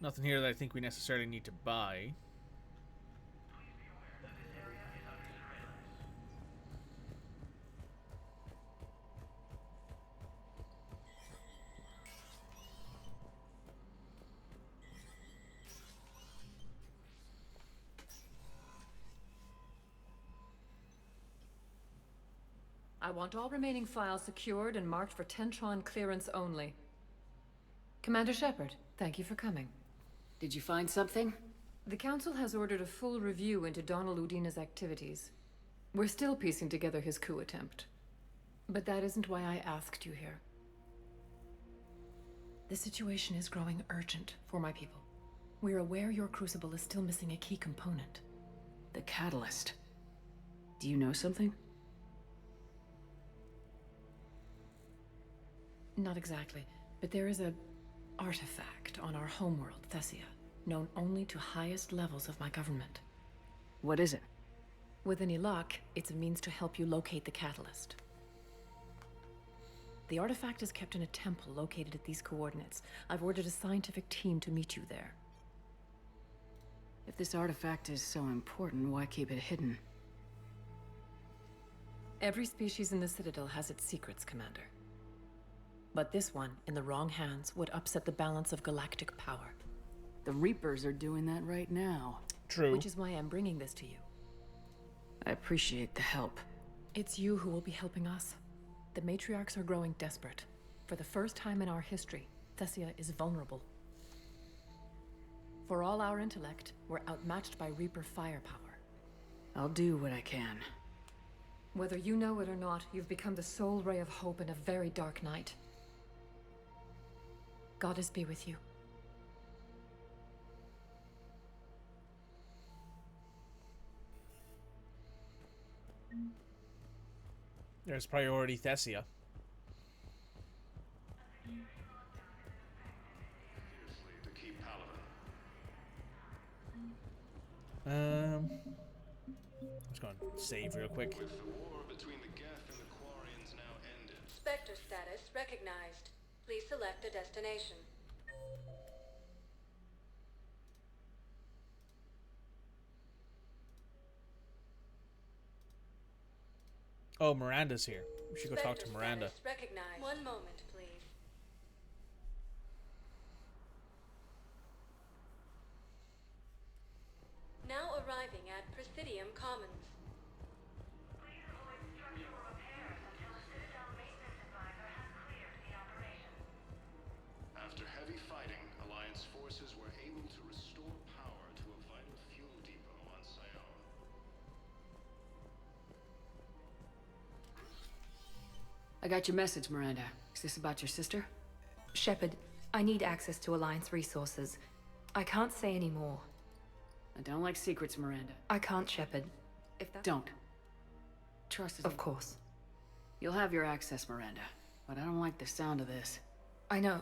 Nothing here that I think we necessarily need to buy. I want all remaining files secured and marked for Tentron clearance only. Commander Shepard, thank you for coming. Did you find something? The Council has ordered a full review into Donald Udina's activities. We're still piecing together his coup attempt. But that isn't why I asked you here. The situation is growing urgent for my people. We're aware your crucible is still missing a key component. The catalyst. Do you know something? Not exactly, but there is a artifact on our homeworld, Thessia, known only to highest levels of my government. What is it? With any luck, it's a means to help you locate the catalyst. The artifact is kept in a temple located at these coordinates. I've ordered a scientific team to meet you there. If this artifact is so important, why keep it hidden? Every species in the Citadel has its secrets, Commander. But this one, in the wrong hands, would upset the balance of galactic power. The Reapers are doing that right now. True. Which is why I'm bringing this to you. I appreciate the help. It's you who will be helping us. The matriarchs are growing desperate. For the first time in our history, Thessia is vulnerable. For all our intellect, we're outmatched by Reaper firepower. I'll do what I can. Whether you know it or not, you've become the sole ray of hope in a very dark night. Goddess be with you. There's priority Thessia. Let's go and save real quick. With the war between the Geth and the Quarians now ended. Spectre status recognized. Please select a destination. Oh, Miranda's here. We should go talk to Miranda. Status recognized. One moment, please. Now arriving at Presidium Commons. Please avoid structural repairs until the Citadel maintenance advisor has cleared the operation. After heavy fighting, Alliance forces were able to restore power to a vital fuel depot on Sion. I got your message, Miranda. Is this about your sister? Shepard, I need access to Alliance resources. I can't say any more. I don't like secrets, Miranda. I can't, Shepard. If that's... Don't. Trust is... Of course. You'll have your access, Miranda. But I don't like the sound of this. I know.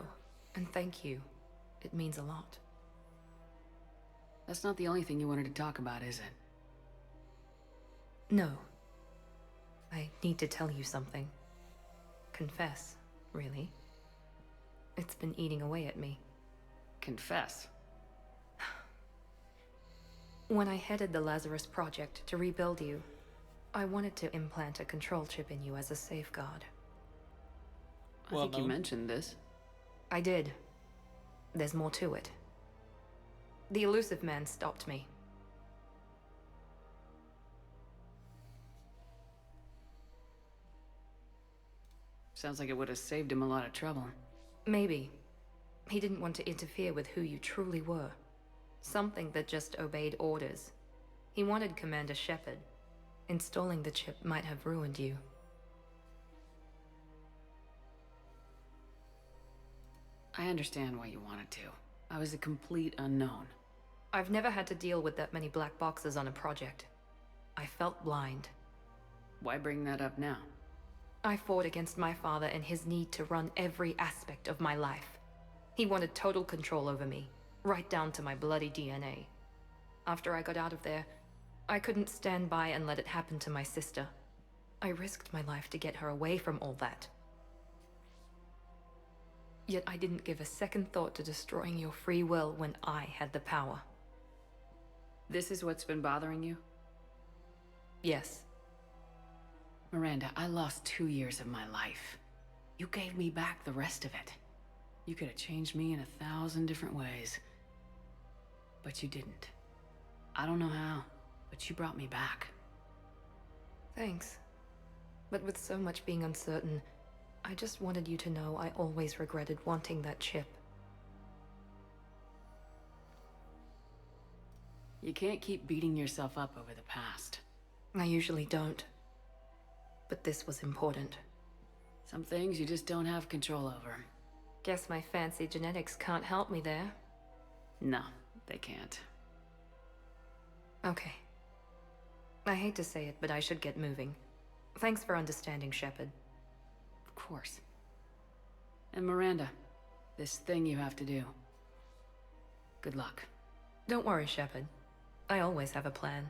And thank you. It means a lot. That's not the only thing you wanted to talk about, is it? No. I need to tell you something. Confess, really. It's been eating away at me. Confess. When I headed the Lazarus Project to rebuild you, I wanted to implant a control chip in you as a safeguard. I think you mentioned this. I did. There's more to it. The elusive man stopped me. Sounds like it would have saved him a lot of trouble. Maybe. He didn't want to interfere with who you truly were. Something that just obeyed orders. He wanted Commander Shepard. Installing the chip might have ruined you. I understand why you wanted to. I was a complete unknown. I've never had to deal with that many black boxes on a project. I felt blind. Why bring that up now? I fought against my father and his need to run every aspect of my life. He wanted total control over me, right down to my bloody DNA. After I got out of there, I couldn't stand by and let it happen to my sister. I risked my life to get her away from all that. Yet I didn't give a second thought to destroying your free will when I had the power. This is what's been bothering you? Yes. Miranda, I lost 2 years of my life. You gave me back the rest of it. You could have changed me in 1,000 different ways. But you didn't. I don't know how, but you brought me back. Thanks. But with so much being uncertain, I just wanted you to know I always regretted wanting that chip. You can't keep beating yourself up over the past. I usually don't. But this was important. Some things you just don't have control over. Guess my fancy genetics can't help me there. No, they can't. Okay. I hate to say it, but I should get moving. Thanks for understanding, Shepard. Of course. And Miranda, this thing you have to do. Good luck. Don't worry, Shepard. I always have a plan.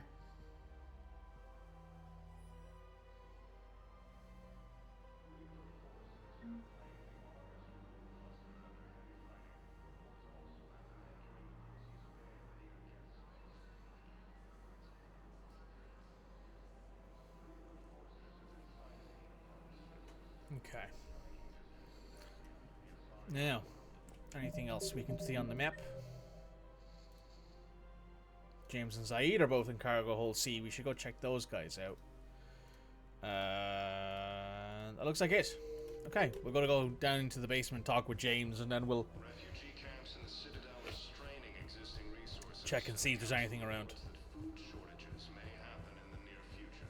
Okay. Now, anything else we can see on the map? James and Zaid are both in Cargo Hold C. We should go check those guys out. That looks like it. Okay, we're gonna go down into the basement, talk with James, and then we'll Refugee camps in the Citadel are straining existing resources. check and see if there's anything around. Food shortages may happen in the near future.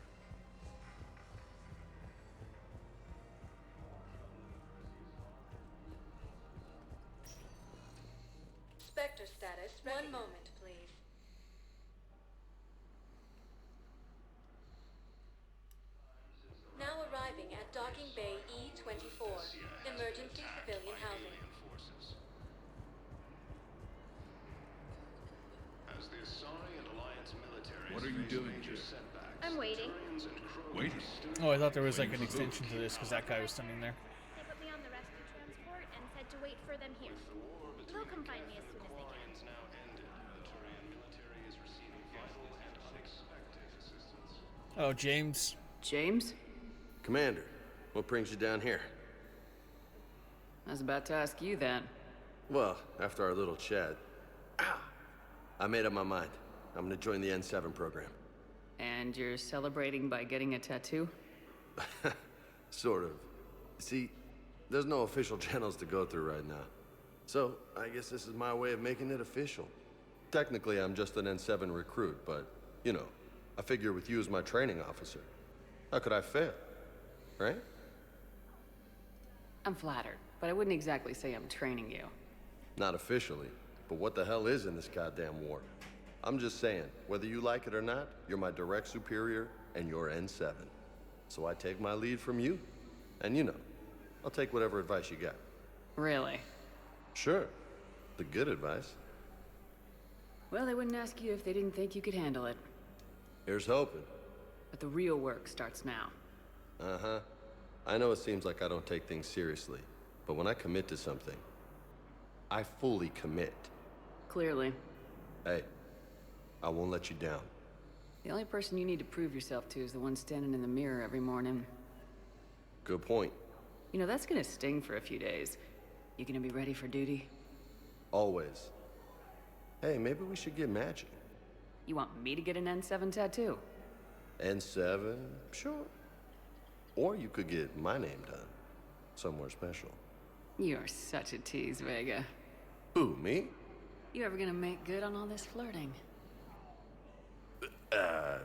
Spectre status. One moment, please. Now arriving at Docking Bay E-24. Emergency civilian housing. As the Asari and Alliance military What are you doing here? I'm waiting. Waiting? Oh, I thought there was like an extension to this because that guy was standing there. They put me on the rescue transport and said to wait for them here. They'll come find me as soon as they can. now ended. The Turian military is receiving vital and unexpected assistance. Oh, James. James? Commander, what brings you down here? I was about to ask you that. Well, after our little chat, I made up my mind. I'm gonna join the N7 program. And you're celebrating by getting a tattoo? Sort of. See, there's no official channels to go through right now. So, I guess this is my way of making it official. Technically, I'm just an N7 recruit, but, you know, I figure with you as my training officer, how could I fail? Right? I'm flattered, but I wouldn't exactly say I'm training you. Not officially, but what the hell is in this goddamn war? I'm just saying, whether you like it or not, you're my direct superior, and you're N7. So I take my lead from you. And you know, I'll take whatever advice you got. Really? Sure. The good advice. Well, they wouldn't ask you if they didn't think you could handle it. Here's hoping. But the real work starts now. Uh-huh. I know it seems like I don't take things seriously, but when I commit to something, I fully commit. Clearly. Hey, I won't let you down. The only person you need to prove yourself to is the one standing in the mirror every morning. Good point. You know, that's gonna sting for a few days. You gonna be ready for duty? Always. Hey, maybe we should get matching. You want me to get an N7 tattoo? N7? Sure. Or you could get my name done. Somewhere special. You're such a tease, Vega. Who, me? You ever gonna make good on all this flirting? I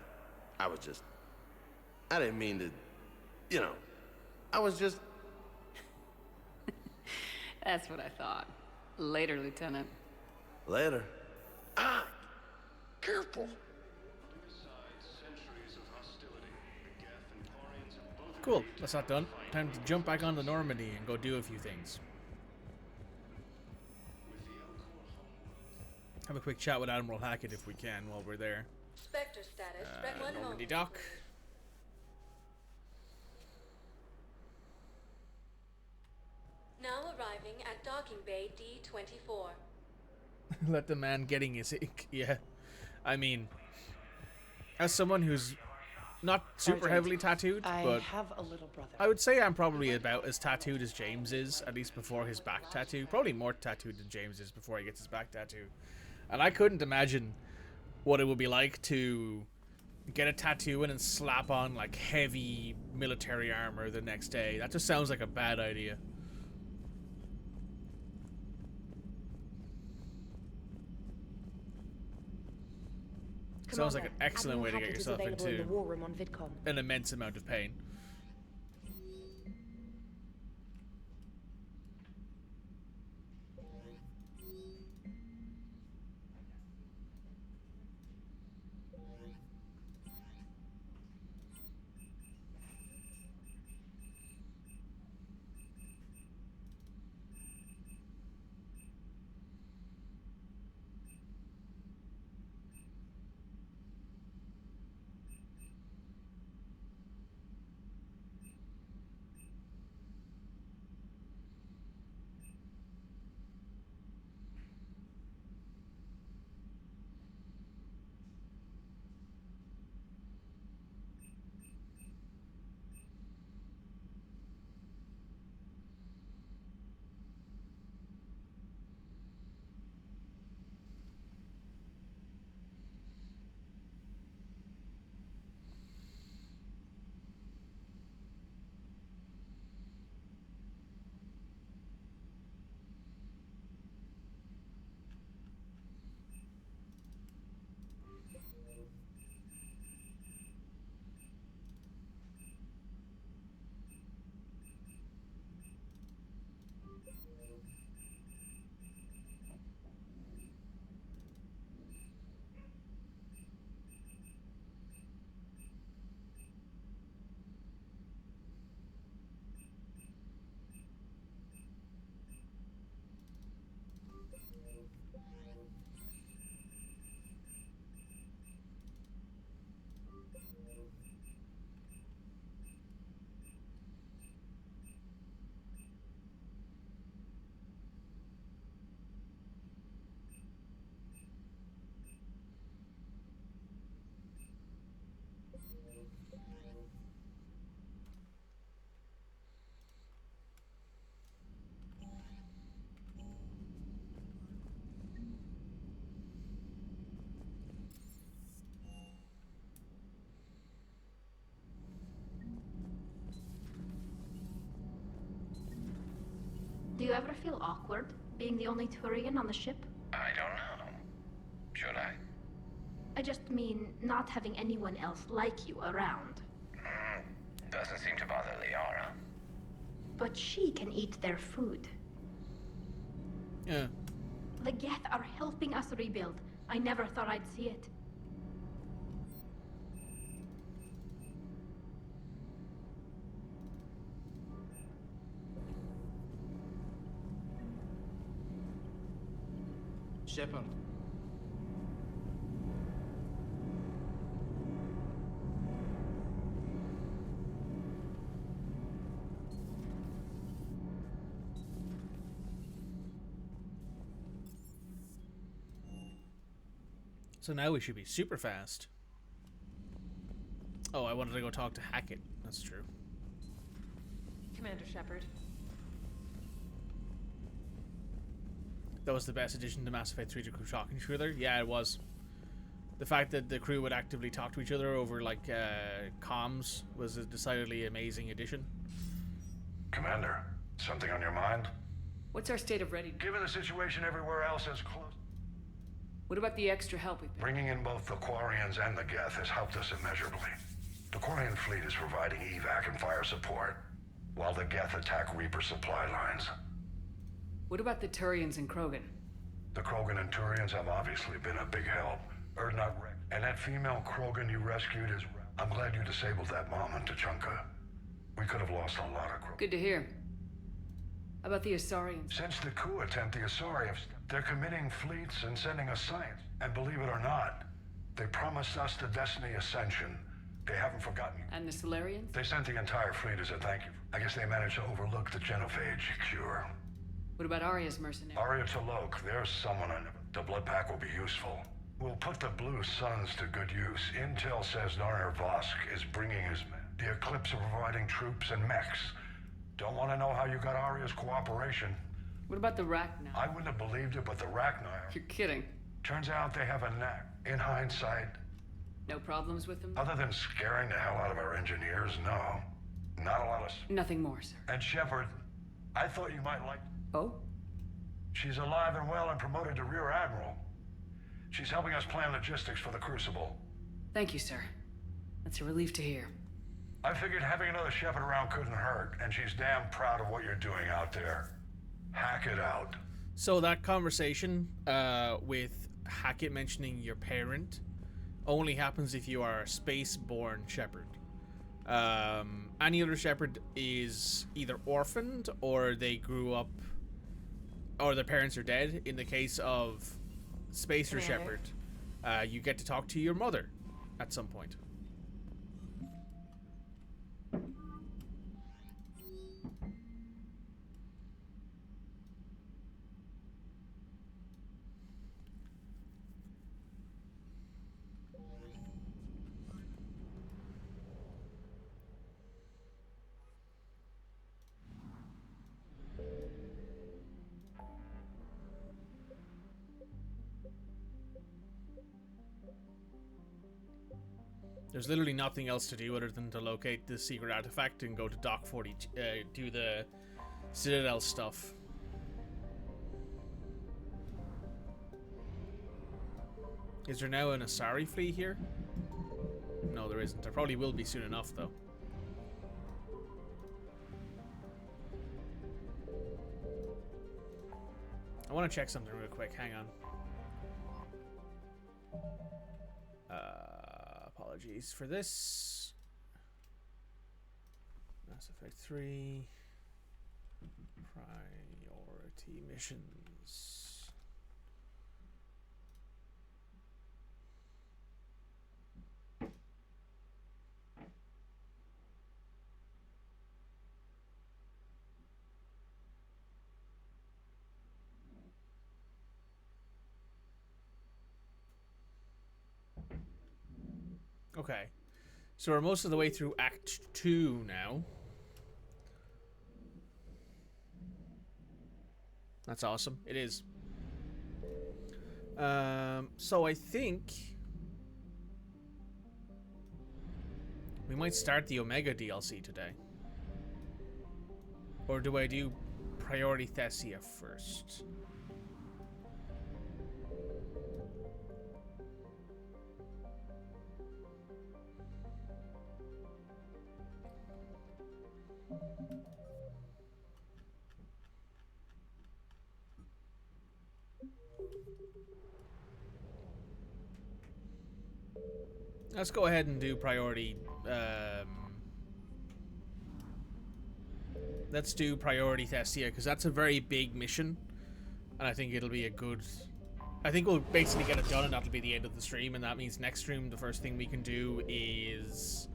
didn't mean to, I was just... That's what I thought. Later, Lieutenant. Later. Ah! Careful. Cool, that's not done. Time to jump back onto Normandy and go do a few things. Have a quick chat with Admiral Hackett if we can while we're there. Spectre status, Red 1 Normandy home. dock. Now arriving at docking bay D24. Let the man getting his ink. Yeah. I mean, as someone who's not super heavily tattooed, but I have a little brother. I would say I'm probably about as tattooed as James is, at least before his back tattoo. Probably more tattooed than James is before he gets his back tattoo. And I couldn't imagine what it would be like to get a tattoo and then slap on like heavy military armor the next day. That just sounds like a bad idea. Sounds like an excellent way to get yourself into an immense amount of pain. Do you ever feel awkward, being the only Turian on the ship? I don't know. Should I? I just mean not having anyone else like you around. Doesn't seem to bother Liara. But she can eat their food. Yeah. The Geth are helping us rebuild. I never thought I'd see it. Shepard. So now we should be super fast. Oh, I wanted to go talk to Hackett. That's true. Commander Shepard. That was the best addition to Mass Effect 3 to crew talking to each other. Yeah, it was. The fact that the crew would actively talk to each other over, like, comms was a decidedly amazing addition. Commander, something on your mind? What's our state of readiness? Given the situation everywhere else is close. What about the extra help we've been... Bringing in both the Quarians and the Geth has helped us immeasurably. The Quarian fleet is providing evac and fire support, while the Geth attack Reaper supply lines. What about the Turians and Krogan? The Krogan and Turians have obviously been a big help. And that female Krogan you rescued is... I'm glad you disabled that mom in Tuchanka. We could have lost a lot of Krogan. Good to hear. How about the Asarians? Since the coup attempt, the Asari have... They're committing fleets and sending us science. And believe it or not, they promised us the Destiny Ascension. They haven't forgotten you. And the Solarians? They sent the entire fleet as a thank you. I guess they managed to overlook the genophage cure. What about Arya's mercenaries? Arya T'Loak, there's someone I never... The blood pack will be useful. We'll put the Blue Suns to good use. Intel says Narner Vosk is bringing his men. The Eclipse are providing troops and mechs. Don't want to know how you got Arya's cooperation. What about the Rachni? I wouldn't have believed it, but the Rachni... You're kidding. Turns out they have a knack. In hindsight... No problems with them? Other than scaring the hell out of our engineers, no. Not a lot of... Nothing more, sir. And Shepard, I thought you might like... Oh? She's alive and well and promoted to Rear Admiral. She's helping us plan logistics for the Crucible. Thank you, sir. That's a relief to hear. I figured having another Shepard around couldn't hurt, and she's damn proud of what you're doing out there. Hack it out. So that conversation with Hackett mentioning your parent only happens if you are a space-born Shepard. Any other Shepard is either orphaned or they grew up, or their parents are dead. In the case of Spacer Shepard, you get to talk to your mother at some point. There's literally nothing else to do other than to locate the secret artifact and go to Dock 40, do the Citadel stuff. Is there now an Asari fleet here? No, there isn't. There probably will be soon enough, though. I want to check something real quick. Hang on. Apologies for this. Mass Effect 3. Priority missions. Okay, so we're most of the way through Act 2 now. That's awesome. It is. So I think we might start the Omega DLC today. Or do I do Priority Thessia first? Let's go ahead and do priority. Let's do priority Thessia, because that's a very big mission, and I think it'll be a good. I think we'll basically get it done, and that'll be the end of the stream. And that means next stream, the first thing we can do is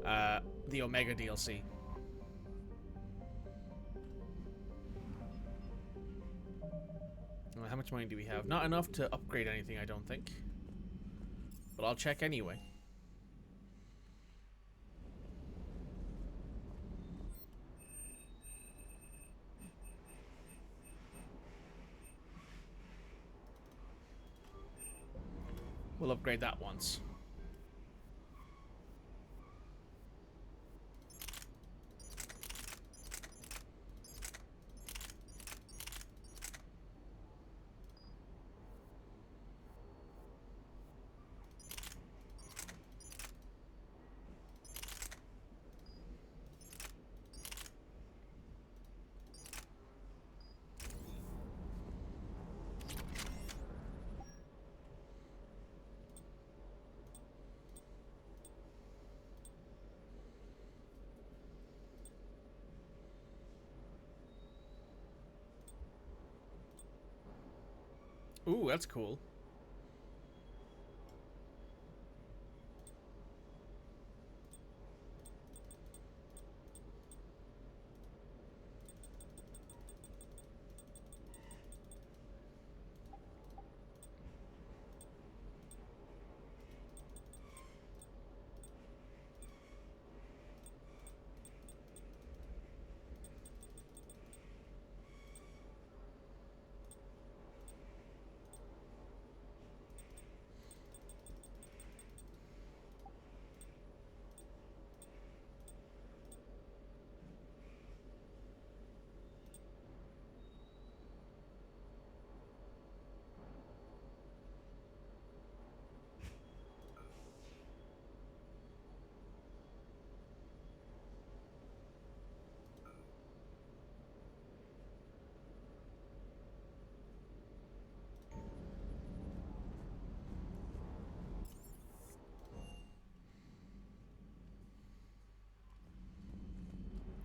the Omega DLC. Well, how much money do we have? Not enough to upgrade anything, I don't think. but I'll check anyway. We'll upgrade that once. Ooh, that's cool.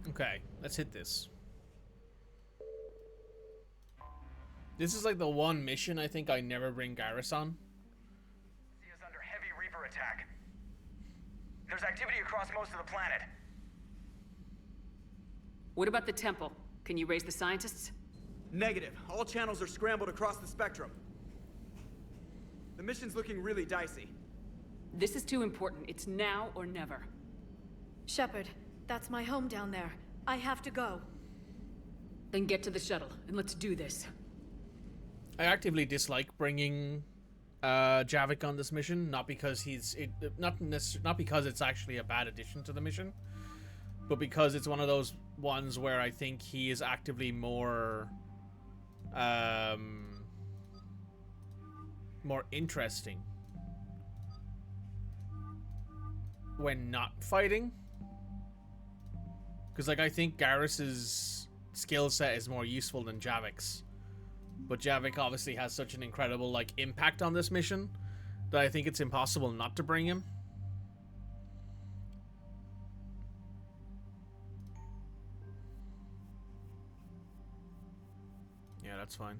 Okay, let's hit this. This is like the one mission I think I never bring Garrus on. Thessia is under heavy Reaper attack. There's activity across most of the planet. What about the temple? Can you raise the scientists? Negative. All channels are scrambled across the spectrum. The mission's looking really dicey. This is too important. It's now or never. Shepard, that's my home down there. I have to go. Then get to the shuttle, and let's do this. I actively dislike bringing Javik on this mission, not because not because it's actually a bad addition to the mission, but because it's one of those ones where I think he is actively more more interesting when not fighting. Because, like, I think Garrus's skill set is more useful than Javik's. But Javik obviously has such an incredible, like, impact on this mission that I think it's impossible not to bring him. Yeah, that's fine.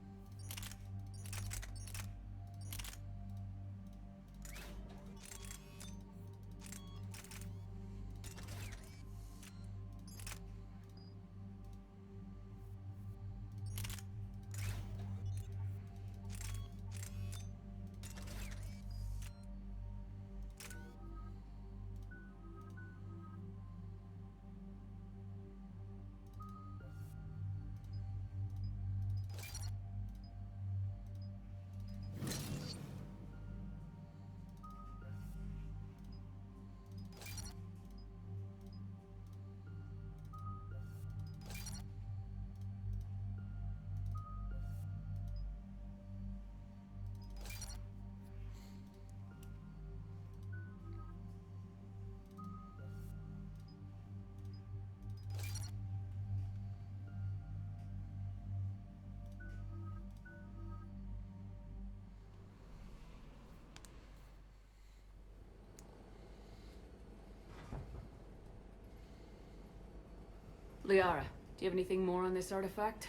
Liara, do you have anything more on this artifact?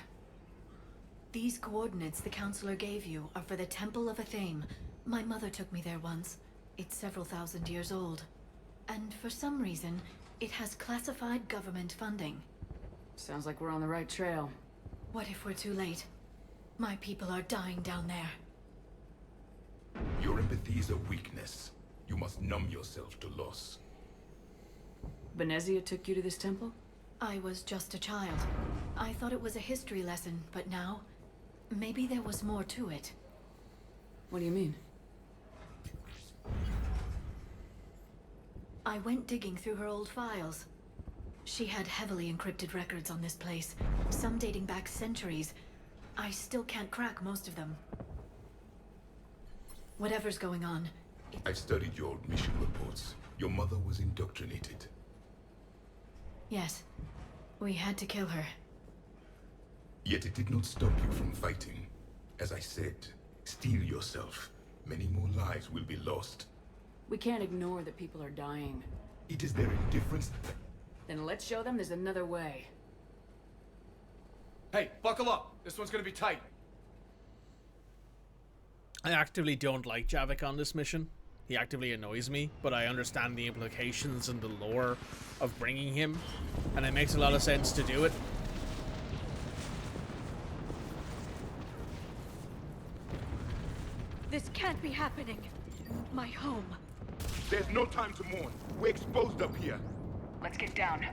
These coordinates the counselor gave you are for the Temple of Athame. My mother took me there once. It's several thousand years old. And for some reason, it has classified government funding. Sounds like we're on the right trail. What if we're too late? My people are dying down there. Your empathy is a weakness. You must numb yourself to loss. Benezia took you to this temple? I was just a child. I thought it was a history lesson, but now, maybe there was more to it. What do you mean? I went digging through her old files. She had heavily encrypted records on this place, some dating back centuries. I still can't crack most of them. Whatever's going on, I've studied your old mission reports. Your mother was indoctrinated. yes, we had to kill her. Yet it did not stop you from fighting. As I said, steel yourself. Many more lives will be lost. We can't ignore that people are dying. It is their indifference. Then let's show them there's another way. Hey, buckle up. This one's gonna be tight. I actively don't like Javik on this mission. He actively annoys me, but I understand the implications and the lore of bringing him, and it makes a lot of sense to do it. This can't be happening. My home. There's no time to mourn. We're exposed up here. Let's get down.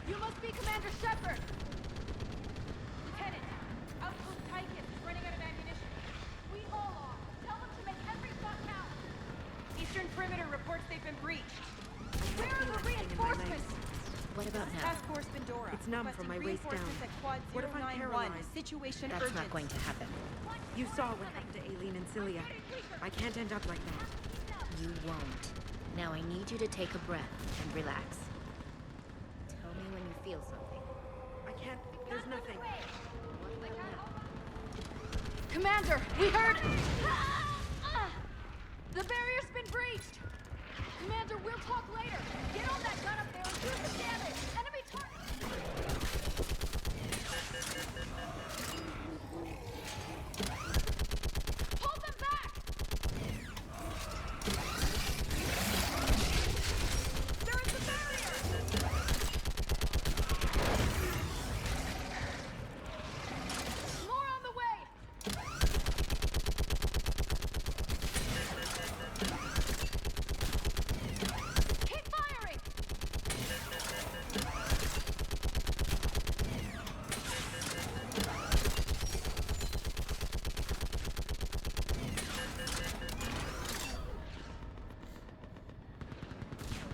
You must be Commander Shepard! Lieutenant, Outpost Tychus is running out of ammunition. We all are. Tell them to make every shot count. Eastern perimeter reports they've been breached. Where are the reinforcements? What about now? Task Force Pandora. It's numb from my waist down. What if I'm paralyzed? Situation That's urgent. not going to happen. You saw what happened to Aileen and Cilia. I can't end up like that. You won't. Now I need you to take a breath and relax. Tell me when you feel something. I can't. There's nothing. Commander, we heard... The barrier's been breached! Commander, we'll talk later. Get on that gun up there and do some damage. Enemy target... Hold them back! There is a barrier! More on the way! Keep firing!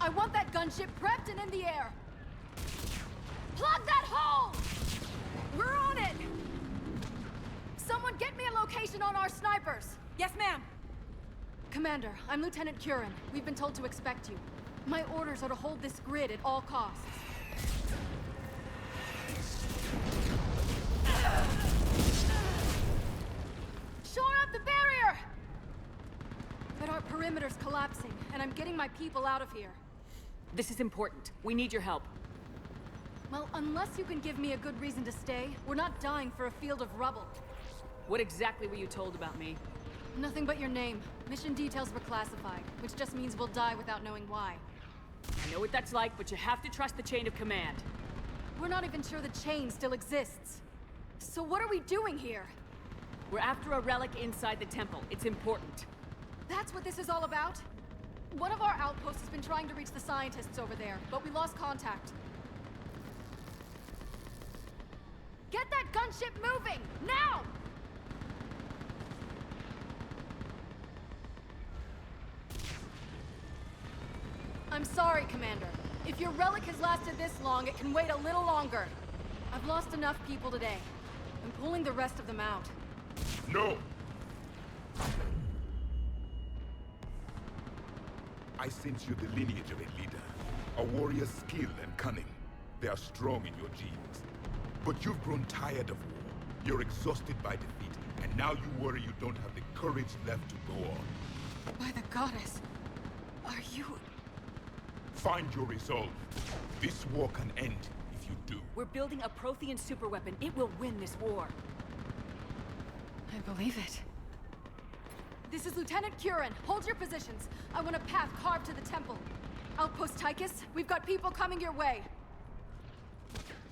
I want that gunship prepped and in the air. Plug that hole! We're on it! Someone get me a location on our snipers! Yes, ma'am! Commander, I'm Lieutenant Curran. We've been told to expect you. My orders are to hold this grid at all costs. Shore up the barrier! But our perimeter's collapsing, and I'm getting my people out of here. This is important. We need your help. Well, unless you can give me a good reason to stay, we're not dying for a field of rubble. What exactly were you told about me? Nothing but your name. Mission details were classified, which just means we'll die without knowing why. I know what that's like, but you have to trust the chain of command. We're not even sure the chain still exists. So what are we doing here? We're after a relic inside the temple. It's important. That's what this is all about? One of our outposts has been trying to reach the scientists over there, but we lost contact. Get that gunship moving! Now! I'm sorry, Commander. If your relic has lasted this long, it can wait a little longer. I've lost enough people today. I'm pulling the rest of them out. No! I sense you're the lineage of a leader. A warrior's skill and cunning. They are strong in your genes. But you've grown tired of war. You're exhausted by defeat, and now you worry you don't have the courage left to go on. By the goddess, are you... Find your resolve. This war can end if you do. We're building a Prothean superweapon. It will win this war. I believe it. This is Lieutenant Curran. Hold your positions. I want a path carved to the temple. Outpost Tychus, we've got people coming your way.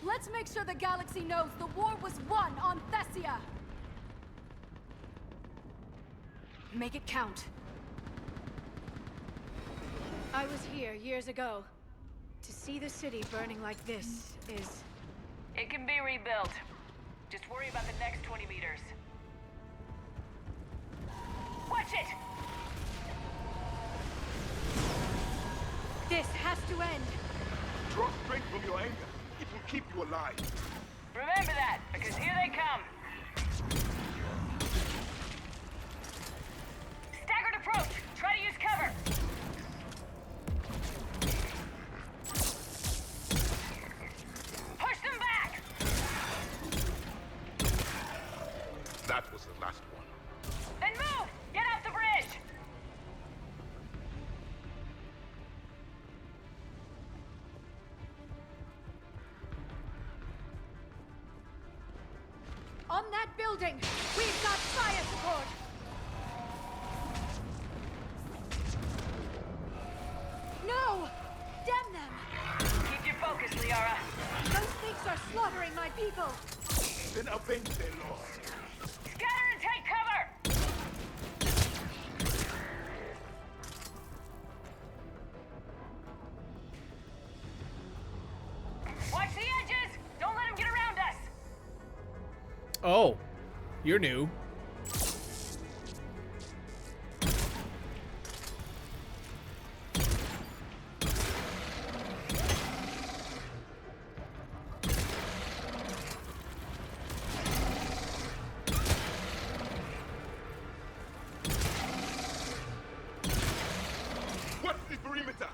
Let's make sure the galaxy knows the war was won on Thessia! Make it count. I was here years ago. To see the city burning like this is... It can be rebuilt. Just worry about the next 20 meters. Watch it! This has to end. Draw strength from your anger. It will keep you alive. Remember that, because here they come. Staggered approach! Try to use cover! Push them back! That was the last one. Then move! Get off the bridge! On that building, we've got fire support! No! Damn them! Keep your focus, Liara. Those things are slaughtering my people! Then avenge their loss. Scatter and take cover! Watch the edges! Don't let them get around us! Oh, you're new. What's the perimeter?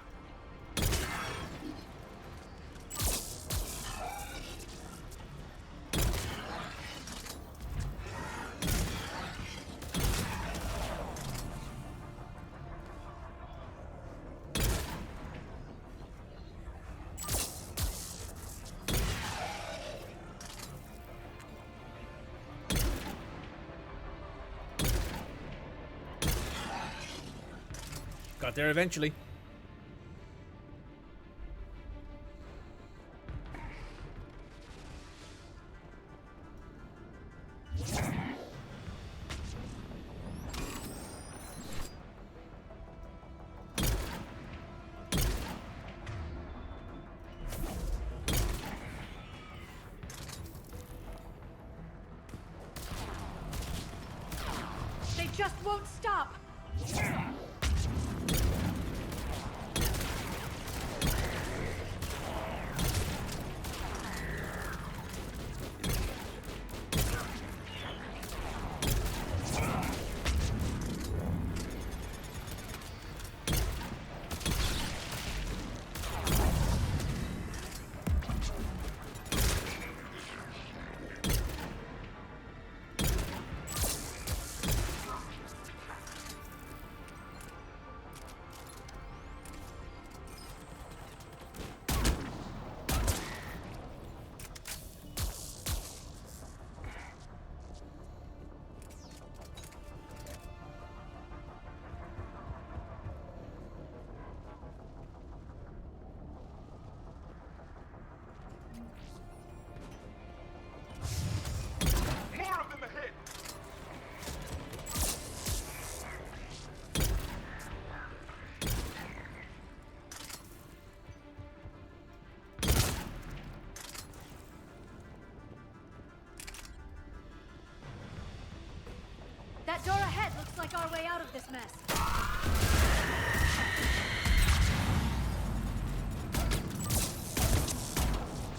Got there eventually. They just won't stop! More of them ahead! That door ahead looks like our way out of this mess.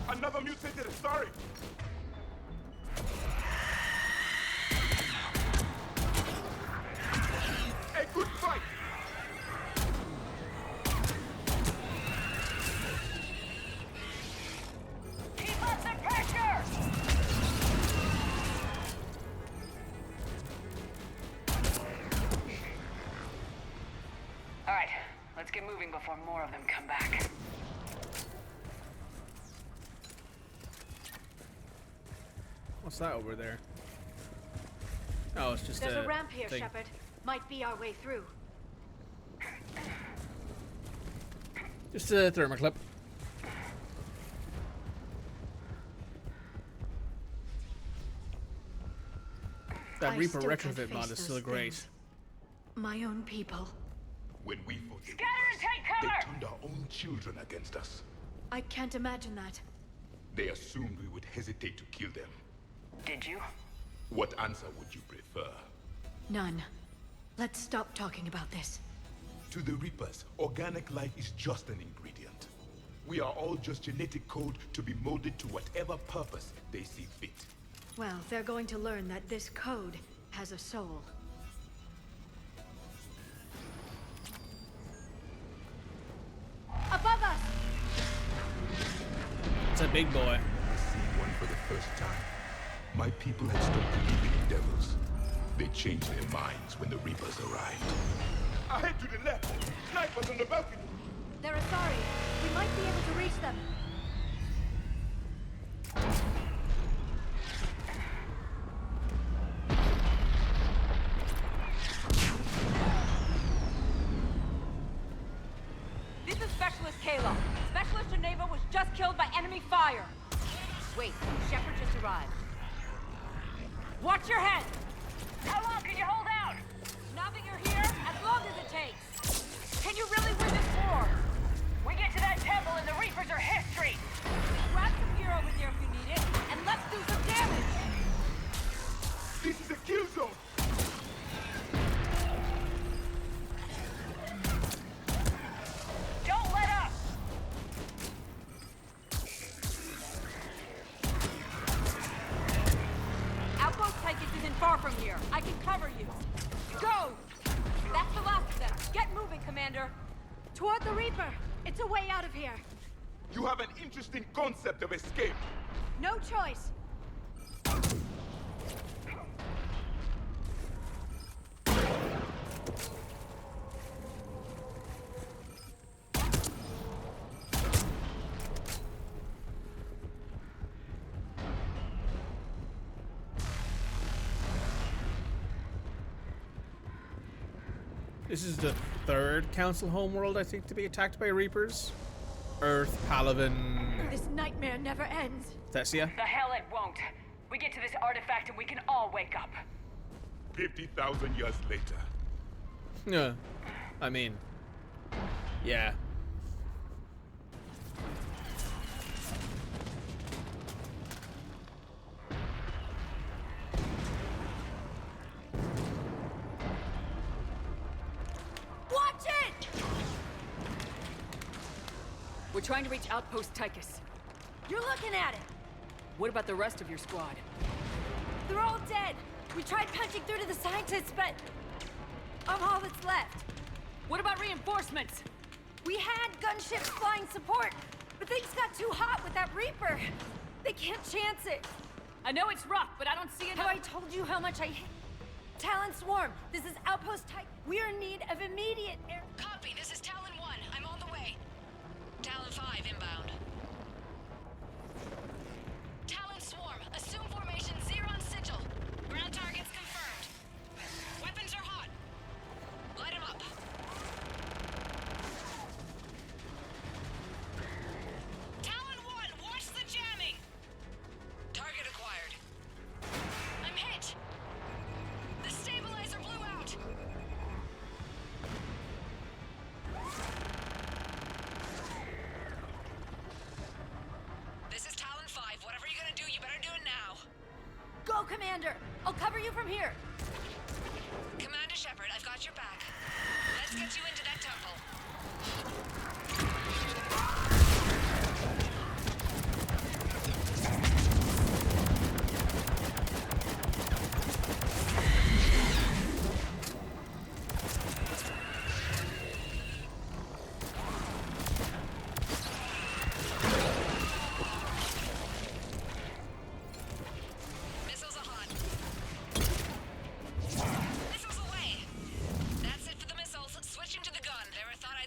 Another mutated Asari! A good fight! Keep up the pressure! All right, let's get moving before more of them come back. What's that over there? Oh, it's just There's a ramp here, thing. Shepard. Might be our way through. Just a thermoclip. That I Reaper still can't retrofit mod face is still those great. things. My own people. When we fought the Scatter and take they cover! turned our own children against us. I can't imagine that. They assumed we would hesitate to kill them. Did you? What answer would you prefer? None. Let's stop talking about this. To the Reapers, organic life is just an ingredient. We are all just genetic code to be molded to whatever purpose they see fit. Well, they're going to learn that this code has a soul. Above us! It's a big boy. I see one for the first time. My people had stopped believing in devils. They changed their minds when the Reapers arrived. Ahead to the left! Snipers on the balcony! They're Asari. We might be able to reach them. This is Specialist Kayla. Specialist Geneva was just killed by enemy fire. Wait, Shepard just arrived. Watch your head! How long can you hold out? Now that you're here, as long as it takes. Can you really win this war? We get to that temple and the Reapers are history! Grab some gear over there if you need it, and let's do some damage! This is a kill zone! Don't let up! Outpost Tychus isn't far from here. I can cover you. Go! That's the last of them. Get moving, Commander. Toward the Reaper. It's a way out of here. You have an interesting concept of escape. No choice. This is the third Council homeworld, I think, to be attacked by Reapers. Earth, Palaven... This nightmare never ends. Thessia? The hell it won't. We get to this artifact and we can all wake up. 50,000 years later. Yeah. I mean... yeah. Watch it! We're trying to reach Outpost Tychus. You're looking at it! What about the rest of your squad? They're all dead! We tried punching through to the scientists, but... I'm all that's left. What about reinforcements? We had gunships flying support, but things got too hot with that Reaper. They can't chance it. I know it's rough, but I don't see it. Have I told you how much I hate... Talon Swarm, this is Outpost Tychus. We're in need of immediate air... Copy, this is Talon 1. I'm on the way. Talon 5 inbound. Talon Swarm, assume formation Xeron Sigil. Ground targets confirmed. Weapons are hot. Light them up. Talon 1, watch the jamming. Target acquired. I'm hit. The stabilizer blew out. This is Talon 5. Whatever you're gonna do, you better do it now. Go, Commander! I'll cover you from here. Commander Shepard, I've got your back. Let's get you into that temple. Missiles are hot. Missiles away. That's it for the missiles. Switching to the gun. Never thought I'd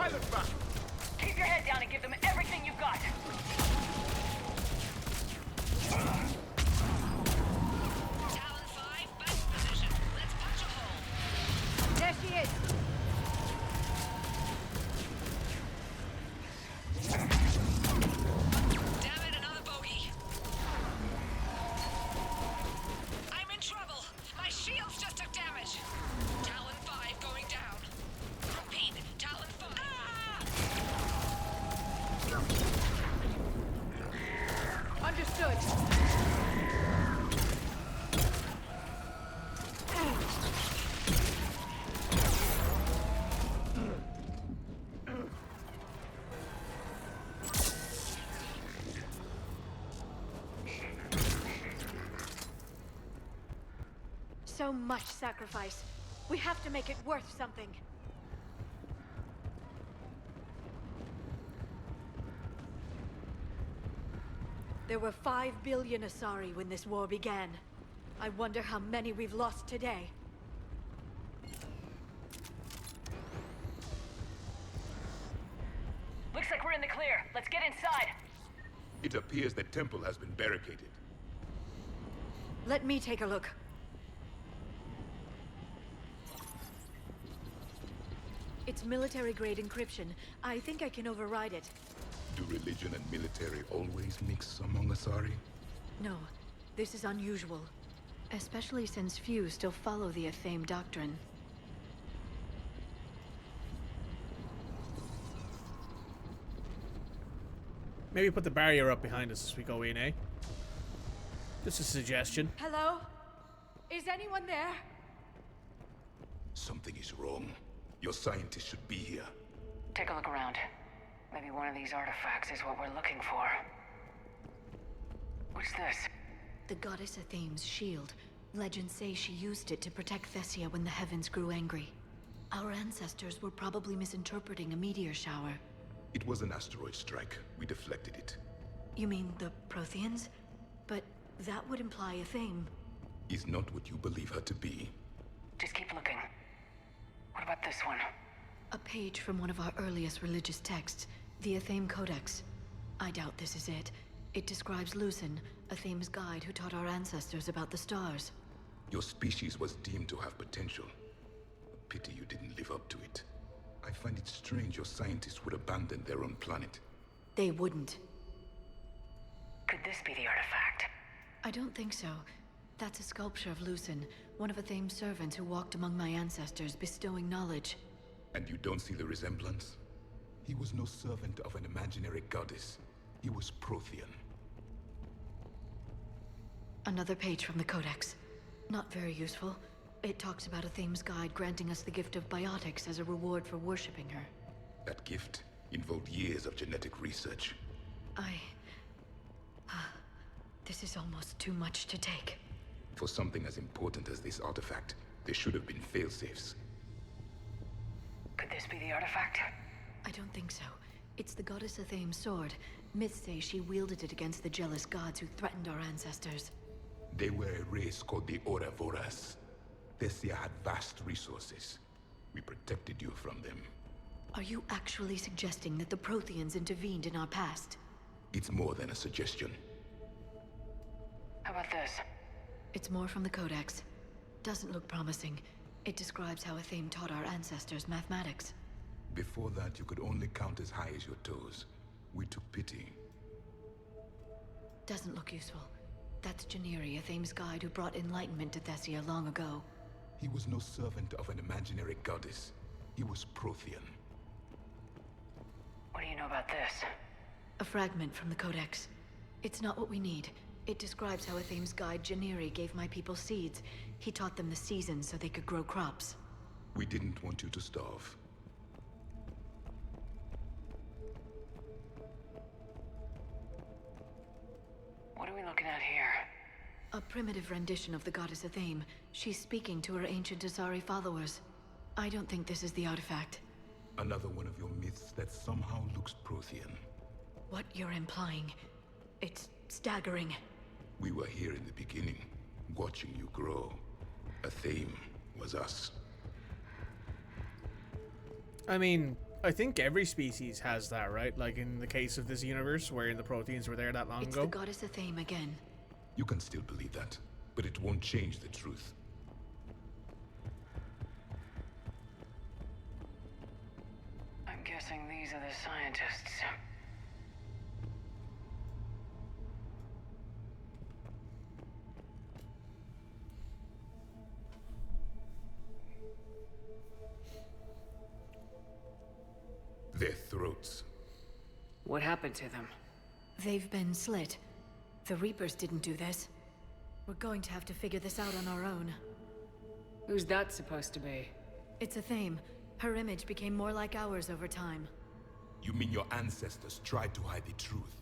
pilot back! Keep your head down and give them everything you've got. Talon 5, back in position. Let's punch a hole. There she is. Damn it, another bogey. I'm in trouble. My shields just took damage. Talon 5 going down. Repeat, Talon 5. Understood. So much sacrifice. We have to make it worth something. There were 5 billion Asari when this war began. I wonder how many we've lost today. Looks like we're in the clear. Let's get inside. It appears the temple has been barricaded. Let me take a look. It's military-grade encryption. I think I can override it. Do religion and military always mix among Asari? No, this is unusual. Especially since few still follow the Athame doctrine. Maybe put the barrier up behind us as we go in, eh? Just a suggestion. Hello? Is anyone there? Something is wrong. Your scientists should be here. Take a look around. Maybe one of these artifacts is what we're looking for. What's this? The goddess Athame's shield. Legends say she used it to protect Thessia when the heavens grew angry. Our ancestors were probably misinterpreting a meteor shower. It was an asteroid strike. We deflected it. You mean the Protheans? But that would imply Athame. Is not what you believe her to be. Just keep looking. What about this one? A page from one of our earliest religious texts, the Athame Codex. I doubt this is it. It describes Lucen, Athame's guide who taught our ancestors about the stars. Your species was deemed to have potential. A pity you didn't live up to it. I find it strange your scientists would abandon their own planet. They wouldn't. Could this be the artifact? I don't think so. That's a sculpture of Lucen, one of Athame's servants who walked among my ancestors, bestowing knowledge. And you don't see the resemblance? He was no servant of an imaginary goddess. He was Prothean. Another page from the Codex. Not very useful. It talks about Athame's guide granting us the gift of biotics as a reward for worshipping her. That gift involved years of genetic research. This is almost too much to take. For something as important as this artifact, there should have been failsafes. Could this be the artifact? I don't think so. It's the goddess Athame's sword. Myths say she wielded it against the jealous gods who threatened our ancestors. They were a race called the Oravoras. Thessia had vast resources. We protected you from them. Are you actually suggesting that the Protheans intervened in our past? It's more than a suggestion. How about this? It's more from the Codex. Doesn't look promising. It describes how Athame taught our ancestors mathematics. Before that, you could only count as high as your toes. We took pity. Doesn't look useful. That's Janiri, Athame's guide who brought enlightenment to Thessia long ago. He was no servant of an imaginary goddess. He was Prothean. What do you know about this? A fragment from the Codex. It's not what we need. It describes how Athame's guide Janiri gave my people seeds. He taught them the seasons so they could grow crops. We didn't want you to starve. What are we looking at here? A primitive rendition of the goddess Athame. She's speaking to her ancient Asari followers. I don't think this is the artifact. Another one of your myths that somehow looks Prothean. What you're implying, it's staggering. We were here in the beginning, watching you grow. Athame was us. I mean, I think every species has that, right? Like in the case of this universe, where the Protheans were there that long It's ago. the goddess Athame again. You can still believe that, but it won't change the truth. I'm guessing these are the scientists. Their throats. What happened to them? They've been slit. The Reapers didn't do this. We're going to have to figure this out on our own. Who's that supposed to be? It's Athame. Her image became more like ours over time. You mean your ancestors tried to hide the truth?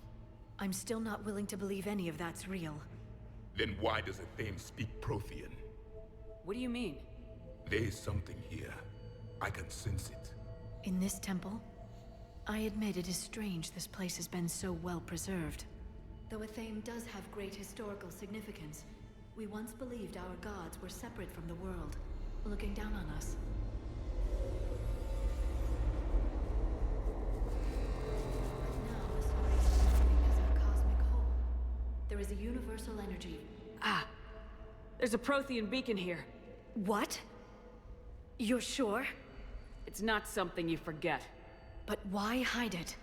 I'm still not willing to believe any of that's real. Then why does Athame speak Prothean? What do you mean? There is something here. I can sense it. In this temple? I admit it is strange this place has been so well preserved. Though Athame does have great historical significance, we once believed our gods were separate from the world, looking down on us. But now Asari is functioning as a cosmic whole. There is a universal energy. Ah! There's a Prothean beacon here. What? You're sure? It's not something you forget. But why hide it?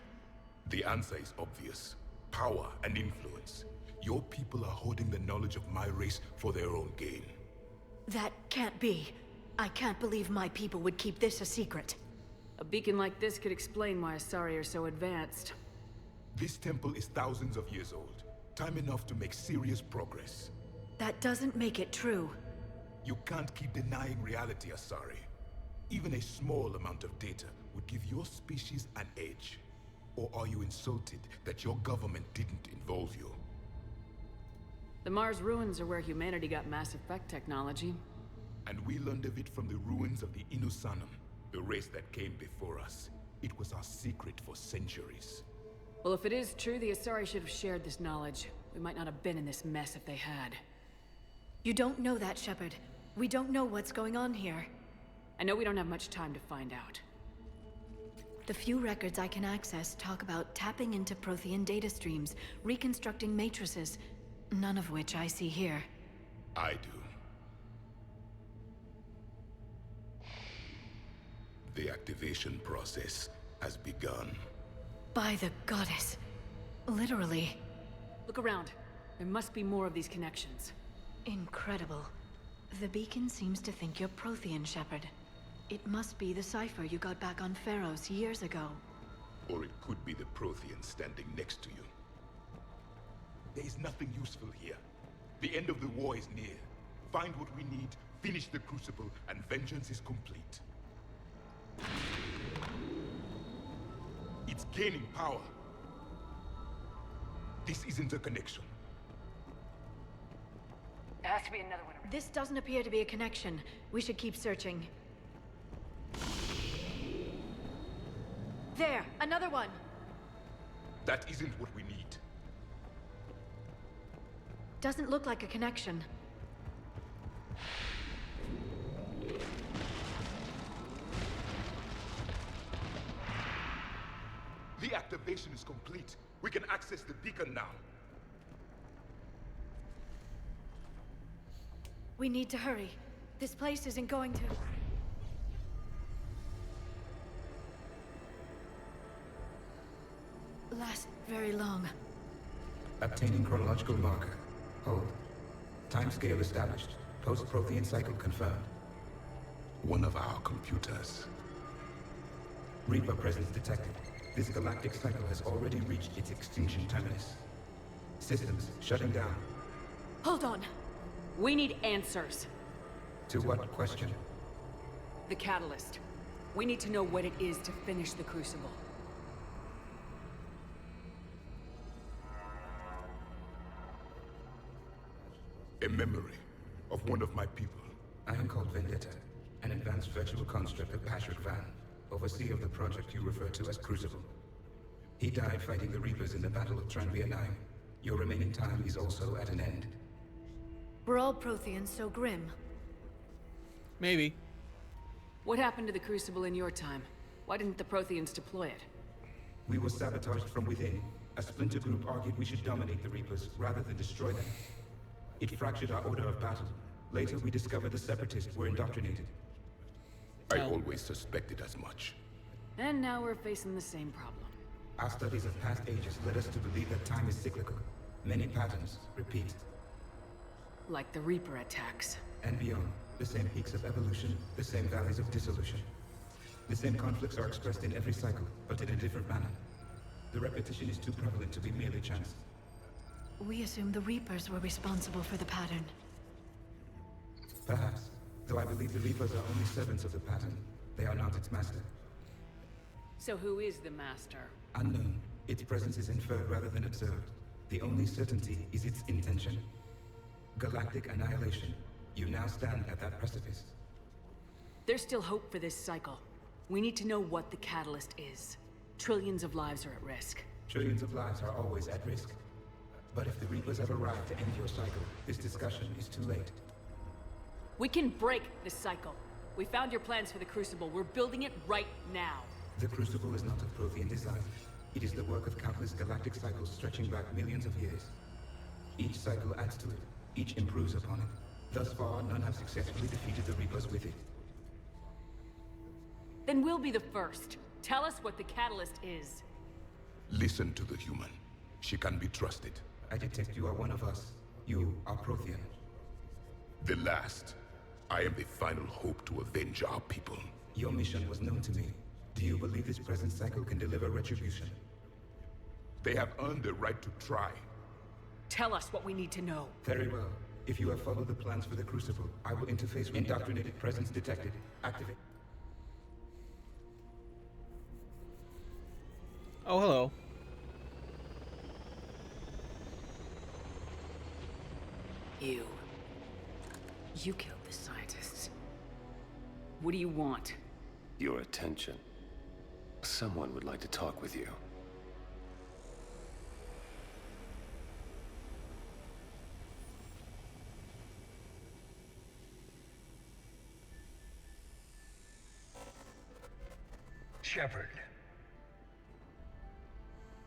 The answer is obvious. Power and influence. Your people are holding the knowledge of my race for their own gain. That can't be. I can't believe my people would keep this a secret. A beacon like this could explain why Asari are so advanced. This temple is thousands of years old. Time enough to make serious progress. That doesn't make it true. You can't keep denying reality, Asari. Even a small amount of data would give your species an edge. Or are you insulted that your government didn't involve you? The Mars ruins are where humanity got Mass Effect technology. And we learned of it from the ruins of the Inusanum, the race that came before us. It was our secret for centuries. Well, if it is true, the Asari should have shared this knowledge. We might not have been in this mess if they had. You don't know that, Shepard. We don't know what's going on here. I know we don't have much time to find out. The few records I can access talk about tapping into Prothean data streams, reconstructing matrices, none of which I see here. I do. The activation process has begun. By the goddess. Literally. Look around. There must be more of these connections. Incredible. The beacon seems to think you're Prothean, Shepard. It must be the cipher you got back on Pharos years ago. Or it could be the Prothean standing next to you. There is nothing useful here. The end of the war is near. Find what we need, finish the Crucible, and vengeance is complete. It's gaining power. This isn't a connection. There has to be another one. This doesn't appear to be a connection. We should keep searching. There! Another one! That isn't what we need. Doesn't look like a connection. The activation is complete. We can access the beacon now. We need to hurry. This place isn't going to... last very long. Obtaining chronological marker. Hold. Timescale established. Post-Prothean cycle confirmed. One of our computers. Reaper presence detected. This galactic cycle has already reached its extinction terminus. Systems shutting down. Hold on. We need answers. To what question? The catalyst. We need to know what it is to finish the Crucible. A memory of one of my people. I am called Vendetta, an advanced virtual construct of Patrick Van, overseer of the project you refer to as Crucible. He died fighting the Reapers in the Battle of Tranvia 9. Your remaining time is also at an end. We're all Protheans, so grim. Maybe. What happened to the Crucible in your time? Why didn't the Protheans deploy it? We were sabotaged from within. A splinter group argued we should dominate the Reapers rather than destroy them. It fractured our order of battle. Later, we discovered the Separatists were indoctrinated. I always suspected as much. And now we're facing the same problem. Our studies of past ages led us to believe that time is cyclical. Many patterns repeat. Like the Reaper attacks. And beyond, the same peaks of evolution, the same valleys of dissolution. The same conflicts are expressed in every cycle, but in a different manner. The repetition is too prevalent to be merely chance. We assumed the Reapers were responsible for the pattern. Perhaps, though I believe the Reapers are only servants of the pattern. They are not its master. So who is the master? Unknown. Its presence is inferred rather than observed. The only certainty is its intention. Galactic annihilation. You now stand at that precipice. There's still hope for this cycle. We need to know what the catalyst is. Trillions of lives are at risk. Trillions of lives are always at risk. But if the Reapers have arrived to end your cycle, this discussion is too late. We can break this cycle. We found your plans for the Crucible. We're building it right now. The Crucible is not of Prothean design. It is the work of countless galactic cycles stretching back millions of years. Each cycle adds to it. Each improves upon it. Thus far, none have successfully defeated the Reapers with it. Then we'll be the first. Tell us what the catalyst is. Listen to the human. She can be trusted. I detect you are one of us. You are Prothean. The last. I am the final hope to avenge our people. Your mission was known to me. Do you believe this present cycle can deliver retribution? They have earned the right to try. Tell us what we need to know. Very well. If you have followed the plans for the Crucible, I will interface with indoctrinated presence detected. Activate. Oh, hello. You killed the scientists. What do you want? Your attention. Someone would like to talk with you. Shepard.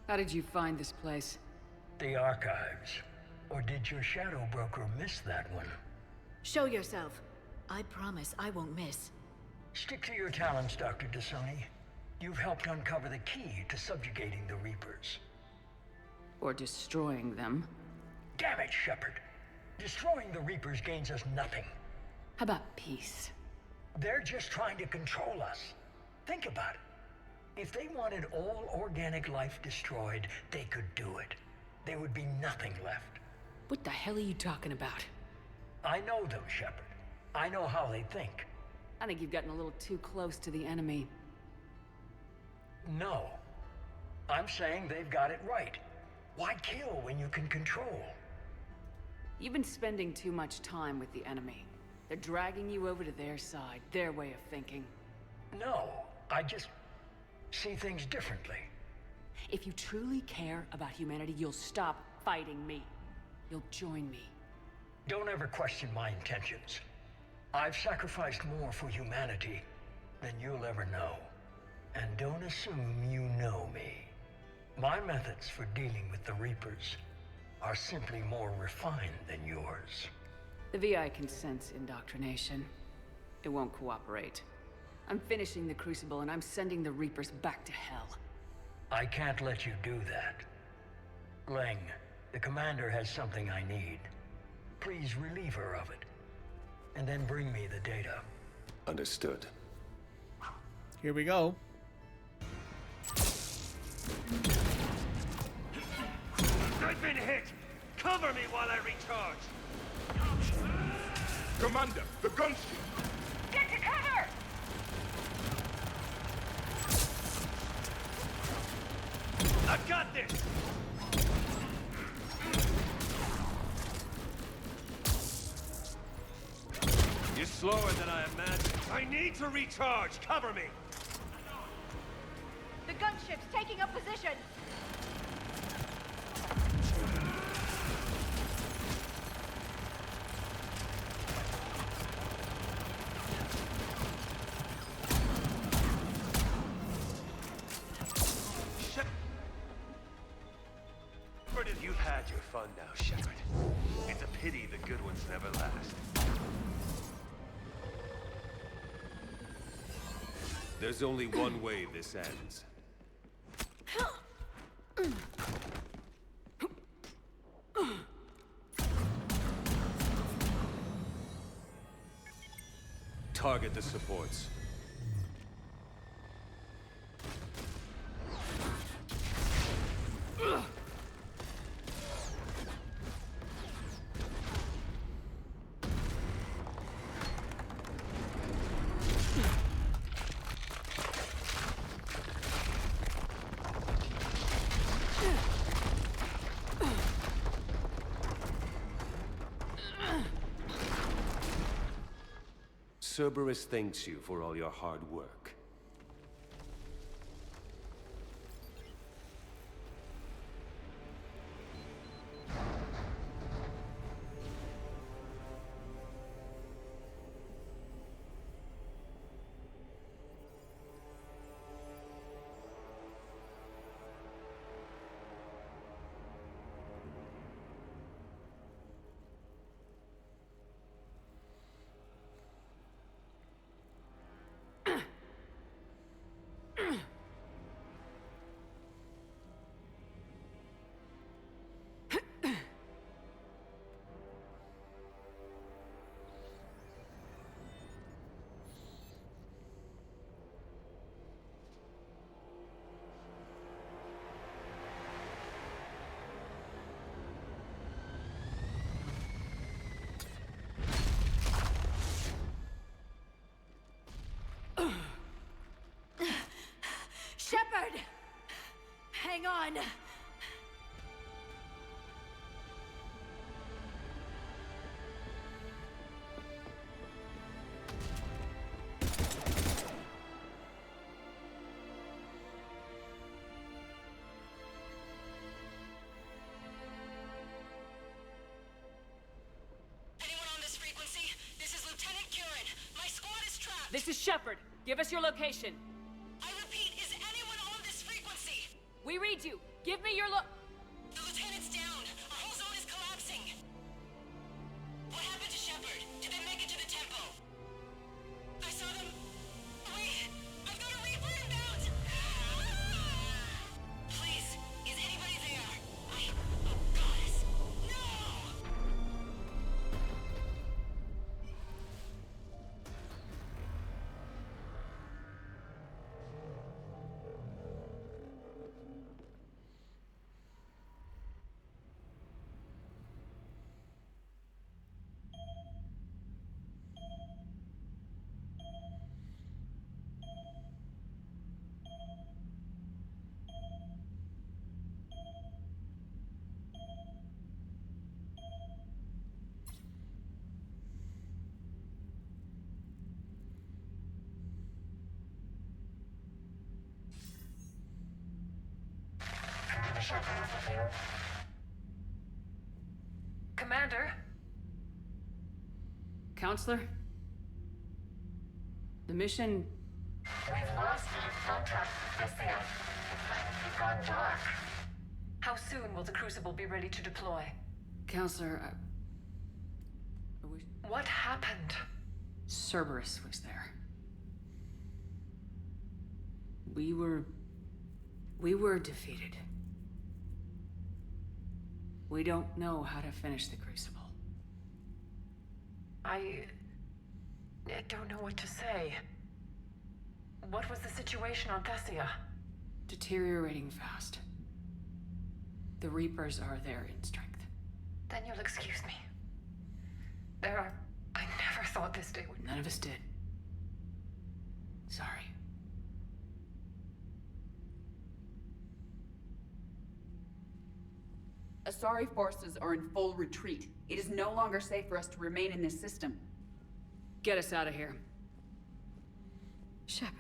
How did you find this place? The archives. Or did your shadow broker miss that one? Show yourself. I promise I won't miss. Stick to your talents, Dr. Dasoni. You've helped uncover the key to subjugating the Reapers. Or destroying them. Damn it, Shepard. Destroying the Reapers gains us nothing. How about peace? They're just trying to control us. Think about it. If they wanted all organic life destroyed, they could do it. There would be nothing left. What the hell are you talking about? I know them, Shepard. I know how they think. I think you've gotten a little too close to the enemy. No. I'm saying they've got it right. Why kill when you can control? You've been spending too much time with the enemy. They're dragging you over to their side, their way of thinking. No, I just see things differently. If you truly care about humanity, you'll stop fighting me. You'll join me. Don't ever question my intentions. I've sacrificed more for humanity than you'll ever know. And don't assume you know me. My methods for dealing with the Reapers are simply more refined than yours. The VI can sense indoctrination. It won't cooperate. I'm finishing the Crucible and I'm sending the Reapers back to hell. I can't let you do that. Leng, the commander has something I need. Please relieve her of it. And then bring me the data. Understood. Here we go. I've been hit! Cover me while I recharge! Commander, the gunship! Get to cover! I've got this! You're slower than I imagined. I need to recharge! Cover me! The gunship's taking up position! There's only one way this ends. Target the supports. Cerberus thanks you for all your hard work. Shepard! Hang on! This is Shepard. Give us your location. I repeat, is anyone on this frequency? We read you. Give me your The lieutenant's down. Our whole zone is collapsing. What happened to Shepard? Did they make it to the temple? I saw them. Wait, I've got a Reaper inbound. Please, is anybody there? Oh, goddess. No! Commander? Counselor? The mission... We've lost contact with Thessia. It's like we've gone dark. How soon will the Crucible be ready to deploy? Counselor, What happened? Cerberus was there. We were defeated. We don't know how to finish the Crucible. I don't know what to say. What was the situation on Thessia? Deteriorating fast. The Reapers are there in strength. Then you'll excuse me. I never thought this day would... None of us did. Sorry. Asari forces are in full retreat. It is no longer safe for us to remain in this system. Get us out of here. Shepard.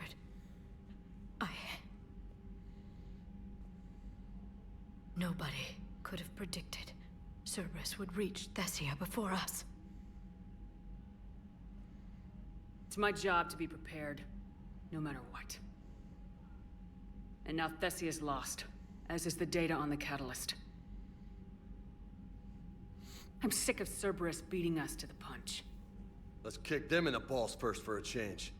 Nobody could have predicted Cerberus would reach Thessia before us. It's my job to be prepared, no matter what. And now Thessia's lost, as is the data on the catalyst. I'm sick of Cerberus beating us to the punch. Let's kick them in the balls first for a change.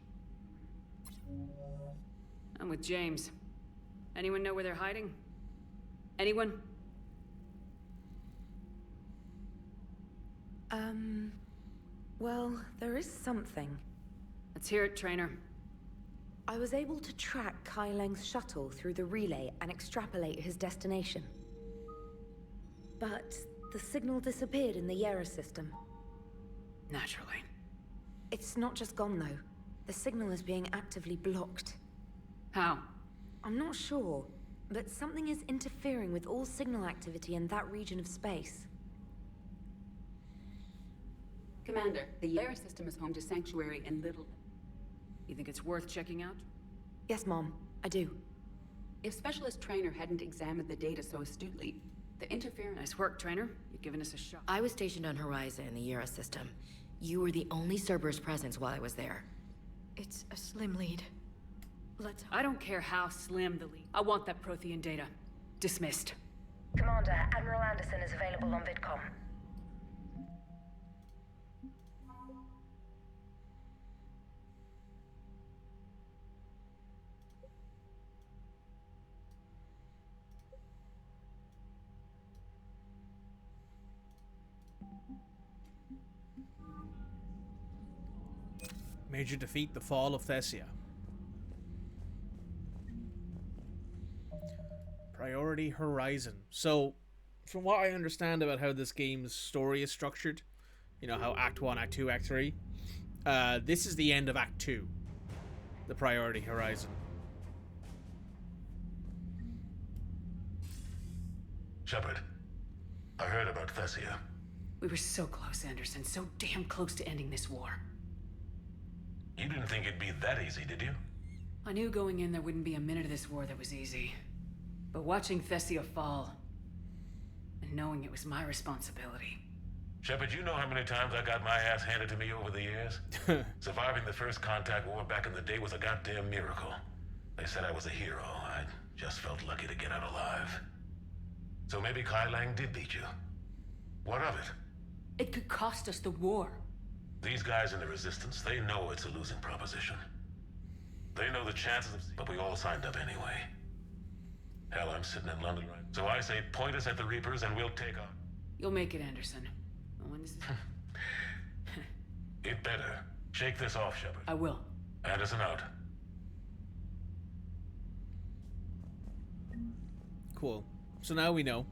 I'm with James. Anyone know where they're hiding? Anyone? Well, there is something. Let's hear it, Trainer. I was able to track Kai Leng's shuttle through the relay and extrapolate his destination. But the signal disappeared in the Yera system. Naturally. It's not just gone, though. The signal is being actively blocked. How? I'm not sure, but something is interfering with all signal activity in that region of space. Commander, the Yera system is home to Sanctuary and Little. You think it's worth checking out? Yes, Mom, I do. If Specialist Trainer hadn't examined the data so astutely, the interference... Nice work, Trainer. You've given us a shot. I was stationed on Horizon in the Yera system. You were the only Cerberus presence while I was there. It's a slim lead. Let's hope. I don't care how slim the lead. I want that Prothean data. Dismissed. Commander, Admiral Anderson is available on VidCom. Major defeat, the fall of Thessia. Priority Horizon. So, from what I understand about how this game's story is structured, you know, how Act 1, Act 2, Act 3, this is the end of Act 2. The Priority Horizon. Shepard, I heard about Thessia. We were so close, Anderson. So damn close to ending this war. You didn't think it'd be that easy, did you? I knew going in there wouldn't be a minute of this war that was easy. But watching Thessia fall, and knowing it was my responsibility. Shepard, you know how many times I got my ass handed to me over the years? Surviving the first contact war back in the day was a goddamn miracle. They said I was a hero. I just felt lucky to get out alive. So maybe Kai Lang did beat you. What of it? It could cost us the war. These guys in the Resistance, they know it's a losing proposition. They know the chances of... But we all signed up anyway. Hell, I'm sitting in London right... So I say point us at the Reapers and we'll take on... You'll make it, Anderson. When this is... It better. Shake this off, Shepard. I will. Anderson out. Cool. So now we know.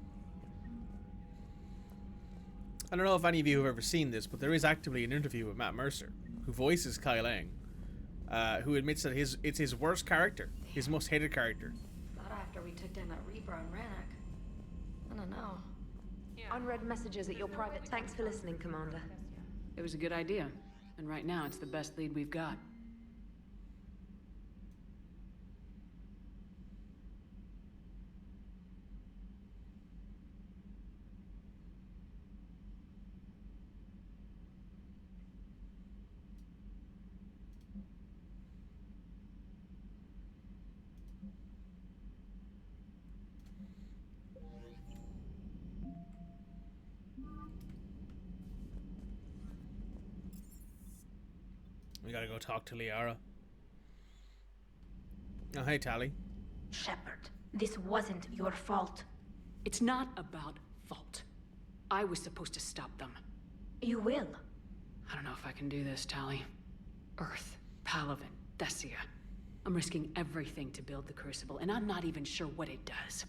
I don't know if any of you have ever seen this, but there is actively an interview with Matt Mercer, who voices Kai Lang, who admits that it's his worst character, his most hated character. Not after we took down that Reaper on Rannoch. I don't know. Unread messages at your private... Thanks for listening, Commander. It was a good idea. And right now, it's the best lead we've got. We gotta go talk to Liara. Oh, hey, Tali. Shepard, this wasn't your fault. It's not about fault. I was supposed to stop them. You will. I don't know if I can do this, Tali. Earth, Palaven, Thessia. I'm risking everything to build the Crucible, and I'm not even sure what it does.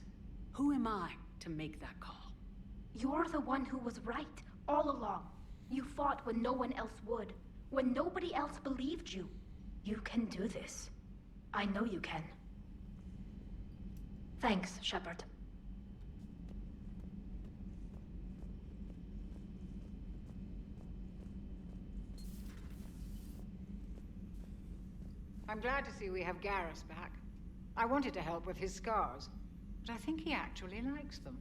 Who am I to make that call? You're the one who was right, all along. You fought when no one else would. When nobody else believed you. You can do this. I know you can. Thanks, Shepard. I'm glad to see we have Garrus back. I wanted to help with his scars, but I think he actually likes them.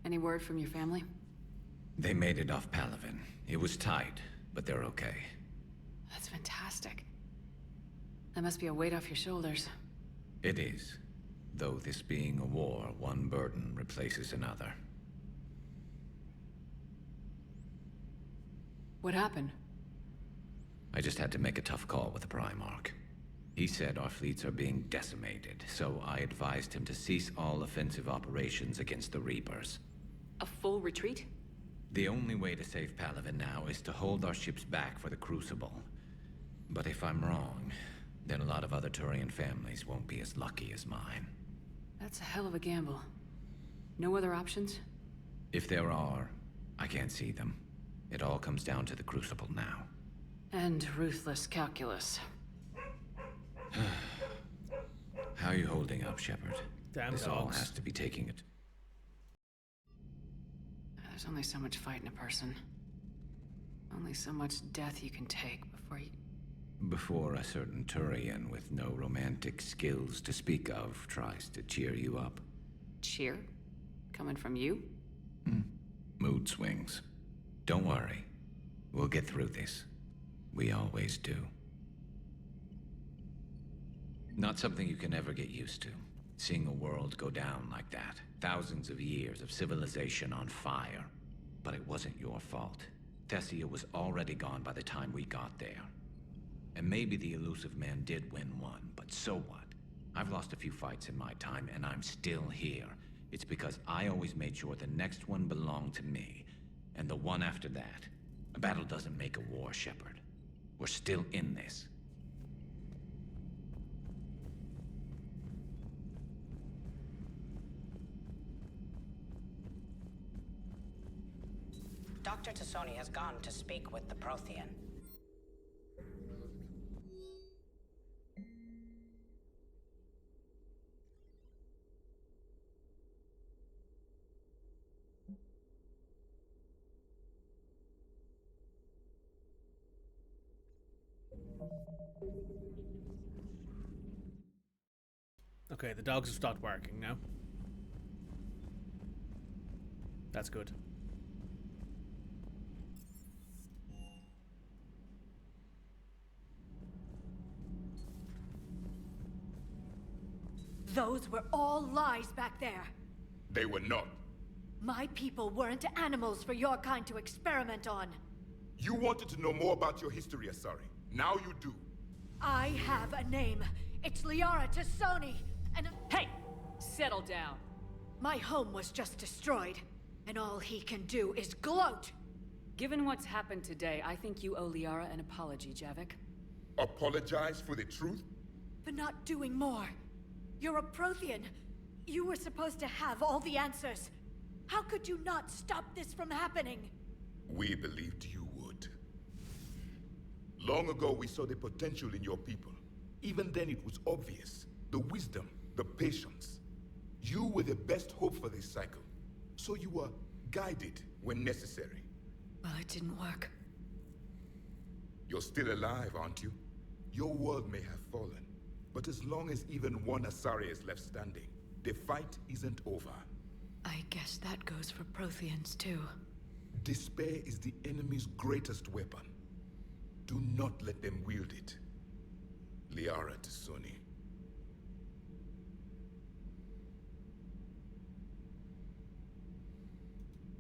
Any word from your family? They made it off Palaven. It was tight, but they're okay. That's fantastic. That must be a weight off your shoulders. It is. Though this being a war, one burden replaces another. What happened? I just had to make a tough call with the Primarch. He said our fleets are being decimated, so I advised him to cease all offensive operations against the Reapers. A full retreat? The only way to save Palaven now is to hold our ships back for the Crucible. But if I'm wrong, then a lot of other Turian families won't be as lucky as mine. That's a hell of a gamble. No other options? If there are, I can't see them. It all comes down to the Crucible now. And ruthless calculus. How are you holding up, Shepard? Damn this all dogs. has to be taking it. There's only so much fight in a person. Only so much death you can take Before a certain Turian with no romantic skills to speak of tries to cheer you up. Cheer? Coming from you? Mood swings. Don't worry. We'll get through this. We always do. Not something you can ever get used to. Seeing a world go down like that. Thousands of years of civilization on fire. But it wasn't your fault. Thessia was already gone by the time we got there. And maybe the elusive man did win one, but so what? I've lost a few fights in my time, and I'm still here. It's because I always made sure the next one belonged to me. And the one after that. A battle doesn't make a war, Shepard. We're still in this. Dr. T'Soni has gone to speak with the Prothean. Okay, the dogs have stopped barking now. That's good. Those were all lies back there. They were not. My people weren't animals for your kind to experiment on. You wanted to know more about your history, Asari. Now you do. I have a name. It's Liara T'Soni, and Hey! Settle down. my home was just destroyed, and all he can do is gloat. Given what's happened today, I think you owe Liara an apology, Javik. Apologize for the truth? For not doing more. You're a Prothean. You were supposed to have all the answers. How could you not stop this from happening? We believed you would. Long ago, we saw the potential in your people. Even then, it was obvious. The wisdom, the patience. You were the best hope for this cycle. So you were guided when necessary. Well, it didn't work. You're still alive, aren't you? Your world may have fallen, but as long as even one Asari is left standing, the fight isn't over. I guess that goes for Protheans, too. Despair is the enemy's greatest weapon. Do not let them wield it. Liara T'Soni.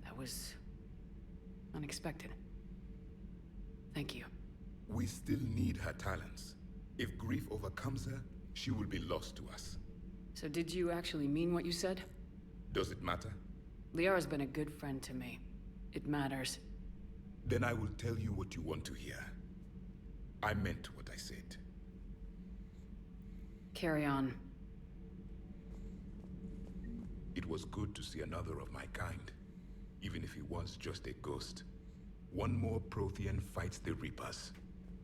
That was unexpected. Thank you. We still need her talents. If grief overcomes her, she will be lost to us. So did you actually mean what you said? Does it matter? Liara's been a good friend to me. It matters. Then I will tell you what you want to hear. I meant what I said. Carry on. It was good to see another of my kind, even if he was just a ghost. One more Prothean fights the Reapers.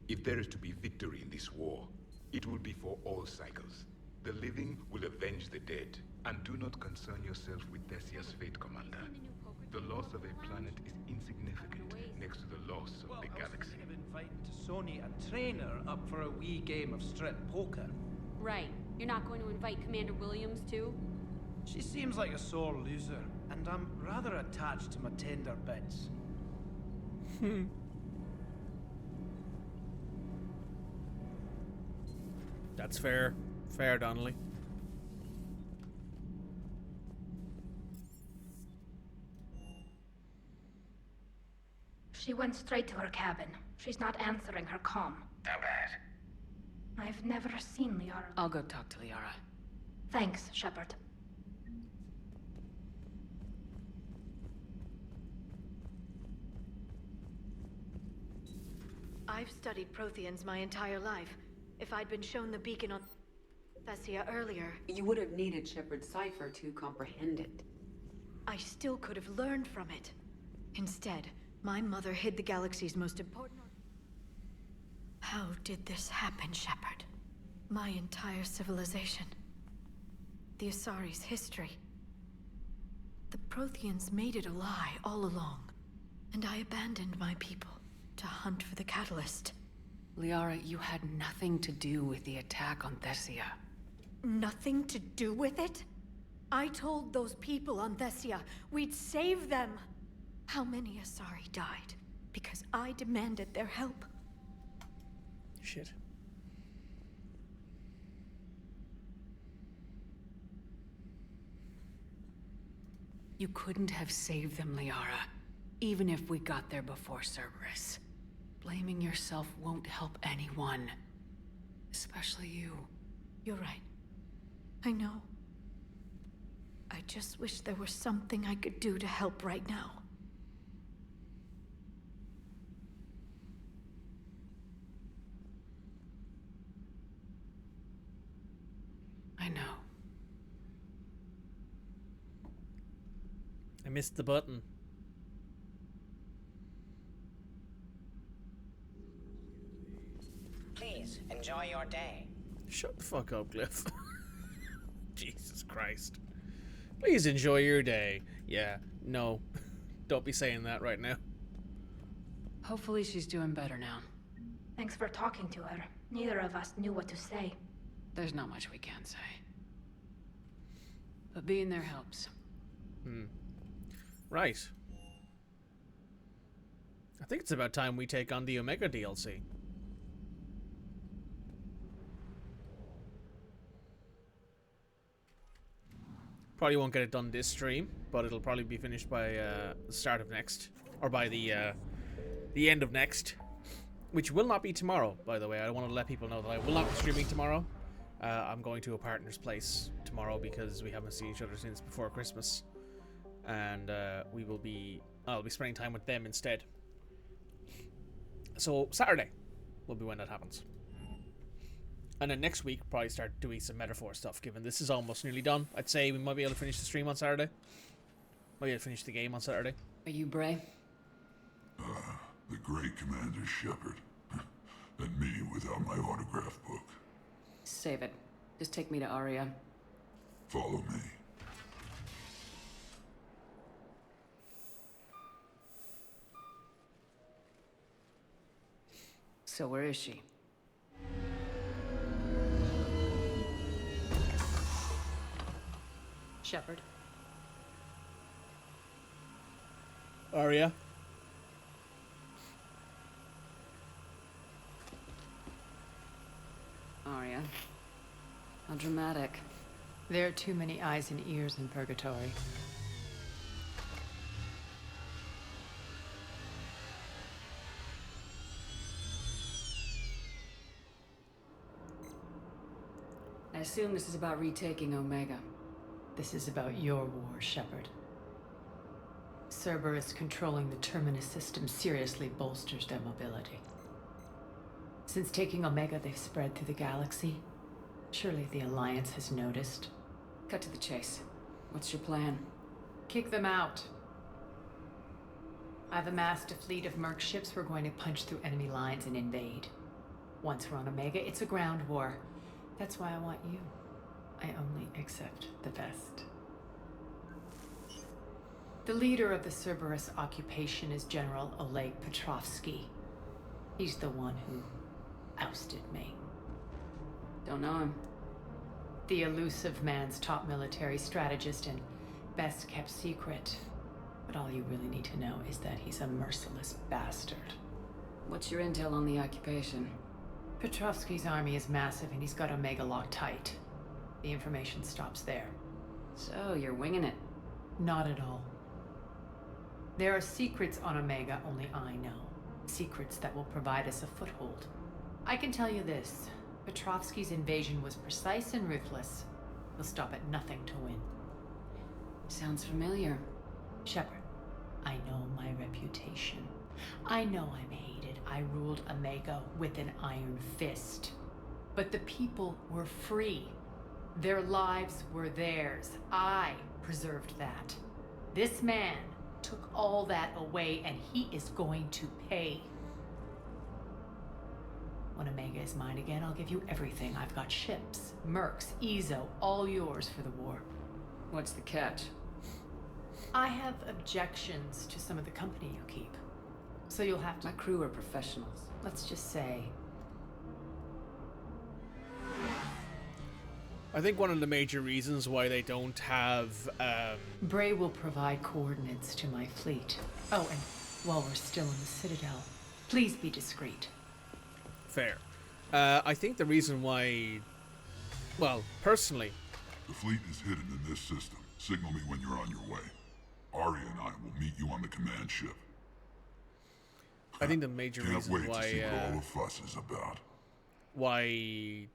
If there is to be victory in this war, it will be for all cycles. The living will avenge the dead. And do not concern yourself with Thessia's fate, Commander. The loss of a planet is insignificant next to the loss of the galaxy. I was thinking of inviting T'Soni and Trainer up for a wee game of strip poker. Right. You're not going to invite Commander Williams, too? She seems like a sore loser, and I'm rather attached to my tender bits. That's fair. Fair, Donnelly. She went straight to her cabin. She's not answering her comm. How bad? I've never seen Liara. I'll go talk to Liara. Thanks, Shepard. I've studied Protheans my entire life. If I'd been shown the beacon on Thessia earlier, You would have needed Shepard's cipher to comprehend it. I still could have learned from it. Instead, my mother hid the galaxy's most important... How did this happen, Shepard? My entire civilization. The Asari's history. The Protheans made it a lie all along. And I abandoned my people to hunt for the catalyst. Liara, you had nothing to do with the attack on Thessia. Nothing to do with it? I told those people on Thessia we'd save them. How many Asari died because I demanded their help? Shit. You couldn't have saved them, Liara, even if we got there before Cerberus. Blaming yourself won't help anyone. Especially you. You're right. I know. I just wish there was something I could do to help right now. I know. I missed the button. Please, enjoy your day. Shut the fuck up, Glyph. Jesus Christ. Please enjoy your day. Yeah, no. Don't be saying that right now. Hopefully she's doing better now. Thanks for talking to her. Neither of us knew what to say. There's not much we can say. But being there helps. Right. I think it's about time we take on the Omega DLC. Probably won't get it done this stream, but it'll probably be finished by the start of next, or by the end of next, which will not be tomorrow, by the way. I want to let people know that I will not be streaming tomorrow. I'm going to a partner's place tomorrow because we haven't seen each other since before Christmas, and I'll be spending time with them instead. So Saturday will be when that happens. And then next week, probably start doing some Metaphor stuff, given this is almost nearly done. I'd say we might be able to finish the stream on Saturday. Might be able to finish the game on Saturday. Are you Bray? The great Commander Shepard. And me without my autograph book. Save it. Just take me to Aria. Follow me. So where is she? Shepard. Aria. Aria. How dramatic. There are too many eyes and ears in Purgatory. I assume this is about retaking Omega. This is about your war, Shepard. Cerberus controlling the Terminus system seriously bolsters their mobility. Since taking Omega, they've spread through the galaxy. Surely the Alliance has noticed. Cut to the chase. What's your plan? Kick them out. I've amassed a fleet of merc ships. We're going to punch through enemy lines and invade. Once we're on Omega, it's a ground war. That's why I want you. I only accept the best. The leader of the Cerberus occupation is General Oleg Petrovsky. He's the one who ousted me. Don't know him. The elusive man's top military strategist and best kept secret. But all you really need to know is that he's a merciless bastard. What's your intel on the occupation? Petrovsky's army is massive and he's got Omega locked tight. The information stops there. So, you're winging it? Not at all. There are secrets on Omega only I know. Secrets that will provide us a foothold. I can tell you this. Petrovsky's invasion was precise and ruthless. He'll stop at nothing to win. Sounds familiar. Shepard, I know my reputation. I know I'm hated. I ruled Omega with an iron fist. But the people were free. Their lives were theirs. I preserved that. This man took all that away, and he is going to pay. When Omega is mine again, I'll give you everything. I've got ships, mercs, Ezo, all yours for the war. What's the catch? I have objections to some of the company you keep. So you'll have to... My crew are professionals. Let's just say... I think one of the major reasons why they don't have, Bray will provide coordinates to my fleet. Oh, and while we're still in the Citadel, please be discreet. Fair. I think the reason why... Well, personally... The fleet is hidden in this system. Signal me when you're on your way. Arya and I will meet you on the command ship. I think the major reason why... Can't wait to see what all why... the fuss is about. Why...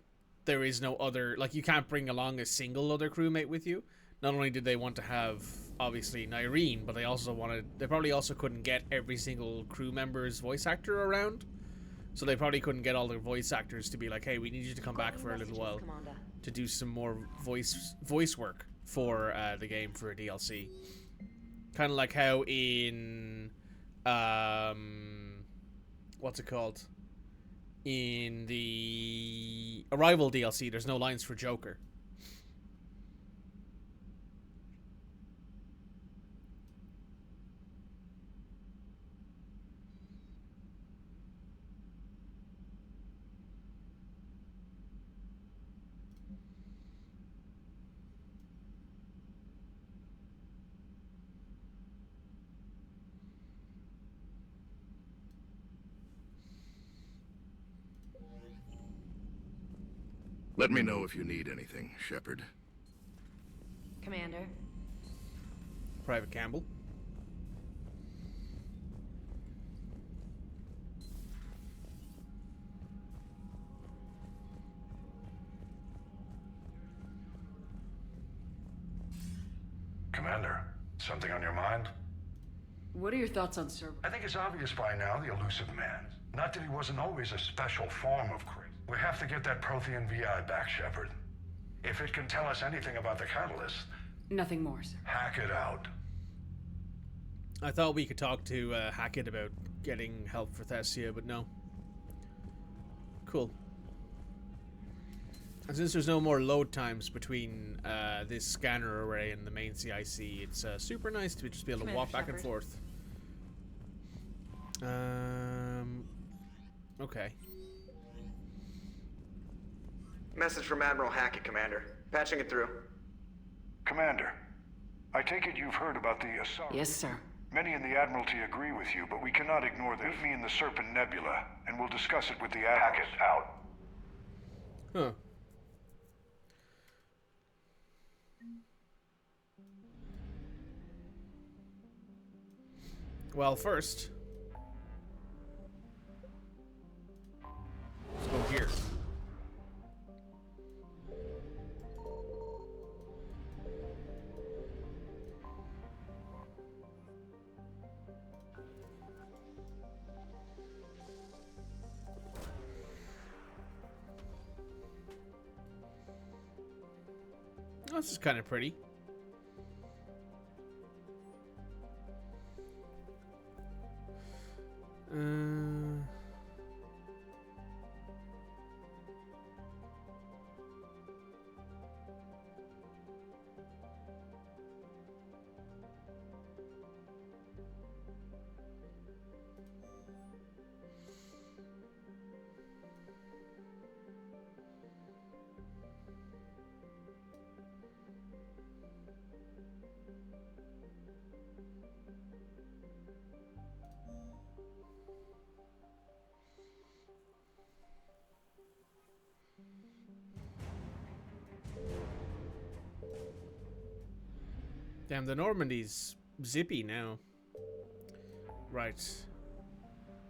there is no other, like, you can't bring along a single other crewmate with you. Not only did they want to have, obviously, Nyreen, but they probably also couldn't get every single crew member's voice actor around. So they probably couldn't get all their voice actors to be like, hey, we need you to come back for a little while to do some more voice work for the game for a DLC. Kind of like how in, what's it called? In the Arrival DLC, there's no lines for Joker. Let me know if you need anything, Shepard. Commander. Private Campbell. Commander, something on your mind? What are your thoughts on Cerberus? I think it's obvious by now, the elusive man. Not that he wasn't always a special form of crazy. We have to get that Prothean VI back, Shepard. If it can tell us anything about the catalyst... Nothing more, sir. Hack it out. I thought we could talk to Hackett about getting help for Thessia, but no. Cool. And since there's no more load times between this scanner array and the main CIC, it's super nice to just be able to walk back and forth. Okay. Message from Admiral Hackett, Commander. Patching it through. Commander, I take it you've heard about the assault. Yes, sir. Many in the Admiralty agree with you, but we cannot ignore them. Meet me in the Serpent Nebula, and we'll discuss it with the Admiral. Hackett out. Huh. Well, first... let's go here. This is kind of pretty. Damn, the Normandy's zippy now. Right.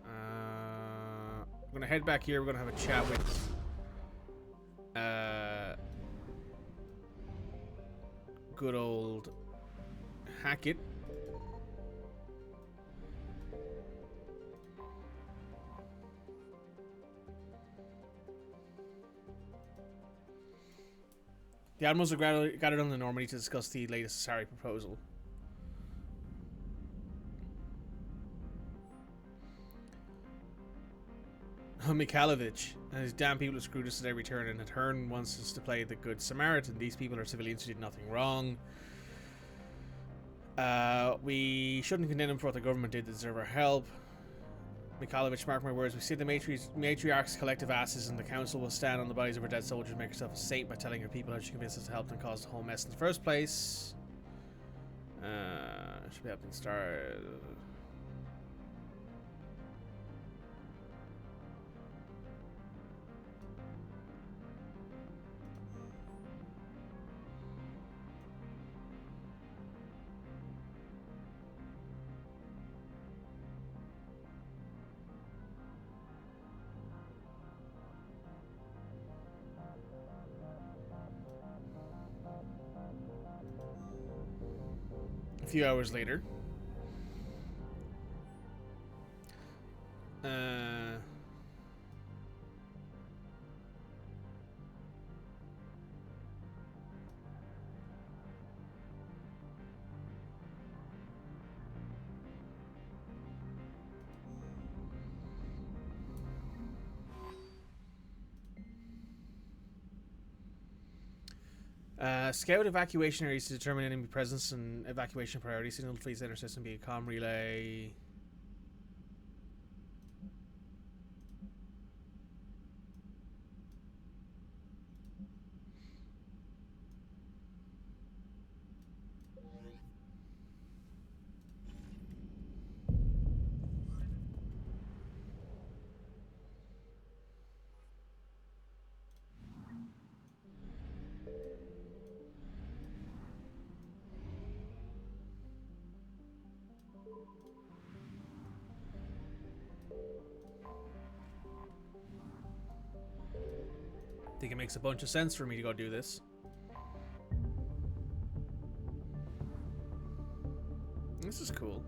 I'm gonna head back here. We're gonna have a chat with good old Hackett. The admirals are gathered on the Normandy to discuss the latest Asari proposal. Mikhailovich and his damn people have screwed us at every turn, and Hearn wants us to play the good Samaritan. These people are civilians who did nothing wrong. We shouldn't condemn them for what the government did. They deserve our help. Mikhailovich, mark my words, we see the matriarch's collective asses, and the council will stand on the bodies of our dead soldiers and make herself a saint by telling her people how she convinced us to help them cause the whole mess in the first place. Should be helping start. A few hours later. Scout evacuation areas to determine enemy presence and evacuation priority. Signal the fleet center system be a comm relay. I think it makes a bunch of sense for me to go do this. This is cool.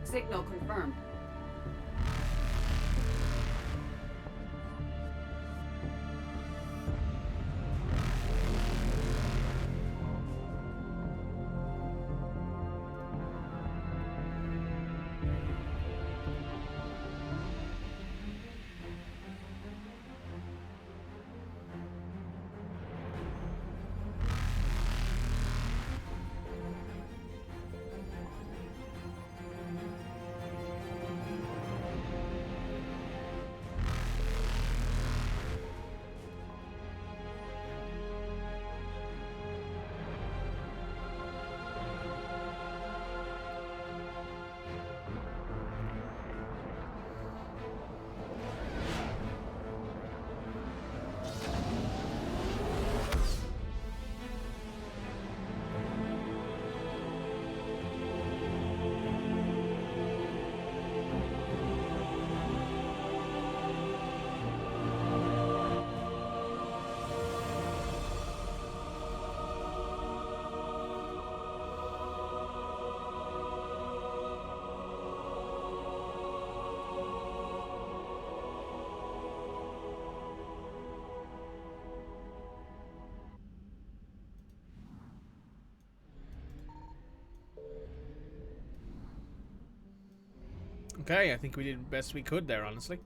Signal confirmed. Okay, I think we did the best we could there, honestly.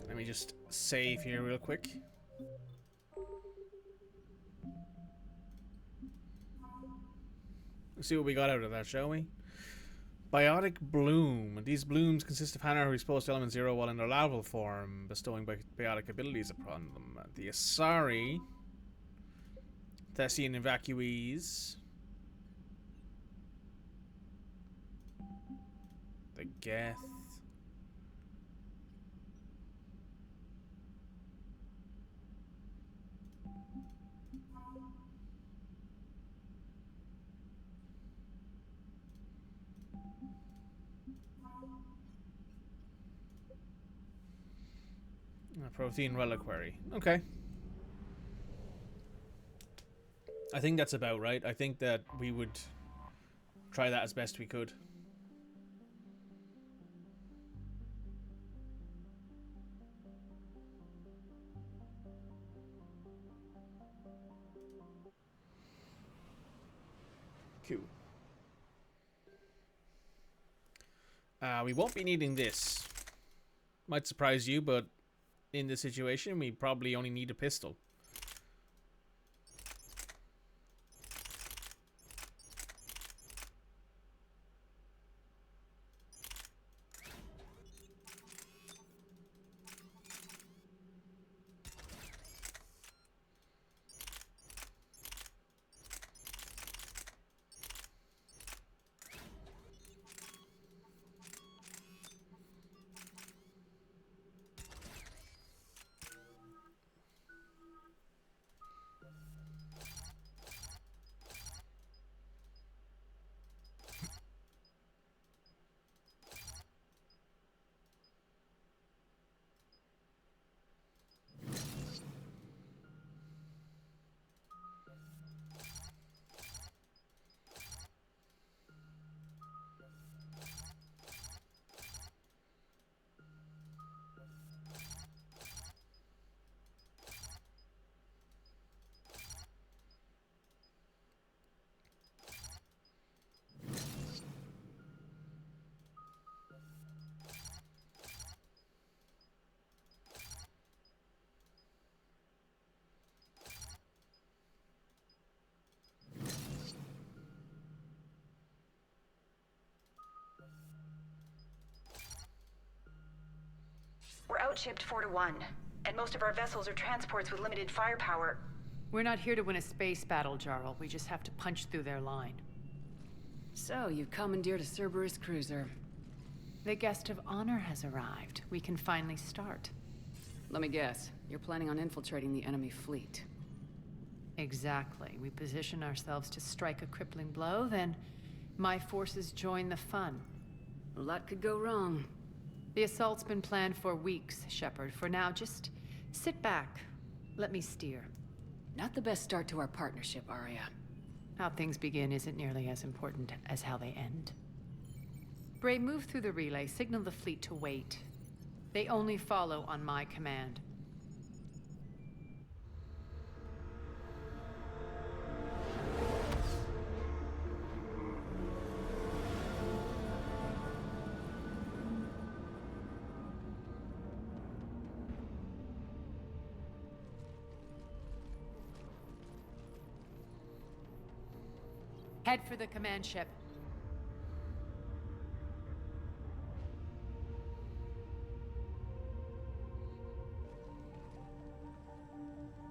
Let me just save here real quick. Let's see what we got out of that, shall we? Biotic Bloom. These blooms consist of Hana who expose to element 0 while in their larval form, bestowing biotic abilities upon them. The Asari, Thessian evacuees, the Geth, a Prothean reliquary. Okay. I think that's about right. I think that we would try that as best we could. Cool. We won't be needing this. Might surprise you, but in this situation, we probably only need a pistol. We're outshipped 4-1, and most of our vessels are transports with limited firepower. We're not here to win a space battle, Jarl. We just have to punch through their line. So, you've commandeered a Cerberus cruiser. The guest of honor has arrived. We can finally start. Let me guess. You're planning on infiltrating the enemy fleet. Exactly. We position ourselves to strike a crippling blow, then my forces join the fun. A lot could go wrong. The assault's been planned for weeks, Shepard. For now, just sit back. Let me steer. Not the best start to our partnership, Arya. How things begin isn't nearly as important as how they end. Bray, move through the relay. Signal the fleet to wait. They only follow on my command. Head for the command ship.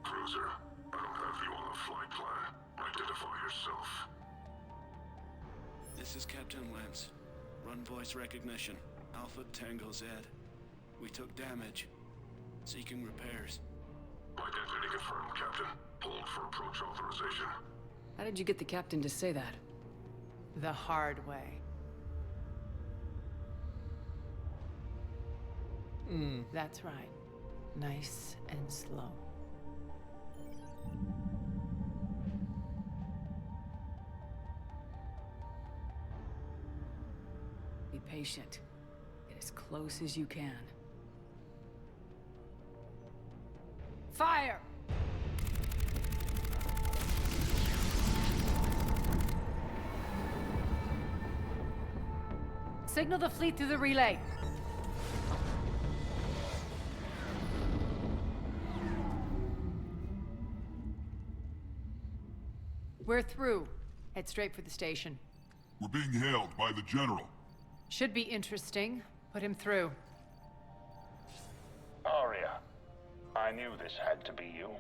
Cruiser, I don't have you on the flight plan. Identify yourself. This is Captain Lance. Run voice recognition. Alpha Tango Z. We took damage. Seeking repairs. Identity confirmed, Captain. Hold for approach authorization. How did you get the captain to say that? The hard way. That's right. Nice and slow. Be patient. Get as close as you can. Fire! Signal the fleet through the relay. We're through. Head straight for the station. We're being hailed by the General. Should be interesting. Put him through. Arya, I knew this had to be you.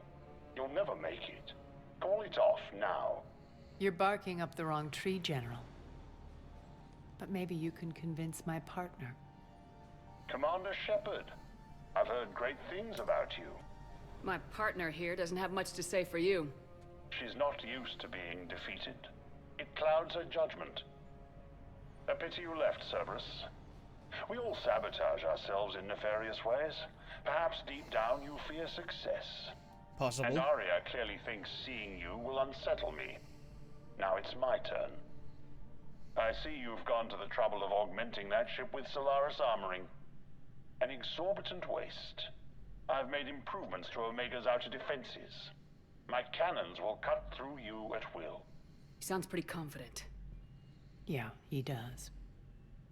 You'll never make it. Call it off now. You're barking up the wrong tree, General. But maybe you can convince my partner. Commander Shepard, I've heard great things about you. My partner here doesn't have much to say for you. She's not used to being defeated. It clouds her judgment. A pity you left, Cerberus. We all sabotage ourselves in nefarious ways. Perhaps deep down you fear success. Possible. And Arya clearly thinks seeing you will unsettle me. Now it's my turn. I see you've gone to the trouble of augmenting that ship with Solaris armoring. An exorbitant waste. I've made improvements to Omega's outer defenses. My cannons will cut through you at will. He sounds pretty confident. Yeah, he does.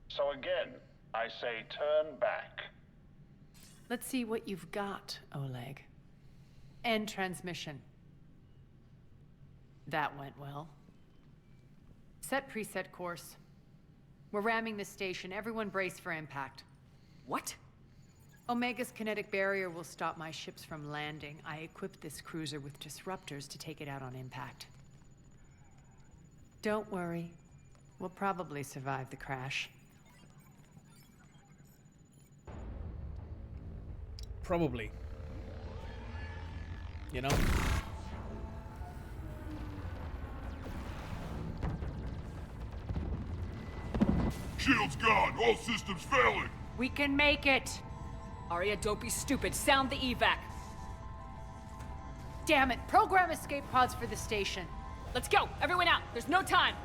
So again, I say turn back. Let's see what you've got, Oleg. End transmission. That went well. Set preset course. We're ramming the station. Everyone brace for impact. What? Omega's kinetic barrier will stop my ships from landing. I equipped this cruiser with disruptors to take it out on impact. Don't worry. We'll probably survive the crash. Probably. You know? Shield's gone! All systems failing! We can make it! Arya, don't be stupid. Sound the evac. Damn it! Program escape pods for the station. Let's go! Everyone out! There's no time!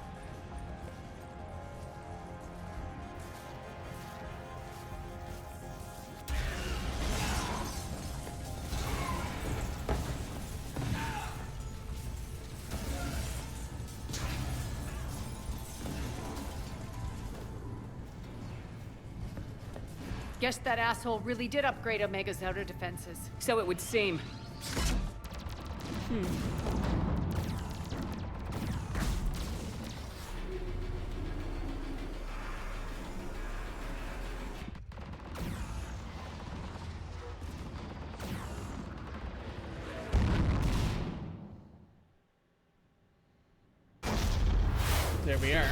Guess that asshole really did upgrade Omega's outer defenses. So it would seem. There we are.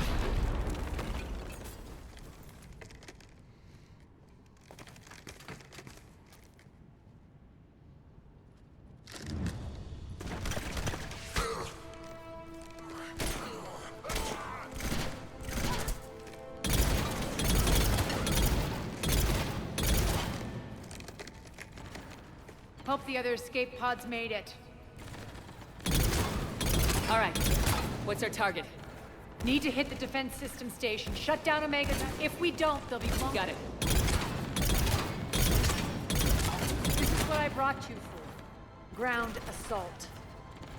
Hope the other escape pods made it. All right. What's our target? Need to hit the defense system station. Shut down Omega. If we don't, they'll be blown. Got it. This is what I brought you for. Ground assault.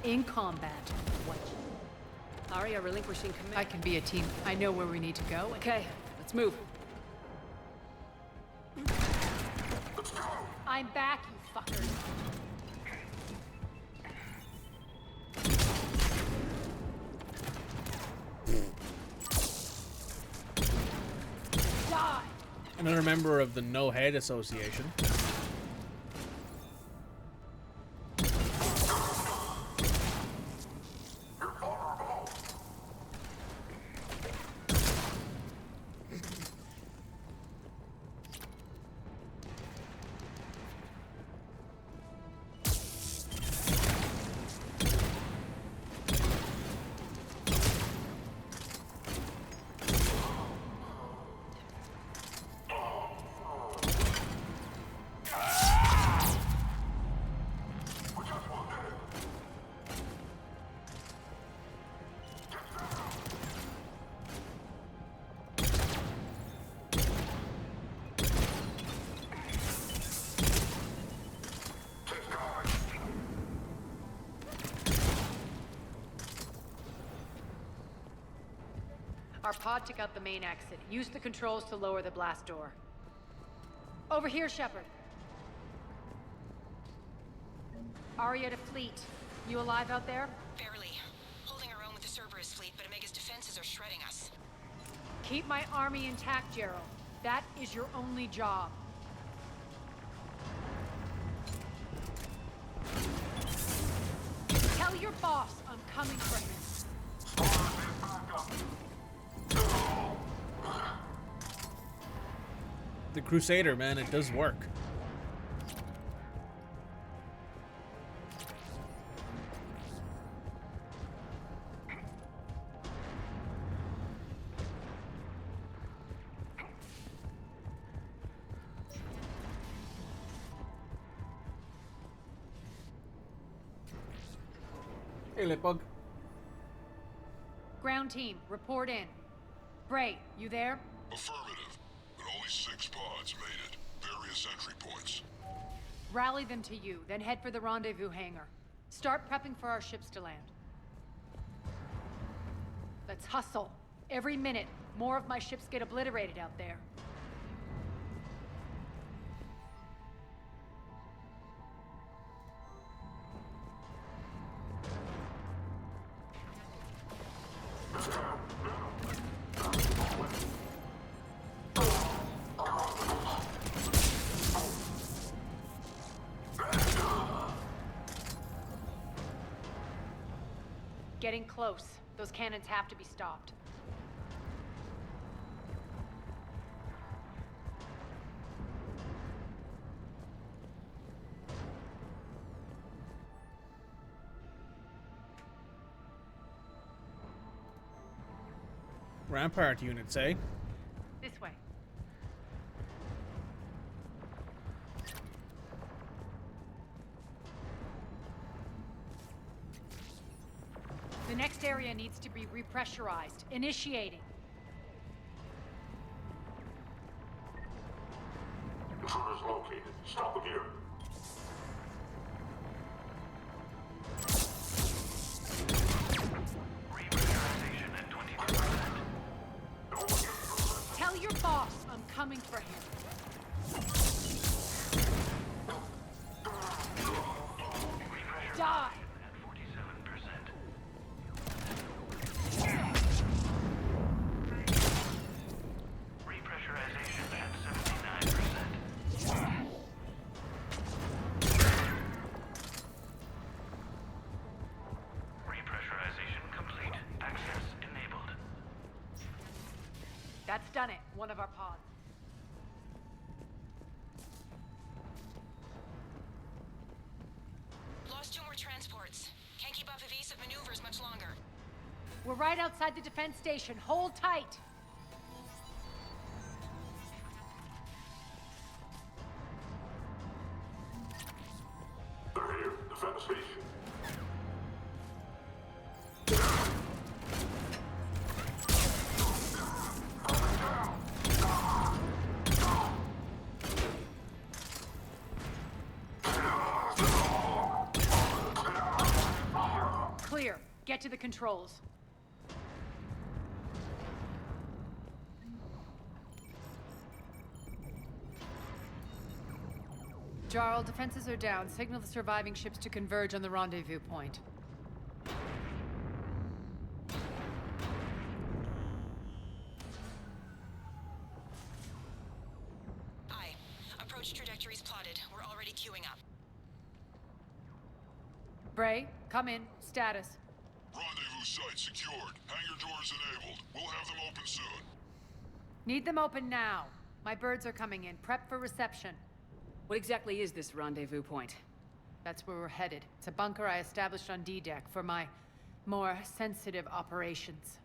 In combat. What? Arya relinquishing command. I can be a team. I know where we need to go. Okay, let's move. I'm back, you fuckers. Die! Another member of the No Head Association. Our pod took out the main exit. Use the controls to lower the blast door. Over here, Shepard. Aria to Fleet. You alive out there? Barely. Holding our own with the Cerberus fleet, but Omega's defenses are shredding us. Keep my army intact, Gerald. That is your only job. Tell your boss I'm coming for him. The Crusader, man, it does work. Hey, Litbug. Ground team, report in. Bray, you there? Affirmative, but only 6 pods made it. Various entry points. Rally them to you, then head for the rendezvous hangar. Start prepping for our ships to land. Let's hustle. Every minute, more of my ships get obliterated out there. Getting close. Those cannons have to be stopped. Rampart units, eh? This way. The next area needs to be repressurized. Initiating. Intruders located. Stop them here. Repressurization at 22%. Tell your boss I'm coming for him. Die! That's done it. One of our pods. Lost 2 more transports. Can't keep up evasive maneuvers much longer. We're right outside the defense station. Hold tight. They're here. Defend the station. Clear. Get to the controls. Jarl, defenses are down. Signal the surviving ships to converge on the rendezvous point. Aye. Approach trajectories plotted. We're already queuing up. Bray, come in. Status. Rendezvous site secured. Hangar doors enabled. We'll have them open soon. Need them open now. My birds are coming in. Prep for reception. What exactly is this rendezvous point? That's where we're headed. It's a bunker I established on D-Deck for my more sensitive operations.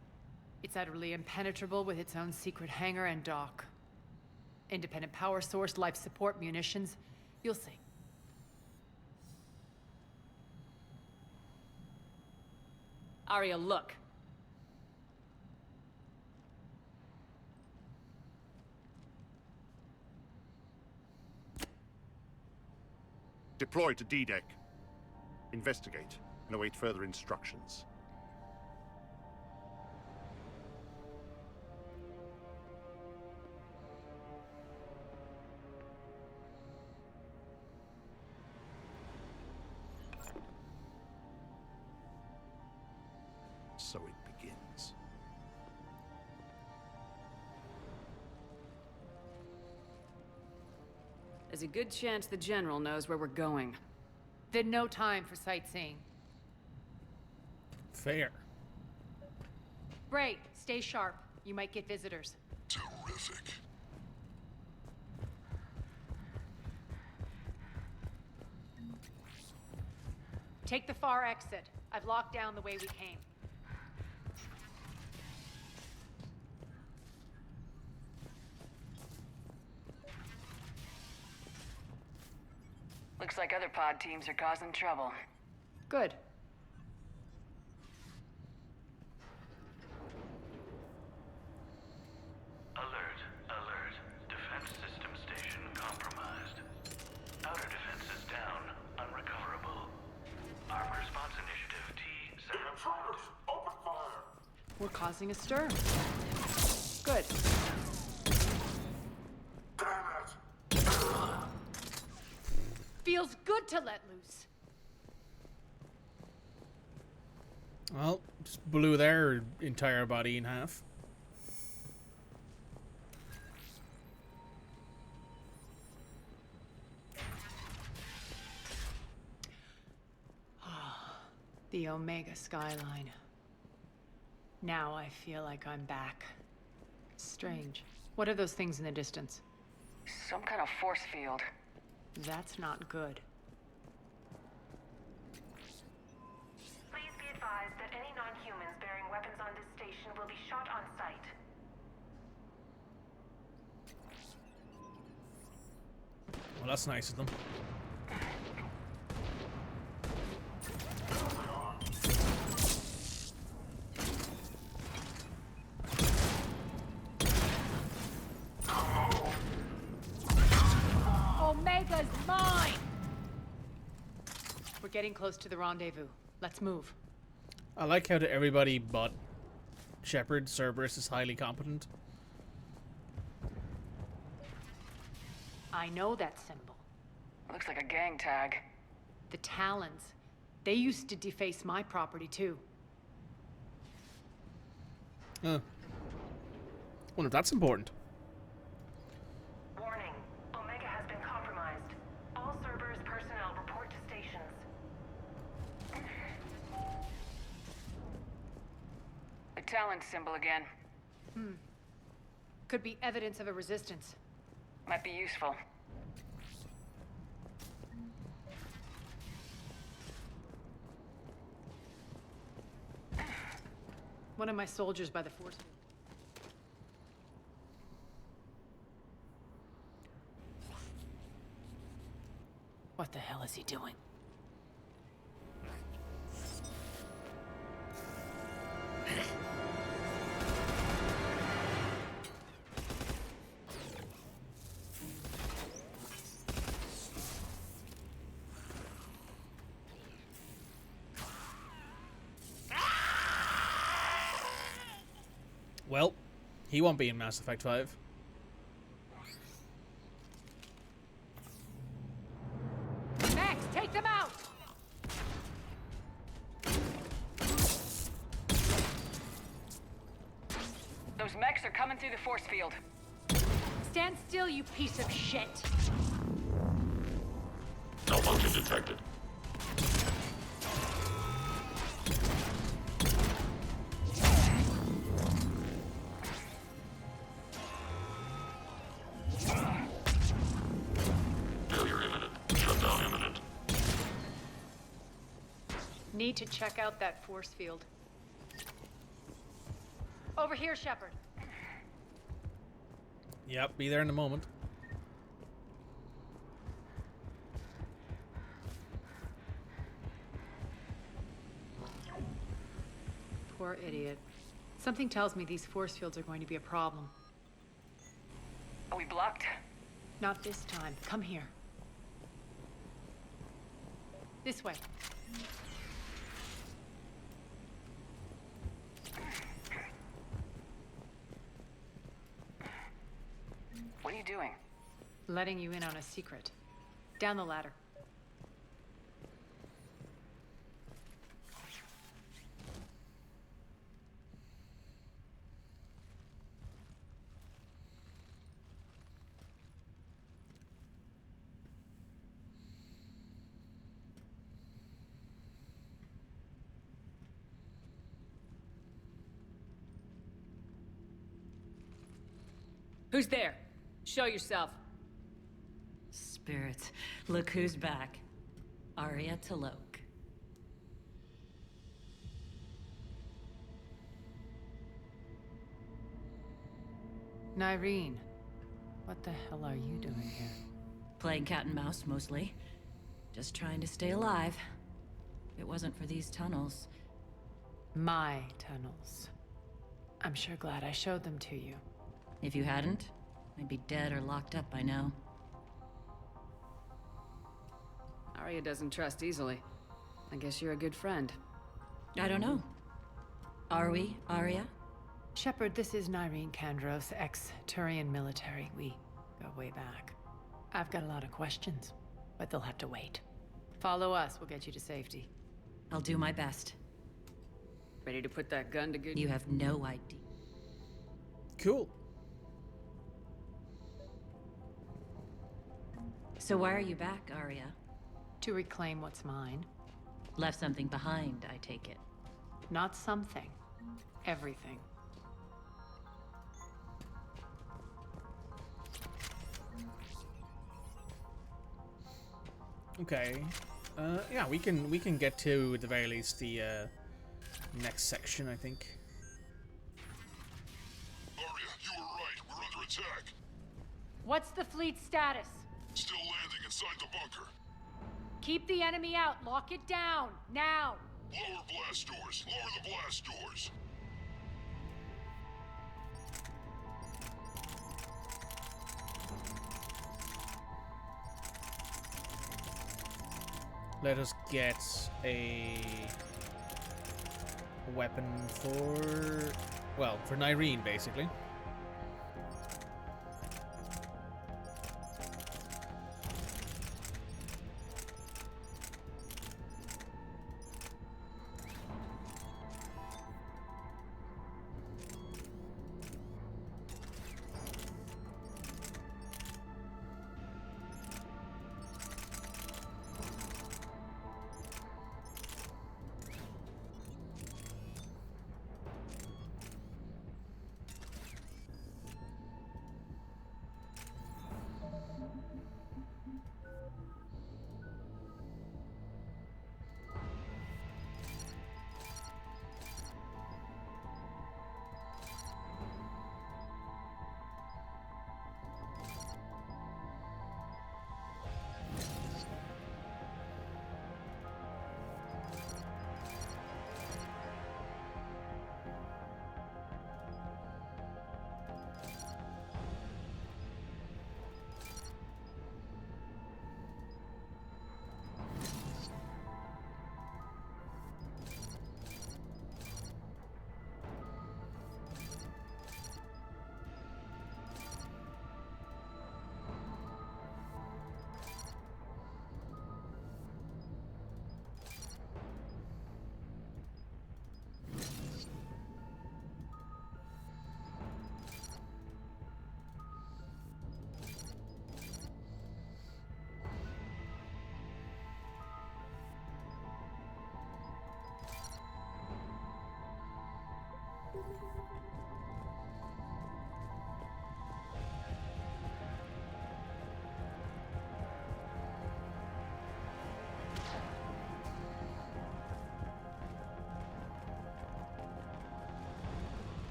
It's utterly impenetrable with its own secret hangar and dock. Independent power source, life support, munitions. You'll see. Aria, look. Deploy to D-Deck. Investigate and await further instructions. so it begins. There's a good chance the General knows where we're going. Then no time for sightseeing. Fair. Bray, stay sharp. You might get visitors. Terrific. Take the far exit. I've locked down the way we came. Looks like other pod teams are causing trouble. Good. Alert, alert. Defense system station compromised. Outer defenses down, unrecoverable. Armed response initiative T7. Intruders! Open fire! We're causing a stir. Good. Damn it! Feels good to let loose. Well, just blew their entire body in half. The Omega skyline. Now I feel like I'm back. Strange. What are those things in the distance? Some kind of force field. That's not good. Please be advised that any non-humans bearing weapons on this station will be shot on sight. Well, that's nice of them. Omega's mine! We're getting close to the rendezvous. Let's move. I like how to everybody but Shepard, Cerberus is highly competent. I know that symbol. Looks like a gang tag. The Talons. They used to deface my property too. Wonder if that's important. Warning. Omega has been compromised. All Cerberus personnel report to stations. The Talon symbol again. Could be evidence of a resistance. Might be useful. One of my soldiers by the force. What the hell is he doing? Well, he won't be in Mass Effect 5. Max, take them out! Those mechs are coming through the force field. Stand still, you piece of shit! Malfunction detected. Failure imminent. Shutdown imminent. Need to check out that force field. Over here, Shepard. Yep, be there in a moment. Poor idiot. Something tells me these force fields are going to be a problem. Are we blocked? Not this time. Come here. This way. What are you doing? Letting you in on a secret. Down the ladder. Who's there? Show yourself. Spirits, look who's back. Arya T'Loak. Nyreen, what the hell are you doing here? Playing cat and mouse, mostly. Just trying to stay alive. If it wasn't for these tunnels... My tunnels. I'm sure glad I showed them to you. If you hadn't, I'd be dead or locked up by now. Arya doesn't trust easily. I guess you're a good friend. I don't know. Are we, Arya? Shepard, this is Nyreen Kandros, ex-Turian military. We go way back. I've got a lot of questions, but they'll have to wait. Follow us, we'll get you to safety. I'll do my best. Ready to put that gun to good use? You have no idea. Cool. So why are you back, Arya? To reclaim what's mine. Left something behind, I take it. Not something. Everything. Okay. Yeah, we can get to, at the very least, the next section, I think. Arya, you were right. We're under attack. What's the fleet's status? Still landing inside the bunker. Keep the enemy out. Lock it down. Now. Lower blast doors. Lower the blast doors. Let us get a weapon for, well, for Nyreen, basically.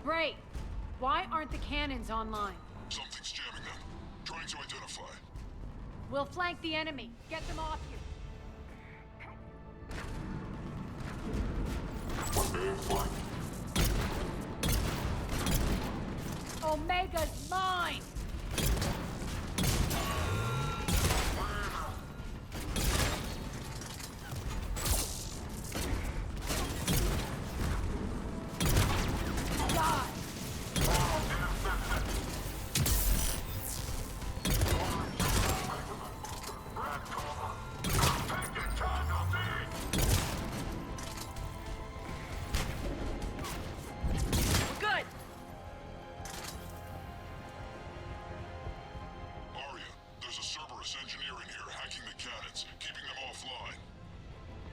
Great. Why aren't the cannons online? Something's jamming them. Trying to identify. We'll flank the enemy. Get them off you. Omega's mine!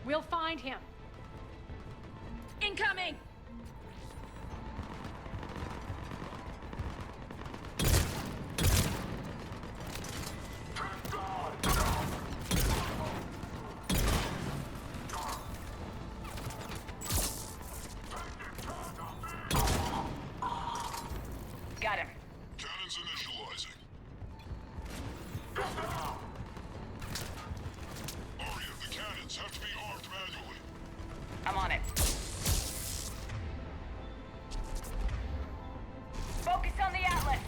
We'll find him. Incoming! got him. Cannons initializing. Arya, the cannons have to be armed manually. I'm on it. Focus on the Atlas.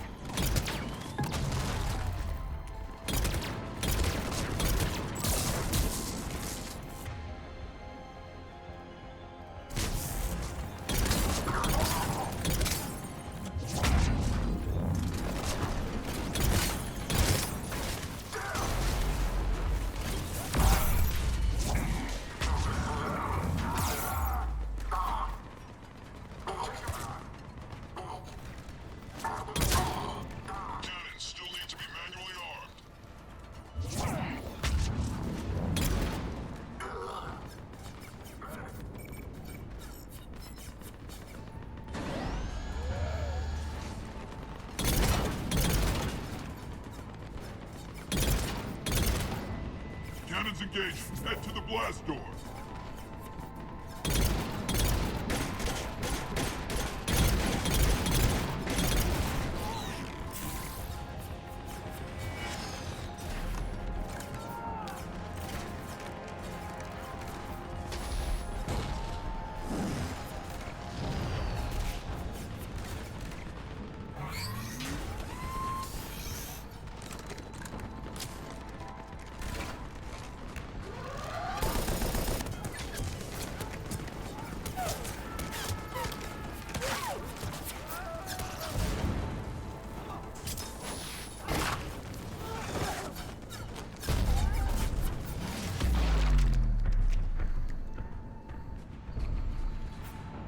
Cannons engaged. Head to the blast door.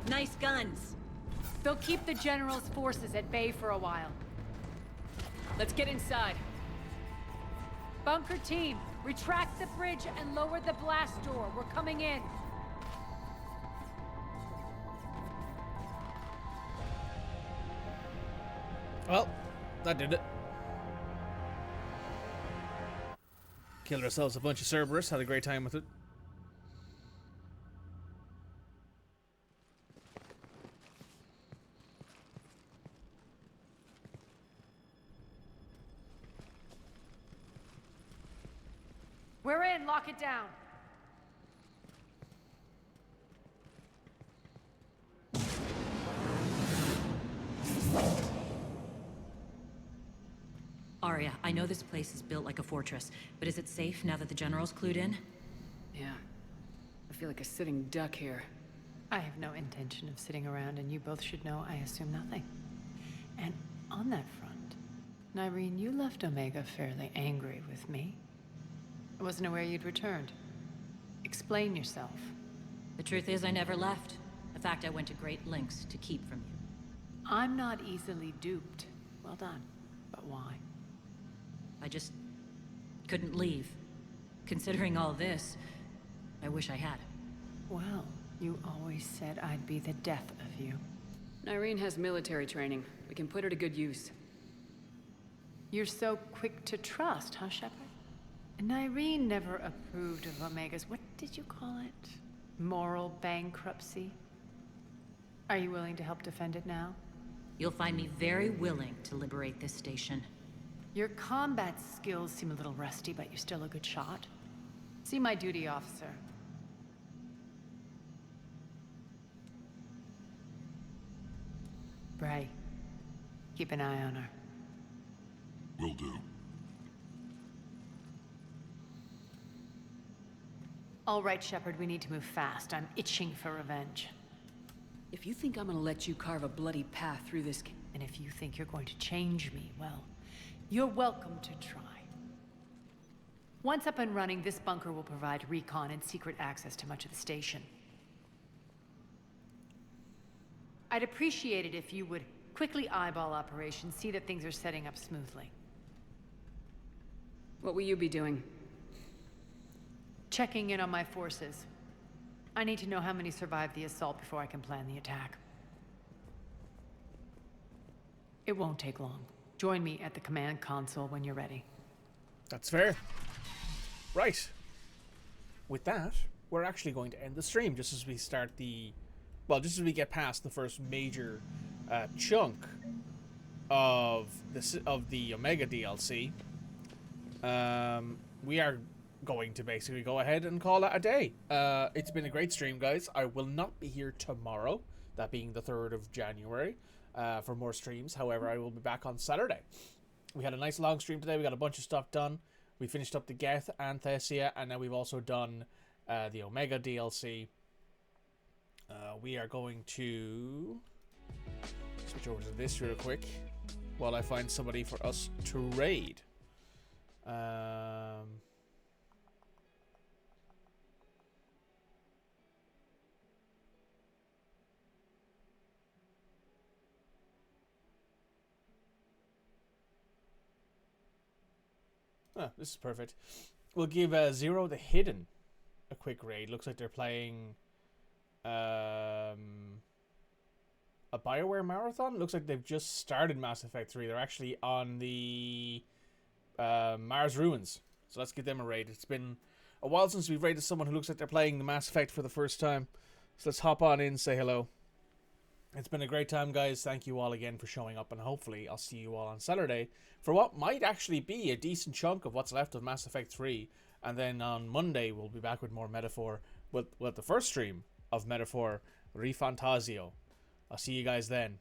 Nice guns. They'll keep the General's forces at bay for a while. Let's get inside. Bunker team, retract the bridge and lower the blast door. We're coming in. Well, that did it. Killed ourselves a bunch of Cerberus, had a great time with it. We're in, lock it down. Arya, I know this place is built like a fortress, but is it safe now that the General's clued in? Yeah. I feel like a sitting duck here. I have no intention of sitting around, and you both should know I assume nothing. And on that front, Nyreen, you left Omega fairly angry with me. I wasn't aware you'd returned. Explain yourself. The truth is, I never left. In fact, I went to great lengths to keep from you. I'm not easily duped. Well done. But why? I just couldn't leave. Considering all this, I wish I had. Well, you always said I'd be the death of you. Nyreen has military training. We can put her to good use. You're so quick to trust, huh, Shepard? Nyreen never approved of Omega's, what did you call it? Moral bankruptcy? Are you willing to help defend it now? You'll find me very willing to liberate this station. Your combat skills seem a little rusty, but you're still a good shot. See my duty officer. Bray, keep an eye on her. Will do. All right, Shepard, we need to move fast. I'm itching for revenge. If you think I'm gonna let you carve a bloody path through this, and if you think you're going to change me, well, you're welcome to try. Once up and running, this bunker will provide recon and secret access to much of the station. I'd appreciate it if you would quickly eyeball operations, see that things are setting up smoothly. What will you be doing? Checking in on my forces. I need to know how many survived the assault before I can plan the attack. It won't take long. Join me at the command console when you're ready. That's fair. Right. With that, we're actually going to end the stream just as we start the... Well, just as we get past the first major chunk of the Omega DLC, we are going to basically go ahead and call it a day. It's been a great stream, guys. I will not be here tomorrow, that being the 3rd of January, for more streams. However, I will be back on Saturday. We had a nice long stream today. We got a bunch of stuff done. We finished up the Geth and Thessia, and now we've also done the Omega DLC. We are going to switch over to this real quick while I find somebody for us to raid. This is perfect. We'll give Zero the Hidden a quick raid. Looks like they're playing a BioWare marathon. Looks like they've just started Mass Effect 3. They're actually on the Mars Ruins. So let's give them a raid. It's been a while since we've raided someone who looks like they're playing the Mass Effect for the first time. So let's hop on in and say hello. It's been a great time, guys. Thank you all again for showing up, and hopefully I'll see you all on Saturday for what might actually be a decent chunk of what's left of Mass Effect 3. And then on Monday, we'll be back with more Metaphor, with the first stream of Metaphor Refantasio. I'll see you guys then.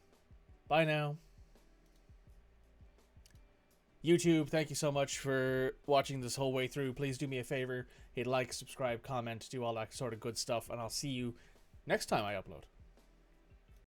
Bye now. YouTube, thank you so much for watching this whole way through. Please do me a favor, hit like, subscribe, comment, do all that sort of good stuff, and I'll see you next time I upload.